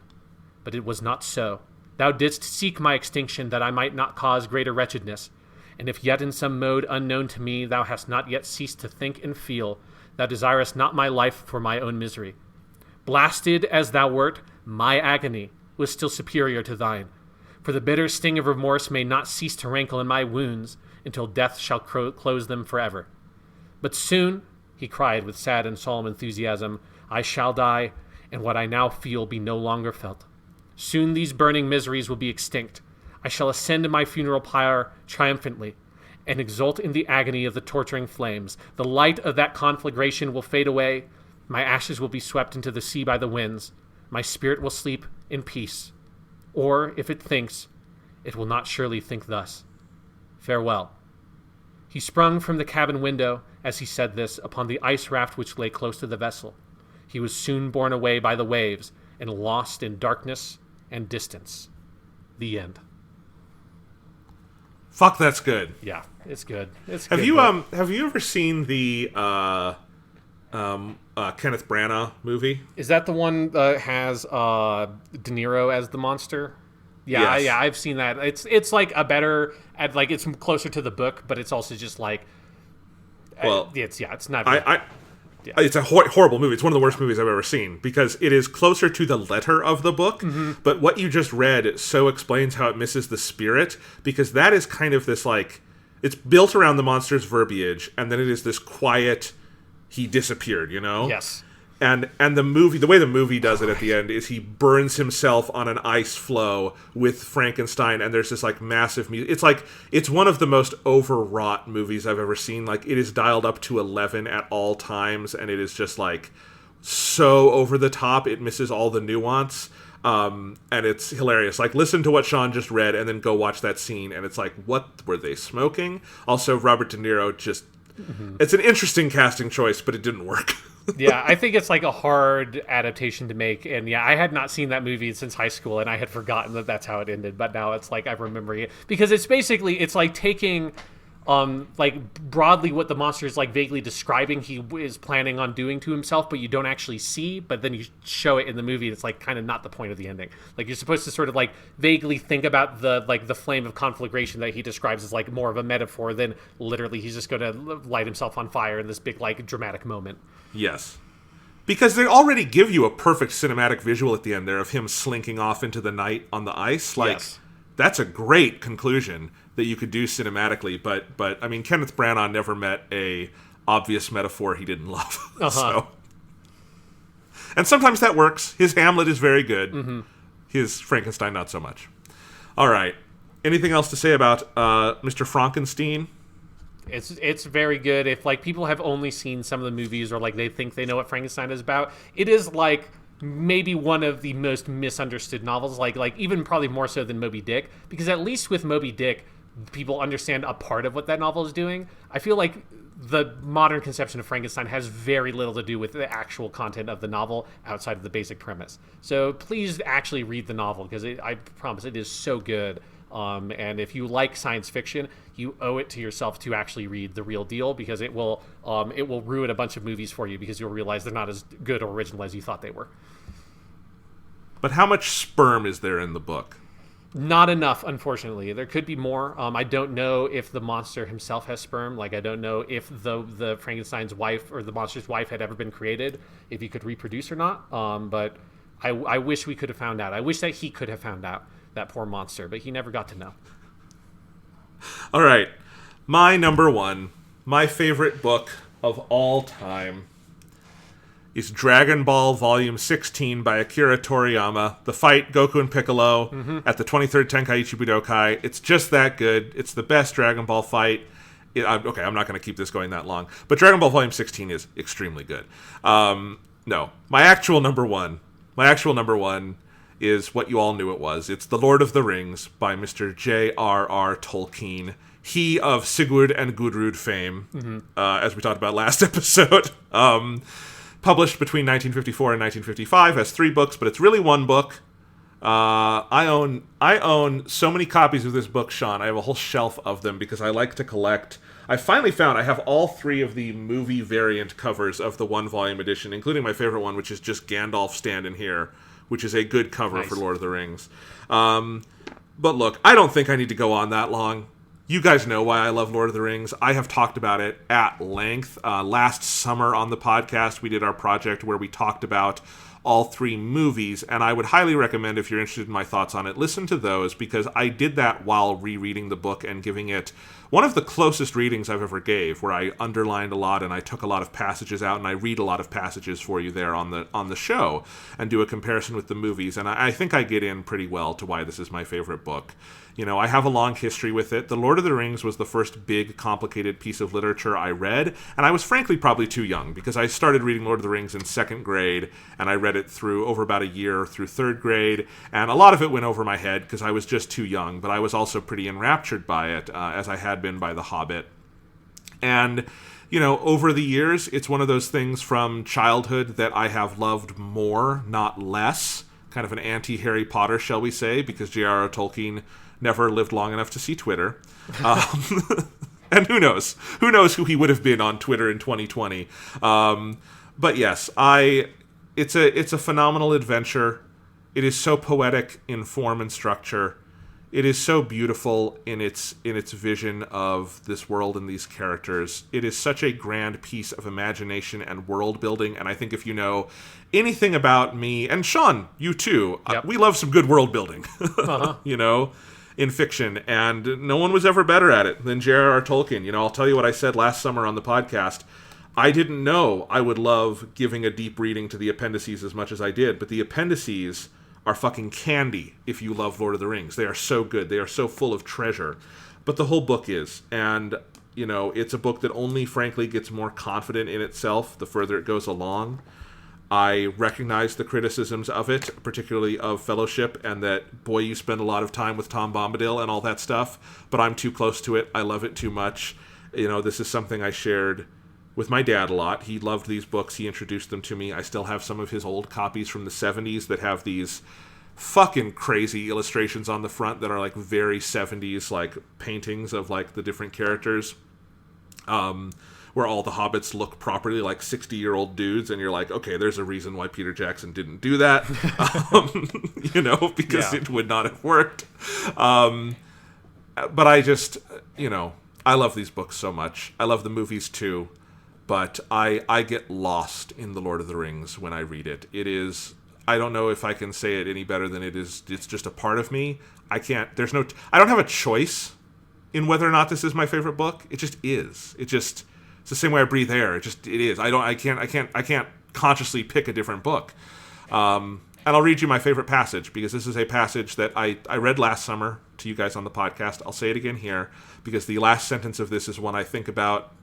But it was not so. Thou didst seek my extinction that I might not cause greater wretchedness. And if yet in some mode unknown to me thou hast not yet ceased to think and feel, thou desirest not my life for my own misery. Blasted as thou wert, my agony was still superior to thine, for the bitter sting of remorse may not cease to rankle in my wounds until death shall close them forever. But soon, he cried with sad and solemn enthusiasm, I shall die, and what I now feel be no longer felt. Soon these burning miseries will be extinct. I shall ascend to my funeral pyre triumphantly, and exult in the agony of the torturing flames. The light of that conflagration will fade away. My ashes will be swept into the sea by the winds. My spirit will sleep in peace. Or, if it thinks, it will not surely think thus. Farewell. He sprung from the cabin window, as he said this, upon the ice raft which lay close to the vessel. He was soon borne away by the waves, and lost in darkness and distance. The end. Fuck, that's good. Yeah, it's good. It's have good, you but... have you ever seen the Kenneth Branagh movie? Is that the one that has De Niro as the monster? Yeah, yes. Yeah, I've seen that. It's a better, it's closer to the book, but it's also just it's not. It's a horrible movie. It's one of the worst movies I've ever seen because it is closer to the letter of the book. Mm-hmm. But what you just read so explains how it misses the spirit, because that is kind of this it's built around the monster's verbiage, and then it is this quiet, he disappeared, Yes. And the way the movie does it at the end is he burns himself on an ice floe with Frankenstein, and there's this like massive music. It's one of the most overwrought movies I've ever seen. Like, it is dialed up to 11 at all times, and it is just like so over the top. It misses all the nuance. And it's hilarious. Like, listen to what Sean just read and then go watch that scene, and it's like, what were they smoking? Also, Robert De Niro just... It's an interesting casting choice, but it didn't work. Yeah, I think it's like a hard adaptation to make, and yeah, I had not seen that movie since high school, and I had forgotten that that's how it ended, but now it's like I'm remembering it, because it's basically, it's like taking like broadly what the monster is like vaguely describing he is planning on doing to himself, but you don't actually see, but then you show it in the movie. It's like kind of not the point of the ending. Like, you're supposed to sort of like vaguely think about the flame of conflagration that he describes as like more of a metaphor than literally he's just going to light himself on fire in this big like dramatic moment. Yes. Because they already give you a perfect cinematic visual at the end there of him slinking off into the night on the ice. Like, yes. That's a great conclusion that you could do cinematically, but I mean, Kenneth Branagh never met a obvious metaphor he didn't love. So, and sometimes that works. His Hamlet is very good. His Frankenstein, not so much. All right. Anything else to say about Mr. Frankenstein? It's very good. If like people have only seen some of the movies, or like they think they know what Frankenstein is about, it is like maybe one of the most misunderstood novels, like even probably more so than Moby Dick, because at least with Moby Dick, people understand a part of what that novel is doing. I feel like the modern conception of Frankenstein has very little to do with the actual content of the novel outside of the basic premise. So please actually read the novel, because I promise it is so good. And if you like science fiction, you owe it to yourself to actually read the real deal, because it will ruin a bunch of movies for you, because you'll realize they're not as good or original as you thought they were. But how much sperm is there in the book? Not enough, unfortunately. There could be more. I don't know if the monster himself has sperm. Like, I don't know if the Frankenstein's wife or the monster's wife had ever been created, if he could reproduce or not. But I wish we could have found out. I wish that he could have found out, that poor monster, but he never got to know. All right. My number one, my favorite book of all time, is Dragon Ball Volume 16 by Akira Toriyama. The fight, Goku and Piccolo, at the 23rd Tenkaichi Budokai. It's just that good. It's the best Dragon Ball fight. Okay, I'm not going to keep this going that long. But Dragon Ball Volume 16 is extremely good. No, my actual number one is what you all knew it was. It's The Lord of the Rings by Mr. J.R.R. Tolkien. He of Sigurd and Gudrun fame, as we talked about last episode. Published between 1954 and 1955, has 3 books, but it's really one book. I own so many copies of this book, Sean. I have a whole shelf of them because I like to collect. I finally found I have all 3 of the movie variant covers of the 1-volume edition, including my favorite one, which is just Gandalf standing here, which is a good cover for Lord of the Rings. But look, I don't think I need to go on that long. You guys know why I love Lord of the Rings. I have talked about it at length. Last summer on the podcast, we did our project where we talked about all 3 movies, and I would highly recommend, if you're interested in my thoughts on it, listen to those, because I did that while rereading the book and giving it one of the closest readings I've ever gave, where I underlined a lot and I took a lot of passages out, and I read a lot of passages for you there on the show and do a comparison with the movies, and I think I get in pretty well to why this is my favorite book. You know, I have a long history with it. The Lord of the Rings was the first big, complicated piece of literature I read, and I was frankly probably too young, because I started reading Lord of the Rings in 2nd grade, and I read it through over about a year through 3rd grade, and a lot of it went over my head because I was just too young, but I was also pretty enraptured by it, as I had been by The Hobbit. And, you know, over the years, it's one of those things from childhood that I have loved more, not less. Kind of an anti-Harry Potter, shall we say, because J.R.R. Tolkien never lived long enough to see Twitter. And who knows who he would have been on Twitter in 2020. But yes, it's a phenomenal adventure. It is so poetic in form and structure. It is so beautiful in its vision of this world and these characters. It is such a grand piece of imagination and world building, and I think if you know anything about me, and Sean, you too, we love some good world building, you know, in fiction, and no one was ever better at it than J.R.R. Tolkien. You know, I'll tell you what I said last summer on the podcast. I didn't know I would love giving a deep reading to the appendices as much as I did, but the appendices are fucking candy if you love Lord of the Rings. They are so good. They are so full of treasure. But the whole book is. And, you know, it's a book that only, frankly, gets more confident in itself the further it goes along. I recognize the criticisms of it, particularly of Fellowship, and that, boy, you spend a lot of time with Tom Bombadil and all that stuff, but I'm too close to it. I love it too much. You know, this is something I shared with my dad a lot. He loved these books. He introduced them to me. I still have some of his old copies from the 70s that have these fucking crazy illustrations on the front that are like very 70s, like paintings of like the different characters. Where all the hobbits look properly like 60-year-old dudes, and you're like, okay, there's a reason why Peter Jackson didn't do that, you know, because it would not have worked. But I just, you know, I love these books so much. I love the movies too, but I get lost in The Lord of the Rings when I read it. It is, I don't know if I can say it any better than it is. It's just a part of me. I don't have a choice in whether or not this is my favorite book. It just is. It's the same way I breathe air. It is. I can't consciously pick a different book. And I'll read you my favorite passage, because this is a passage that I read last summer to you guys on the podcast. I'll say it again here, because the last sentence of this is one I think about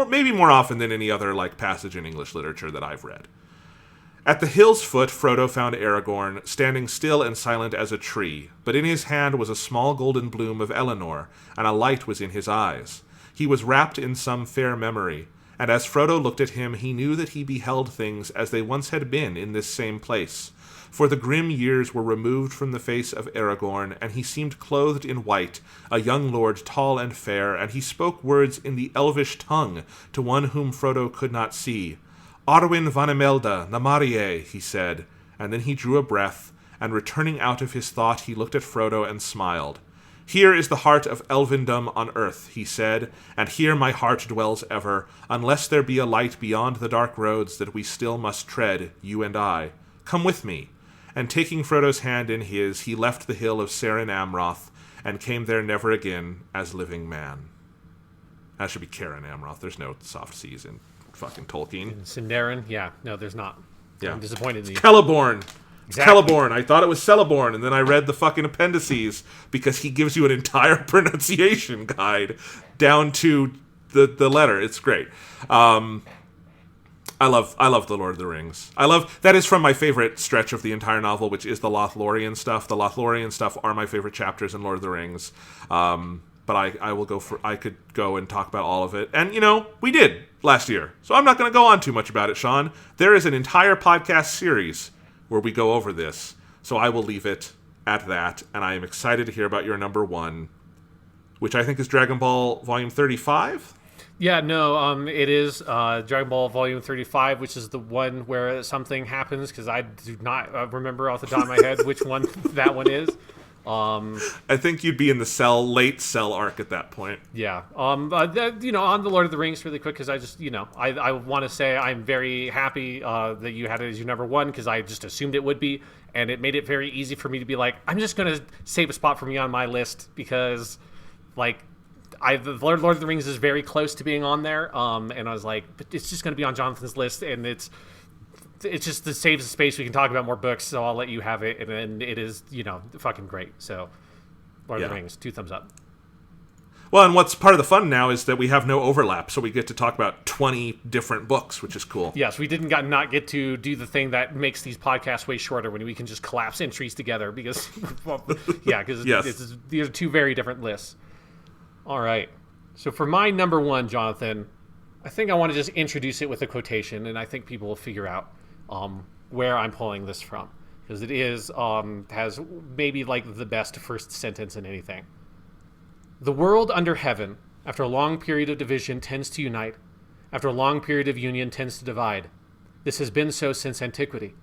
maybe more often than any other like passage in English literature that I've read. At the hill's foot, Frodo found Aragorn, standing still and silent as a tree, but in his hand was a small golden bloom of Eleanor, and a light was in his eyes. He was wrapped in some fair memory, and as Frodo looked at him, he knew that he beheld things as they once had been in this same place. For the grim years were removed from the face of Aragorn, and he seemed clothed in white, a young lord tall and fair, and he spoke words in the elvish tongue to one whom Frodo could not see. Arwen van Imelda, Namarie, he said, and then he drew a breath, and returning out of his thought, he looked at Frodo and smiled. Here is the heart of elvendom on earth, he said, and here my heart dwells ever, unless there be a light beyond the dark roads that we still must tread, you and I. Come with me. And taking Frodo's hand in his, he left the hill of Seren Amroth, and came there never again as living man. That should be Caren Amroth. There's no soft C's in fucking Tolkien. Sindarin? Yeah. No, there's not. Yeah. I'm disappointed in you. Celeborn. Exactly. Celeborn. I thought it was Celeborn, and then I read the fucking appendices, because he gives you an entire pronunciation guide down to the letter. It's great. I love The Lord of the Rings. That is from my favorite stretch of the entire novel, which is the Lothlorien stuff. The Lothlorien stuff are my favorite chapters in Lord of the Rings. But I could go and talk about all of it. And, you know, we did last year. So I'm not going to go on too much about it, Sean. There is an entire podcast series where we go over this. So I will leave it at that. And I am excited to hear about your number one, which I think is Dragon Ball Volume 35. Yeah, no, it is Dragon Ball Volume 35, which is the one where something happens, because I do not remember off the top of my head which one that one is. I think you'd be in the late Cell arc at that point. Yeah. On the Lord of the Rings really quick, because I just, I want to say I'm very happy that you had it as your number one, because I just assumed it would be, and it made it very easy for me to be like, I'm just going to save a spot for me on my list, because, like, the Lord of the Rings is very close to being on there, and I was like, but it's just going to be on Jonathan's list, and it's just to save the space, we can talk about more books, so I'll let you have it, and it is, fucking great. So, Lord of the Rings, 2 thumbs up. Well, and what's part of the fun now is that we have no overlap, so we get to talk about 20 different books, which is cool. Yes, we didn't not get to do the thing that makes these podcasts way shorter, when we can just collapse entries together, because, because these are 2 very different lists. All right. So for my number one, Jonathan, I think I want to just introduce it with a quotation, and I think people will figure out where I'm pulling this from, because it is has maybe like the best first sentence in anything. The world under heaven, after a long period of division, tends to unite. After a long period of union, tends to divide. This has been so since antiquity.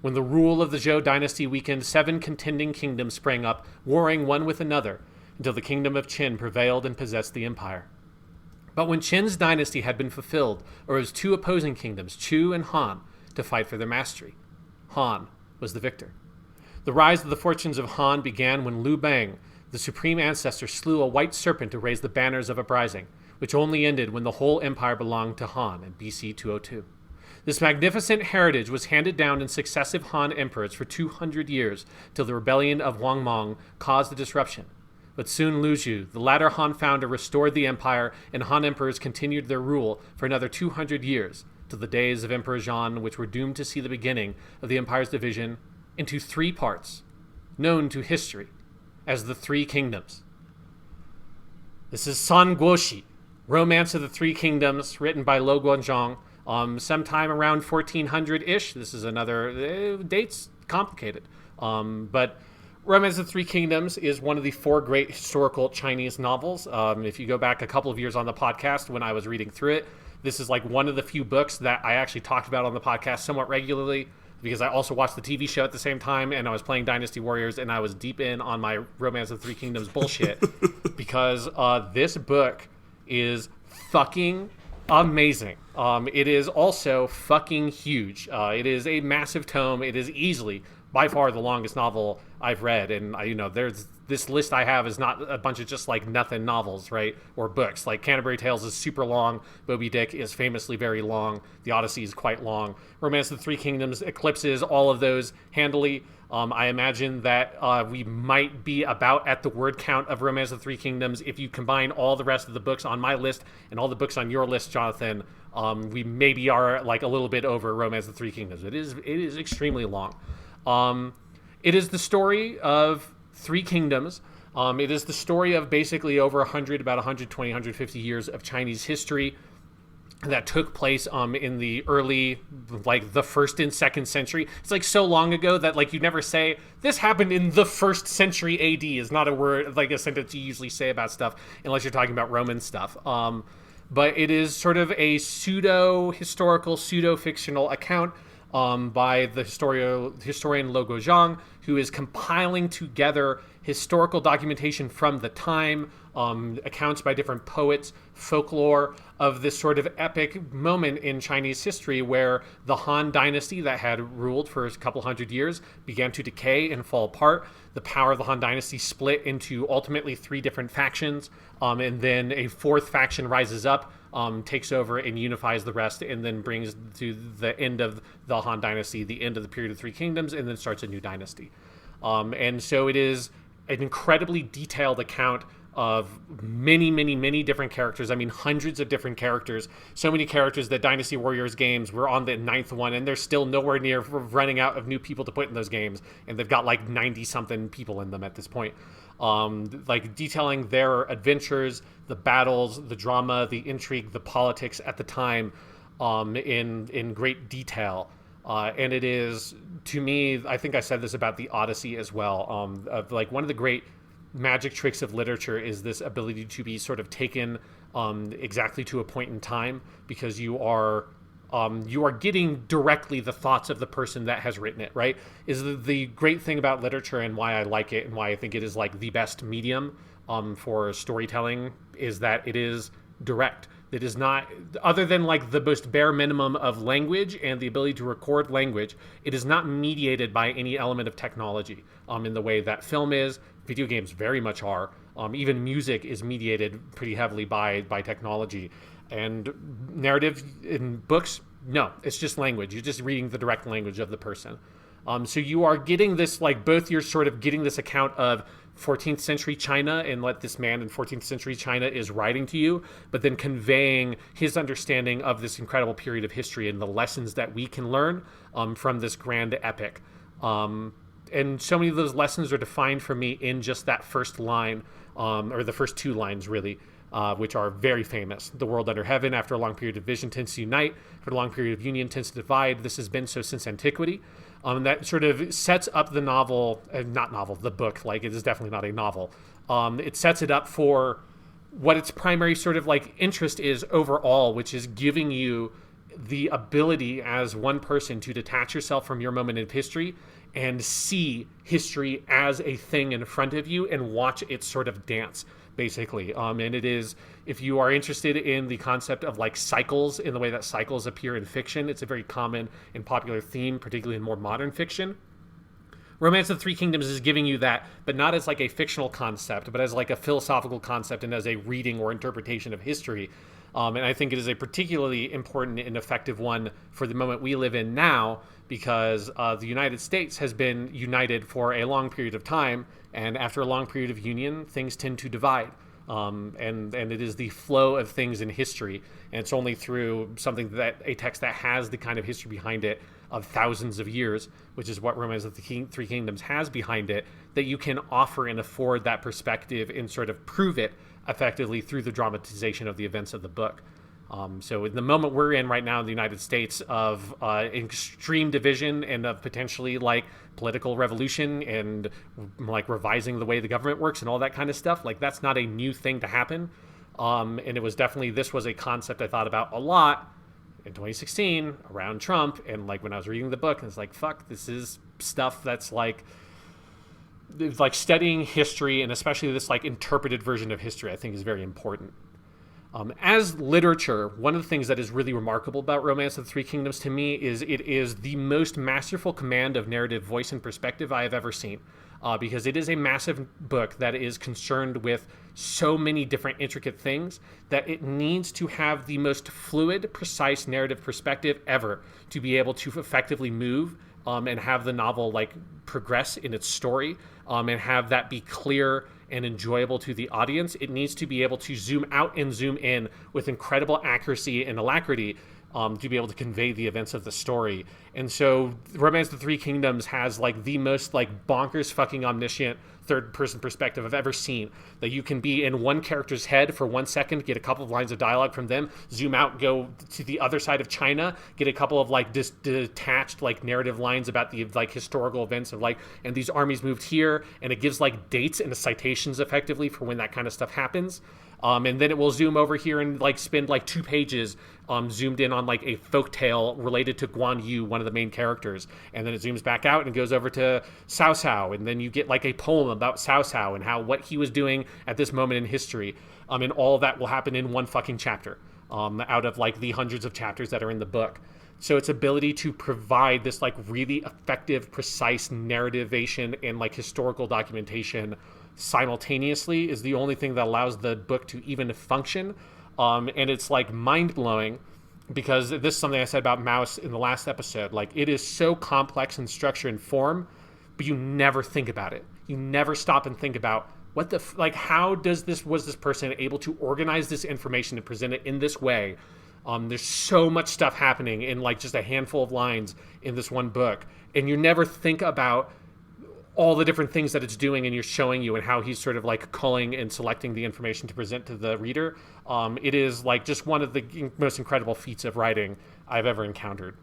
When the rule of the Zhou dynasty weakened, 7 contending kingdoms sprang up, warring one with another, until the kingdom of Qin prevailed and possessed the empire. But when Qin's dynasty had been fulfilled, arose 2 opposing kingdoms, Chu and Han, to fight for their mastery. Han was the victor. The rise of the fortunes of Han began when Liu Bang, the supreme ancestor, slew a white serpent to raise the banners of uprising, which only ended when the whole empire belonged to Han in BC 202. This magnificent heritage was handed down in successive Han emperors for 200 years till the rebellion of Wang Mang caused the disruption. But soon Lu Zhu, the latter Han founder, restored the empire, and Han emperors continued their rule for another 200 years, till the days of Emperor Zhang, which were doomed to see the beginning of the empire's division into 3 parts, known to history as the Three Kingdoms. This is San Guoxi, Romance of the Three Kingdoms, written by Luo Guanzhong, sometime around 1400-ish. This is another, date's complicated, but Romance of the Three Kingdoms is one of the 4 great historical Chinese novels. If you go back a couple of years on the podcast when I was reading through it, this is like one of the few books that I actually talked about on the podcast somewhat regularly, because I also watched the TV show at the same time, and I was playing Dynasty Warriors, and I was deep in on my Romance of the Three Kingdoms bullshit, because this book is fucking amazing. It is also fucking huge. It is a massive tome. It is easily by far the longest novel I've read, and there's this list I have is not a bunch of just like nothing novels, right, or books. Like Canterbury Tales is super long, Moby Dick is famously very long, The Odyssey is quite long. Romance of the Three Kingdoms eclipses all of those handily. I imagine that we might be about at the word count of Romance of the Three Kingdoms if you combine all the rest of the books on my list and all the books on your list, Jonathan. We maybe are like a little bit over Romance of the Three Kingdoms. It is extremely long. It is the story of 3 kingdoms. It is the story of basically over 100, about 120, 150 years of Chinese history that took place in the early, like the 1st and 2nd century. It's like so long ago that like you never say, this happened in the 1st century AD is not a word, like a sentence you usually say about stuff unless you're talking about Roman stuff. But it is sort of a pseudo-historical, pseudo-fictional account by the historian Luo Guozhang, who is compiling together historical documentation from the time, accounts by different poets, folklore of this sort of epic moment in Chinese history where the Han dynasty that had ruled for a couple hundred years began to decay and fall apart. The power of the Han dynasty split into ultimately 3 different factions, and then a 4th faction rises up, takes over and unifies the rest, and then brings to the end of the Han dynasty, the end of the period of 3 kingdoms, and then starts a new dynasty. And so it is an incredibly detailed account of many, many, many different characters. I mean, hundreds of different characters. So many characters that Dynasty Warriors games were on the 9th one, and they're still nowhere near running out of new people to put in those games. And they've got like 90-something people in them at this point. Like detailing their adventures, the battles, the drama, the intrigue, the politics at the time in great detail. And it is, to me, I think I said this about the Odyssey as well, of like one of the great magic tricks of literature is this ability to be sort of taken exactly to a point in time, because you are getting directly the thoughts of the person that has written it, right? Is the great thing about literature, and why I like it and why I think it is like the best medium for storytelling, is that it is direct. It is not, other than like the most bare minimum of language and the ability to record language, it is not mediated by any element of technology in the way that film is. Video games very much are. Even music is mediated pretty heavily by technology. And narrative in books, no, it's just language. You're just reading the direct language of the person. So you are getting this, like, both you're sort of getting this account of 14th century China and what this man in 14th century China is writing to you, but then conveying his understanding of this incredible period of history and the lessons that we can learn from this grand epic. And so many of those lessons are defined for me in just that first line, or the first 2 lines, really, which are very famous. The world under heaven, after a long period of division, tends to unite. For a long period of union, tends to divide. This has been so since antiquity. That sort of sets up the novel, the book, like it is definitely not a novel. It sets it up for what its primary sort of like interest is overall, which is giving you the ability as one person to detach yourself from your moment of history and see history as a thing in front of you and watch it sort of dance, basically. And it is, if you are interested in the concept of like cycles, in the way that cycles appear in fiction, it's a very common and popular theme, particularly in more modern fiction, Romance of the Three Kingdoms is giving you that, but not as like a fictional concept, but as like a philosophical concept and as a reading or interpretation of history. And I think it is a particularly important and effective one for the moment we live in now, because the United States has been united for a long period of time, and after a long period of union, things tend to divide. And it is the flow of things in history, and it's only through a text that has the kind of history behind it of thousands of years, which is what Romance of the Three Kingdoms has behind it, that you can offer and afford that perspective and sort of prove it effectively through the dramatization of the events of the book. So in the moment we're in right now in the United States of extreme division and of potentially like political revolution and like revising the way the government works and all that kind of stuff, like that's not a new thing to happen. And it was definitely, this was a concept I thought about a lot in 2016 around Trump. And like when I was reading the book, and it's like, fuck, this is stuff that's like studying history, and especially this like interpreted version of history, I think is very important. As literature, one of the things that is really remarkable about Romance of the Three Kingdoms to me is it is the most masterful command of narrative voice and perspective I have ever seen. Because it is a massive book that is concerned with so many different intricate things that it needs to have the most fluid, precise narrative perspective ever to be able to effectively move and have the novel like progress in its story and have that be clear and enjoyable to the audience. It needs to be able to zoom out and zoom in with incredible accuracy and alacrity to be able to convey the events of the story. And so Romance of the Three Kingdoms has like the most like bonkers fucking omniscient third person perspective I've ever seen, that you can be in one character's head for 1 second, get a couple of lines of dialogue from them, zoom out, go to the other side of China, get a couple of like detached like narrative lines about the like historical events of like, and these armies moved here, and it gives like dates and citations effectively for when that kind of stuff happens. And then it will zoom over here and like spend like 2 pages zoomed in on like a folktale related to Guan Yu, one of the main characters. And then it zooms back out and goes over to Cao Cao. And then you get like a poem about Cao Cao and what he was doing at this moment in history. And all of that will happen in one fucking chapter out of like the hundreds of chapters that are in the book. So its ability to provide this like really effective, precise narrativation and like historical documentation simultaneously is the only thing that allows the book to even function. And it's like mind-blowing, because this is something I said about Mouse in the last episode. Like, it is so complex in structure and form, but you never think about it. You never stop and think about how was this person able to organize this information and present it in this way? There's so much stuff happening in like just a handful of lines in this one book, and you never think about all the different things that it's doing and you're showing you, and how he's sort of like culling and selecting the information to present to the reader. It is like just one of the most incredible feats of writing I've ever encountered.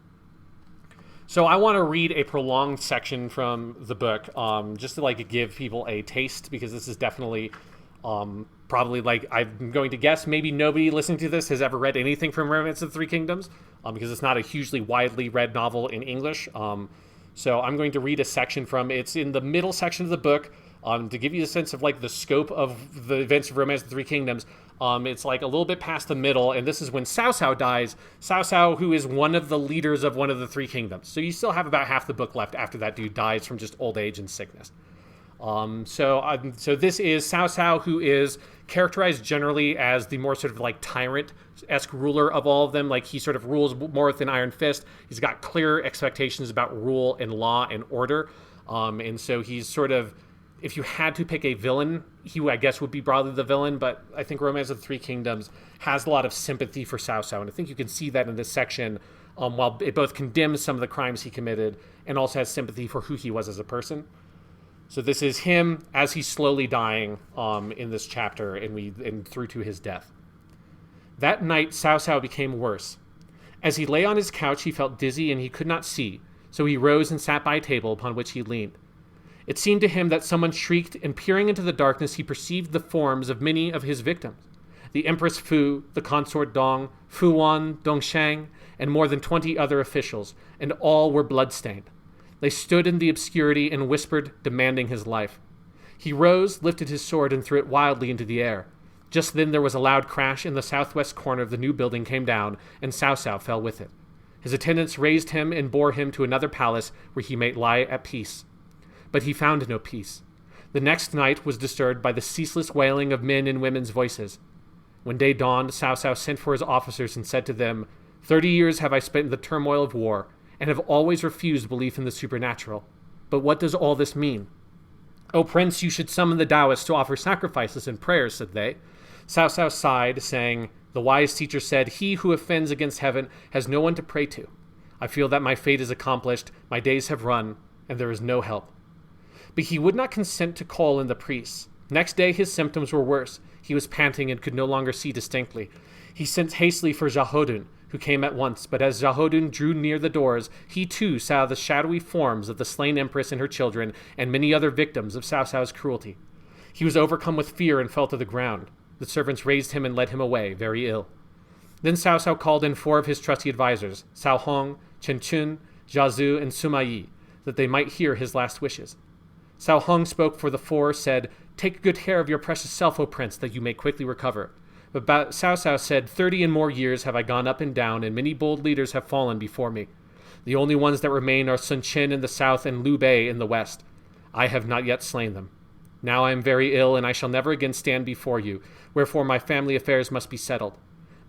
So I want to read a prolonged section from the book, just to like give people a taste, because this is definitely probably, like, I'm going to guess maybe nobody listening to this has ever read anything from Romance of the Three Kingdoms, because it's not a hugely widely read novel in English. So I'm going to read a section from, it's in the middle section of the book, to give you a sense of like the scope of the events of Romance of the Three Kingdoms. It's like a little bit past the middle, and this is when Cao Cao dies. Cao Cao, who is one of the leaders of one of the Three Kingdoms. So you still have about half the book left after that dude dies from just old age and sickness. So this is Cao Cao, who is characterized generally as the more sort of like tyrant-esque ruler of all of them. Like, he sort of rules more with an iron fist. He's got clear expectations about rule and law and order. And so he's sort of, if you had to pick a villain, he, I guess, would be broadly the villain, but I think Romance of the Three Kingdoms has a lot of sympathy for Cao Cao, and I think you can see that in this section, while it both condemns some of the crimes he committed and also has sympathy for who he was as a person. So this is him as he's slowly dying in this chapter, and through to his death. That night, Cao Cao became worse. As he lay on his couch, he felt dizzy and he could not see, so he rose and sat by a table upon which he leaned. It seemed to him that someone shrieked, and peering into the darkness, he perceived the forms of many of his victims. The Empress Fu, the Consort Dong, Fu Wan, Dongshang, and more than 20 other officials, and all were blood-stained. They stood in the obscurity and whispered, demanding his life. He rose, lifted his sword, and threw it wildly into the air. Just then there was a loud crash, and the southwest corner of the new building came down, and Cao Cao fell with it. His attendants raised him and bore him to another palace where he might lie at peace. But he found no peace. The next night was disturbed by the ceaseless wailing of men and women's voices. When day dawned, Cao Cao sent for his officers and said to them, 30 years have I spent in the turmoil of war, and have always refused belief in the supernatural. But what does all this mean? O prince, you should summon the Taoists to offer sacrifices and prayers, said they. Cao Cao sighed, saying, the wise teacher said, he who offends against heaven has no one to pray to. I feel that my fate is accomplished, my days have run, and there is no help. But he would not consent to call in the priests. Next day his symptoms were worse. He was panting and could no longer see distinctly. He sent hastily for Xiaohodun, who came at once, but as Xiaohodun drew near the doors, he too saw the shadowy forms of the slain empress and her children, and many other victims of Cao Cao's cruelty. He was overcome with fear and fell to the ground. The servants raised him and led him away, very ill. Then Cao Cao called in 4 of his trusty advisers, Cao Hong, Chen Chun, Jia Zhu, and Sima Yi, that they might hear his last wishes. Cao Hong spoke for the 4, said, take good care of your precious self, O prince, that you may quickly recover. But Cao Cao said, 30 and more years have I gone up and down, and many bold leaders have fallen before me. The only ones that remain are Sun Chen in the south and Liu Bei in the west. I have not yet slain them. Now I am very ill, and I shall never again stand before you, wherefore my family affairs must be settled.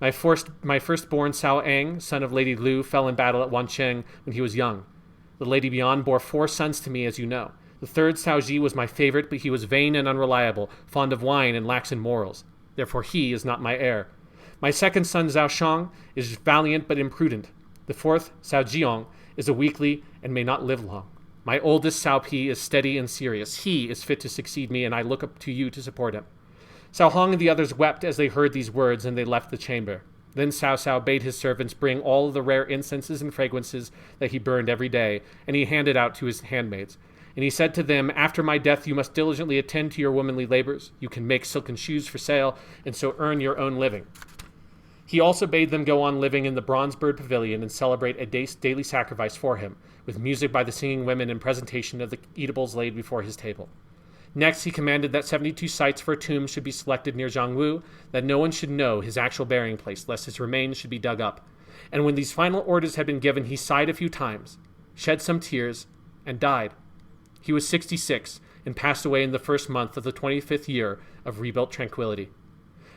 My firstborn Cao Ang, son of Lady Liu, fell in battle at Wancheng when he was young. The lady beyond bore 4 sons to me, as you know. The third, Cao Ji, was my favorite, but he was vain and unreliable, fond of wine and lax in morals. Therefore he is not my heir. My second son, Zhao Shang, is valiant but imprudent. The fourth, Cao Jiong, is a weakly and may not live long. My oldest, Cao Pi, is steady and serious. He is fit to succeed me, and I look up to you to support him. Cao Hong and the others wept as they heard these words, and they left the chamber. Then Cao Cao bade his servants bring all of the rare incenses and fragrances that he burned every day, and he handed out to his handmaids. And he said to them, after my death you must diligently attend to your womanly labors. You can make silken shoes for sale, and so earn your own living. He also bade them go on living in the Bronze Bird Pavilion and celebrate a daily sacrifice for him, with music by the singing women and presentation of the eatables laid before his table. Next, he commanded that 72 sites for a tomb should be selected near Zhangwu, that no one should know his actual burying place, lest his remains should be dug up. And when these final orders had been given, he sighed a few times, shed some tears, and died. He was 66, and passed away in the first month of the 25th year of rebuilt tranquility.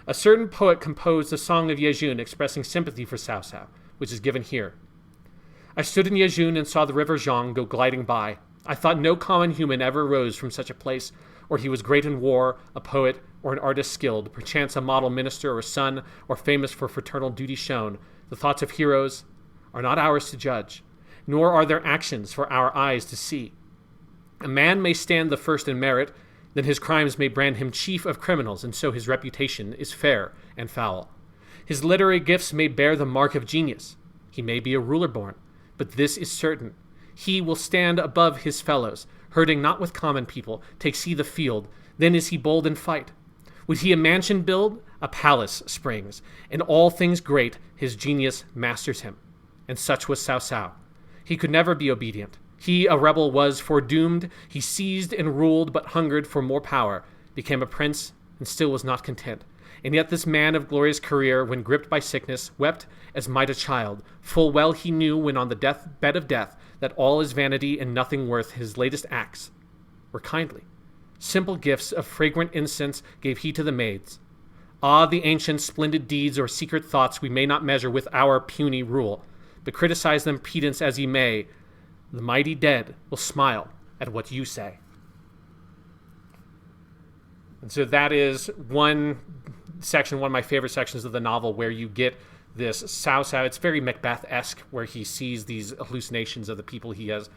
A certain poet composed a song of Yejun expressing sympathy for Cao Cao, which is given here. I stood in Yejun and saw the river Zhang go gliding by. I thought no common human ever rose from such a place, or he was great in war, a poet, or an artist skilled, perchance a model minister or a son, or famous for fraternal duty shown. The thoughts of heroes are not ours to judge, nor are their actions for our eyes to see. A man may stand the first in merit, then his crimes may brand him chief of criminals, and so his reputation is fair and foul. His literary gifts may bear the mark of genius. He may be a ruler born, but this is certain. He will stand above his fellows, herding not with common people, takes he the field, then is he bold in fight. Would he a mansion build? A palace springs, and all things great his genius masters him. And such was Cao Cao. He could never be obedient. He, a rebel, was foredoomed. He seized and ruled, but hungered for more power, became a prince, and still was not content. And yet this man of glorious career, when gripped by sickness, wept as might a child. Full well he knew, when on the bed of death, that all is vanity and nothing worth his latest acts were kindly. Simple gifts of fragrant incense gave he to the maids. Ah, the ancient splendid deeds or secret thoughts we may not measure with our puny rule, but criticize them pedants as ye may, the mighty dead will smile at what you say. And so that is one section, one of my favorite sections of the novel, where you get this Cao Cao. It's very Macbeth-esque, where he sees these hallucinations of the people he has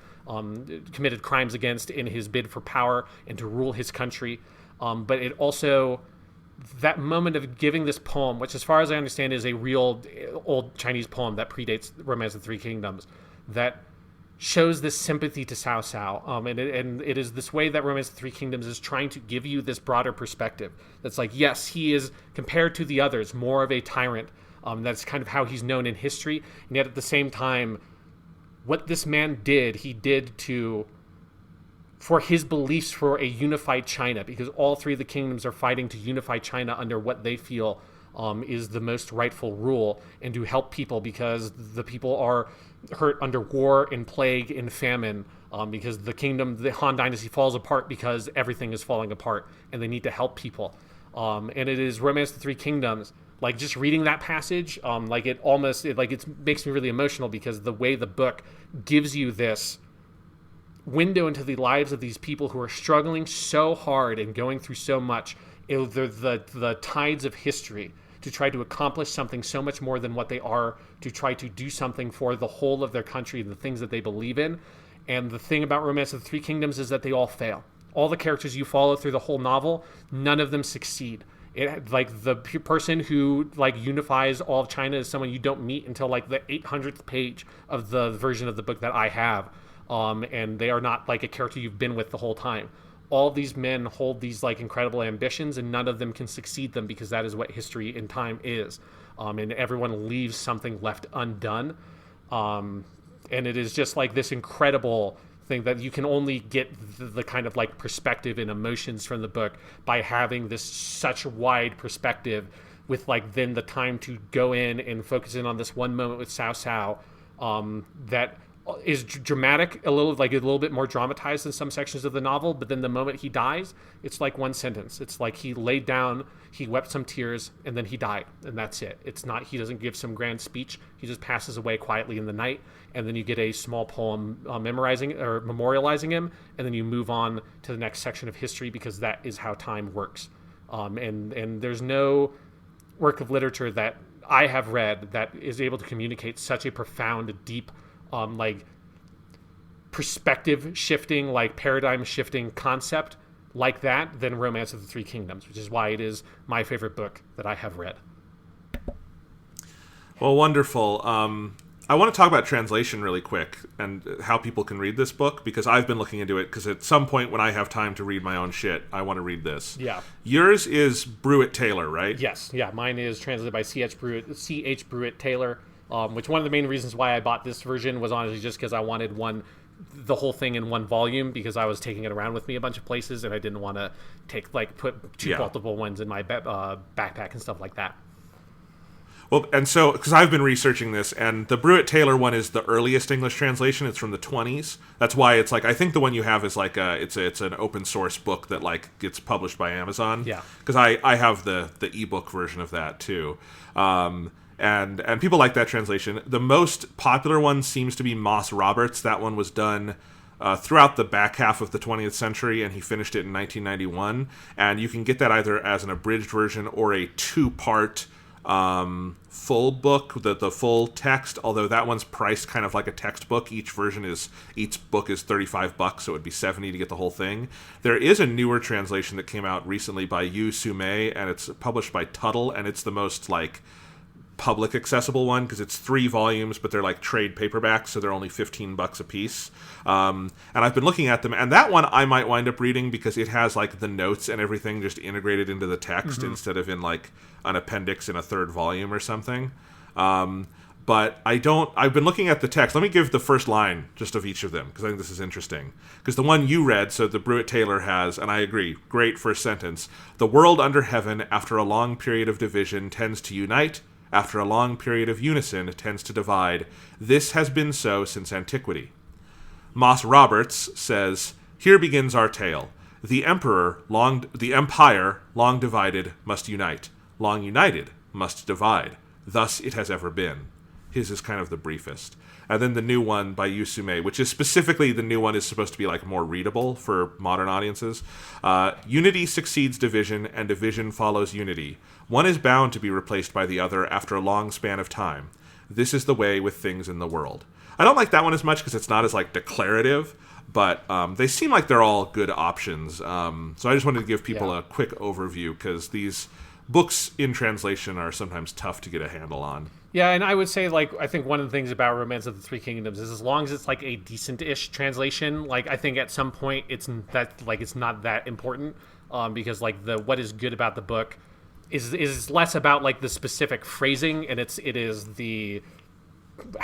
committed crimes against in his bid for power and to rule his country. But it also, that moment of giving this poem, which as far as I understand is a real old Chinese poem that predates Romance of the Three Kingdoms, that shows this sympathy to Cao Cao. And it is this way that Romance of the Three Kingdoms is trying to give you this broader perspective. That's like, yes, he is, compared to the others, more of a tyrant. That's kind of how he's known in history. And yet at the same time, what this man did, he did for his beliefs for a unified China, because all three of the kingdoms are fighting to unify China under what they feel is the most rightful rule, and to help people because the people are hurt under war and plague and famine, because the Han Dynasty falls apart because everything is falling apart, and they need to help people. And it is Romance of the Three Kingdoms. Like, just reading that passage, it makes me really emotional, because the way the book gives you this window into the lives of these people who are struggling so hard and going through so much, they're the tides of history, to try to accomplish something so much more than what they are, to try to do something for the whole of their country, the things that they believe in. And the thing about Romance of the Three Kingdoms is that they all fail. All the characters you follow through the whole novel, none of them succeed. The person who unifies all of China is someone you don't meet until the 800th page of the version of the book that I have. And they are not a character you've been with the whole time. All these men hold these incredible ambitions, and none of them can succeed them, because that is what history and time is. And everyone leaves something left undone. And it is just this incredible thing that you can only get the kind of perspective and emotions from the book by having this such wide perspective, with then the time to go in and focus in on this one moment with Cao Cao, that is dramatic, a little bit more dramatized than some sections of the novel. But then the moment he dies, it's one sentence. It's he laid down, he wept some tears, and then he died, and that's it. It's not, he doesn't give some grand speech. He just passes away quietly in the night, and then you get a small poem memorializing him, and then you move on to the next section of history, because that is how time works. And there's no work of literature that I have read that is able to communicate such a profound, deep, perspective shifting, paradigm shifting concept like that than Romance of the Three Kingdoms, which is why it is my favorite book that I have read. Well, wonderful. I want to talk about translation really quick and how people can read this book, because I've been looking into it, because at some point when I have time to read my own shit, I want to read this. Yeah. Yours is Brewitt Taylor, right? Yes. Yeah. Mine is translated by C.H. Brewitt Taylor. Which one of the main reasons why I bought this version was honestly just because I wanted the whole thing in one volume, because I was taking it around with me a bunch of places, and I didn't want to put multiple ones in my backpack and stuff like that. Well, and so, because I've been researching this, and the Brewitt Taylor one is the earliest English translation. It's from the 20s. That's why it's I think the one you have is it's an open source book that gets published by Amazon. Yeah. Because I have the ebook version of that too. And people like that translation. The most popular one seems to be Moss Roberts. That one was done throughout the back half of the 20th century, and he finished it in 1991. And you can get that either as an abridged version or a two-part full book, the full text, although that one's priced kind of like a textbook. Each book is $35, so it would be $70 to get the whole thing. There is a newer translation that came out recently by Yu Sumei, and it's published by Tuttle, and it's the most public accessible one, because it's 3 volumes, but they're trade paperbacks, so they're only $15 a piece. And I've been looking at them, and that one I might wind up reading, because it has the notes and everything just integrated into the text, instead of in an appendix in a 3rd volume or something. But I've been looking at the text. Let me give the first line just of each of them, because I think this is interesting. Because the one you read, so the Brewitt Taylor has, and I agree, great first sentence: the world under heaven, after a long period of division, tends to unite. After a long period of unison, it tends to divide. This has been so since antiquity. Moss Roberts says, here begins our tale. The empire, long divided, must unite. Long united, must divide. Thus it has ever been. His is kind of the briefest. And then the new one by Yu Sumei, which is specifically, the new one is supposed to be more readable for modern audiences. Unity succeeds division, and division follows unity. One is bound to be replaced by the other after a long span of time. This is the way with things in the world. I don't like that one as much because it's not as declarative, but they seem like they're all good options. So I just wanted to give people a quick overview, because these books in translation are sometimes tough to get a handle on. Yeah, and I would say, I think one of the things about Romance of the Three Kingdoms is, as long as it's a decent-ish translation, I think at some point it's not that important, because what is good about the book is less about the specific phrasing, and it is the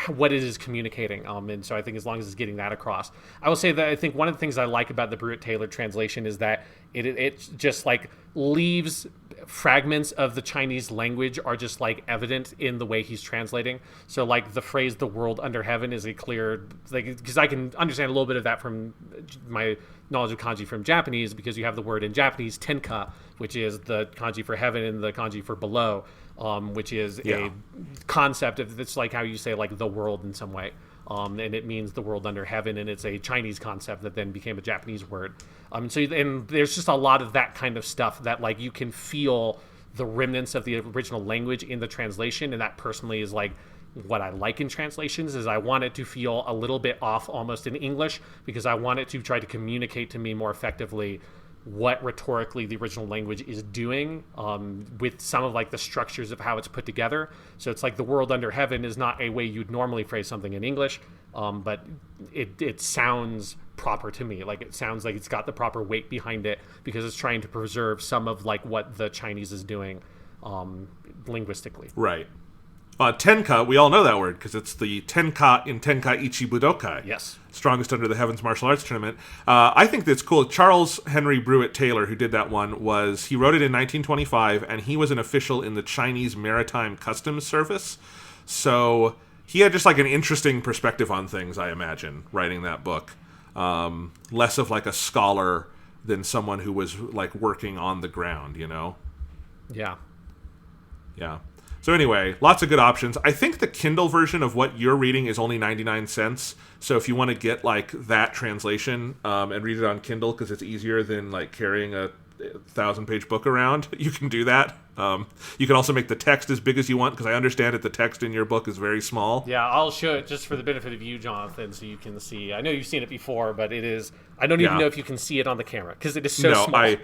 what it is communicating. And so I think as long as it's getting that across, I will say that I think one of the things I like about the Brewitt Taylor translation is that It just like leaves fragments of the Chinese language are just like evident in the way he's translating. So like the phrase "the world under heaven" is a clear, like, because I can understand a little bit of that from my knowledge of kanji from Japanese, because you have the word in Japanese tenka, which is the kanji for heaven and the kanji for below, which is a concept of, it's like how you say like the world in some way. And it means the world under heaven, and it's a Chinese concept that then became a Japanese word. And there's just a lot of that kind of stuff that like you can feel the remnants of the original language in the translation, and that personally is like what I like in translations, is I want it to feel a little bit off almost in English, because I want it to try to communicate to me more effectively what rhetorically the original language is doing, with some of like the structures of how it's put together. So it's like the world under heaven is not a way you'd normally phrase something in English, but it sounds proper to me. Like it sounds like it's got the proper weight behind it, because it's trying to preserve some of like what the Chinese is doing linguistically. Right. Tenka, we all know that word because it's the Tenka in Tenkaichi Budokai. Yes. Strongest Under the Heavens martial arts tournament. I think that's cool. Charles Henry Brewitt Taylor, who did that one, he wrote it in 1925, and he was an official in the Chinese Maritime Customs Service. So he had just like an interesting perspective on things, I imagine, writing that book. Less of like a scholar than someone who was like working on the ground, you know? Yeah. Yeah. So anyway, lots of good options. I think the Kindle version of what you're reading is only 99 cents. So if you want to get like that translation and read it on Kindle, because it's easier than like carrying a 1,000-page book around, you can do that. You can also make the text as big as you want, because I understand that the text in your book is very small. Yeah, I'll show it just for the benefit of you, Jonathan, so you can see. I know you've seen it before, but it is... I don't even know if you can see it on the camera, because it is so small.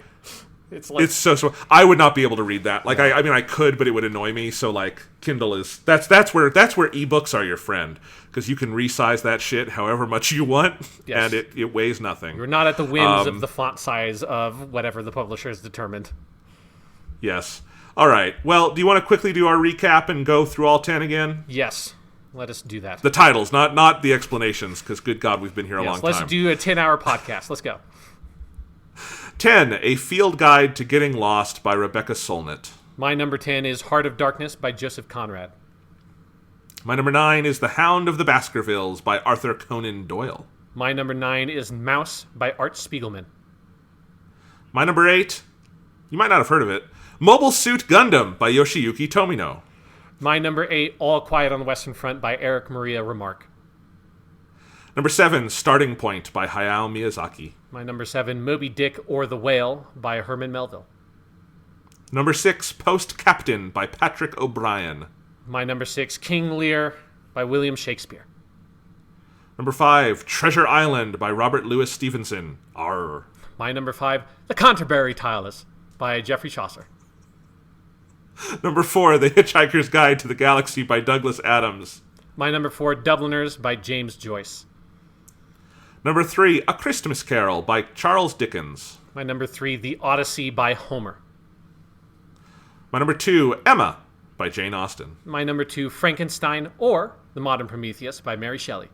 It's so small. I would not be able to read that. Like, I mean, I could, but it would annoy me. So, like, Kindle is... That's where ebooks are your friend, because you can resize that shit however much you want, and it weighs nothing. You're not at the whims of the font size of whatever the publisher has determined. Yes. All right. Well, do you want to quickly do our recap and go through all 10 again? Yes. Let us do that. The titles, not the explanations, because good God, we've been here a long time. Let's do a 10-hour podcast. Let's go. 10, A Field Guide to Getting Lost by Rebecca Solnit. My number 10 is Heart of Darkness by Joseph Conrad. My number 9 is The Hound of the Baskervilles by Arthur Conan Doyle. My number 9 is Mouse by Art Spiegelman. My number 8, you might not have heard of it, Mobile Suit Gundam by Yoshiyuki Tomino. My number 8, All Quiet on the Western Front by Eric Maria Remarque. Number 7, Starting Point by Hayao Miyazaki. My number 7, Moby Dick or the Whale by Herman Melville. Number 6, Post Captain by Patrick O'Brien. My number 6, King Lear by William Shakespeare. Number 5, Treasure Island by Robert Louis Stevenson. Arr. My number 5, The Canterbury Tales by Geoffrey Chaucer. Number 4, The Hitchhiker's Guide to the Galaxy by Douglas Adams. My number 4, Dubliners by James Joyce. Number 3, A Christmas Carol by Charles Dickens. My number 3, The Odyssey by Homer. My number 2, Emma by Jane Austen. My number 2, Frankenstein or The Modern Prometheus by Mary Shelley.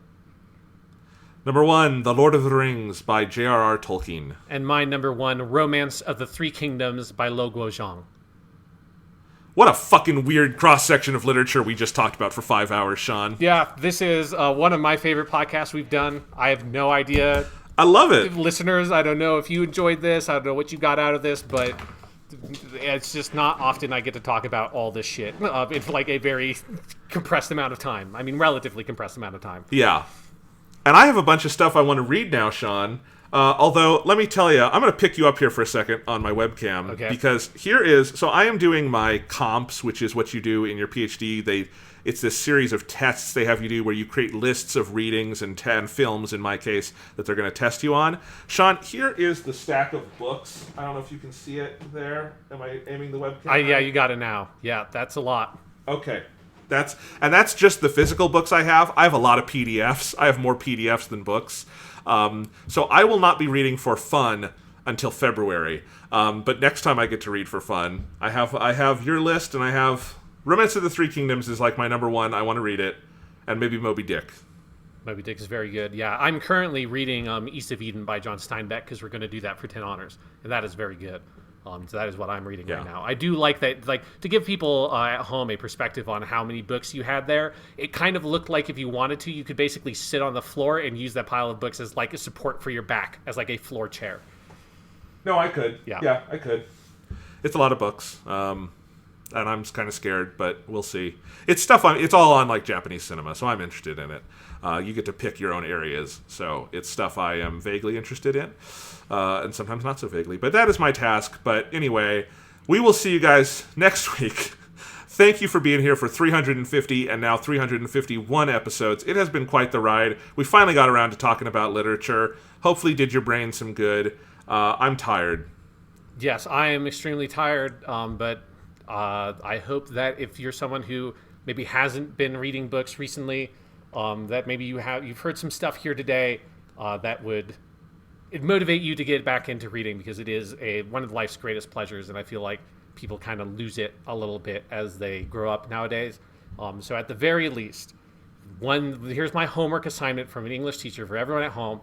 Number 1, The Lord of the Rings by J.R.R. Tolkien. And my number 1, Romance of the Three Kingdoms by Lo Guozhang. What a fucking weird cross-section of literature we just talked about for 5 hours, Sean. Yeah, this is one of my favorite podcasts we've done. I have no idea. I love it. Listeners, I don't know if you enjoyed this. I don't know what you got out of this, but it's just not often I get to talk about all this shit in like a very compressed amount of time. I mean, relatively compressed amount of time. Yeah. And I have a bunch of stuff I want to read now, Sean. Although, let me tell you, I'm going to pick you up here for a second on my webcam. Okay. Because here is... So I am doing my comps, which is what you do in your PhD. It's this series of tests they have you do where you create lists of readings and films, in my case, that they're going to test you on. Sean, here is the stack of books. I don't know if you can see it there. Am I aiming the webcam? Yeah, you got it now. Yeah, that's a lot. Okay. That's just the physical books I have. I have a lot of PDFs. I have more PDFs than books. So I will not be reading for fun until February. But next time I get to read for fun, I have your list, and I have Romance of the Three Kingdoms is like my number 1. I want to read it, and maybe Moby Dick. Moby Dick is very good. Yeah, I'm currently reading East of Eden by John Steinbeck because we're going to do that for 10 honors, and that is very good. So that is what I'm reading right now. I do like that, like to give people at home a perspective on how many books you had there. It kind of looked like if you wanted to, you could basically sit on the floor and use that pile of books as like a support for your back, as like a floor chair. No, I could. Yeah, I could. It's a lot of books. And I'm kind of scared, but we'll see. It's stuff. It's all on like Japanese cinema, so I'm interested in it. You get to pick your own areas, so it's stuff I am vaguely interested in, and sometimes not so vaguely. But that is my task. But anyway, we will see you guys next week. Thank you for being here for 350 and now 351 episodes. It has been quite the ride. We finally got around to talking about literature. Hopefully, did your brain some good. I'm tired. Yes, I am extremely tired, but. I hope that if you're someone who maybe hasn't been reading books recently, that maybe you've heard some stuff here today that would motivate you to get back into reading, because it is one of life's greatest pleasures, and I feel like people kind of lose it a little bit as they grow up nowadays. So at the very least, here's my homework assignment from an English teacher for everyone at home: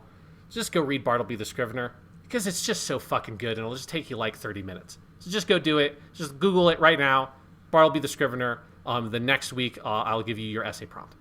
just go read Bartleby the Scrivener, because it's just so fucking good, and it'll just take you like 30 minutes. So just go do it. Just Google it right now. Bartleby the Scrivener. The next week, I'll give you your essay prompt.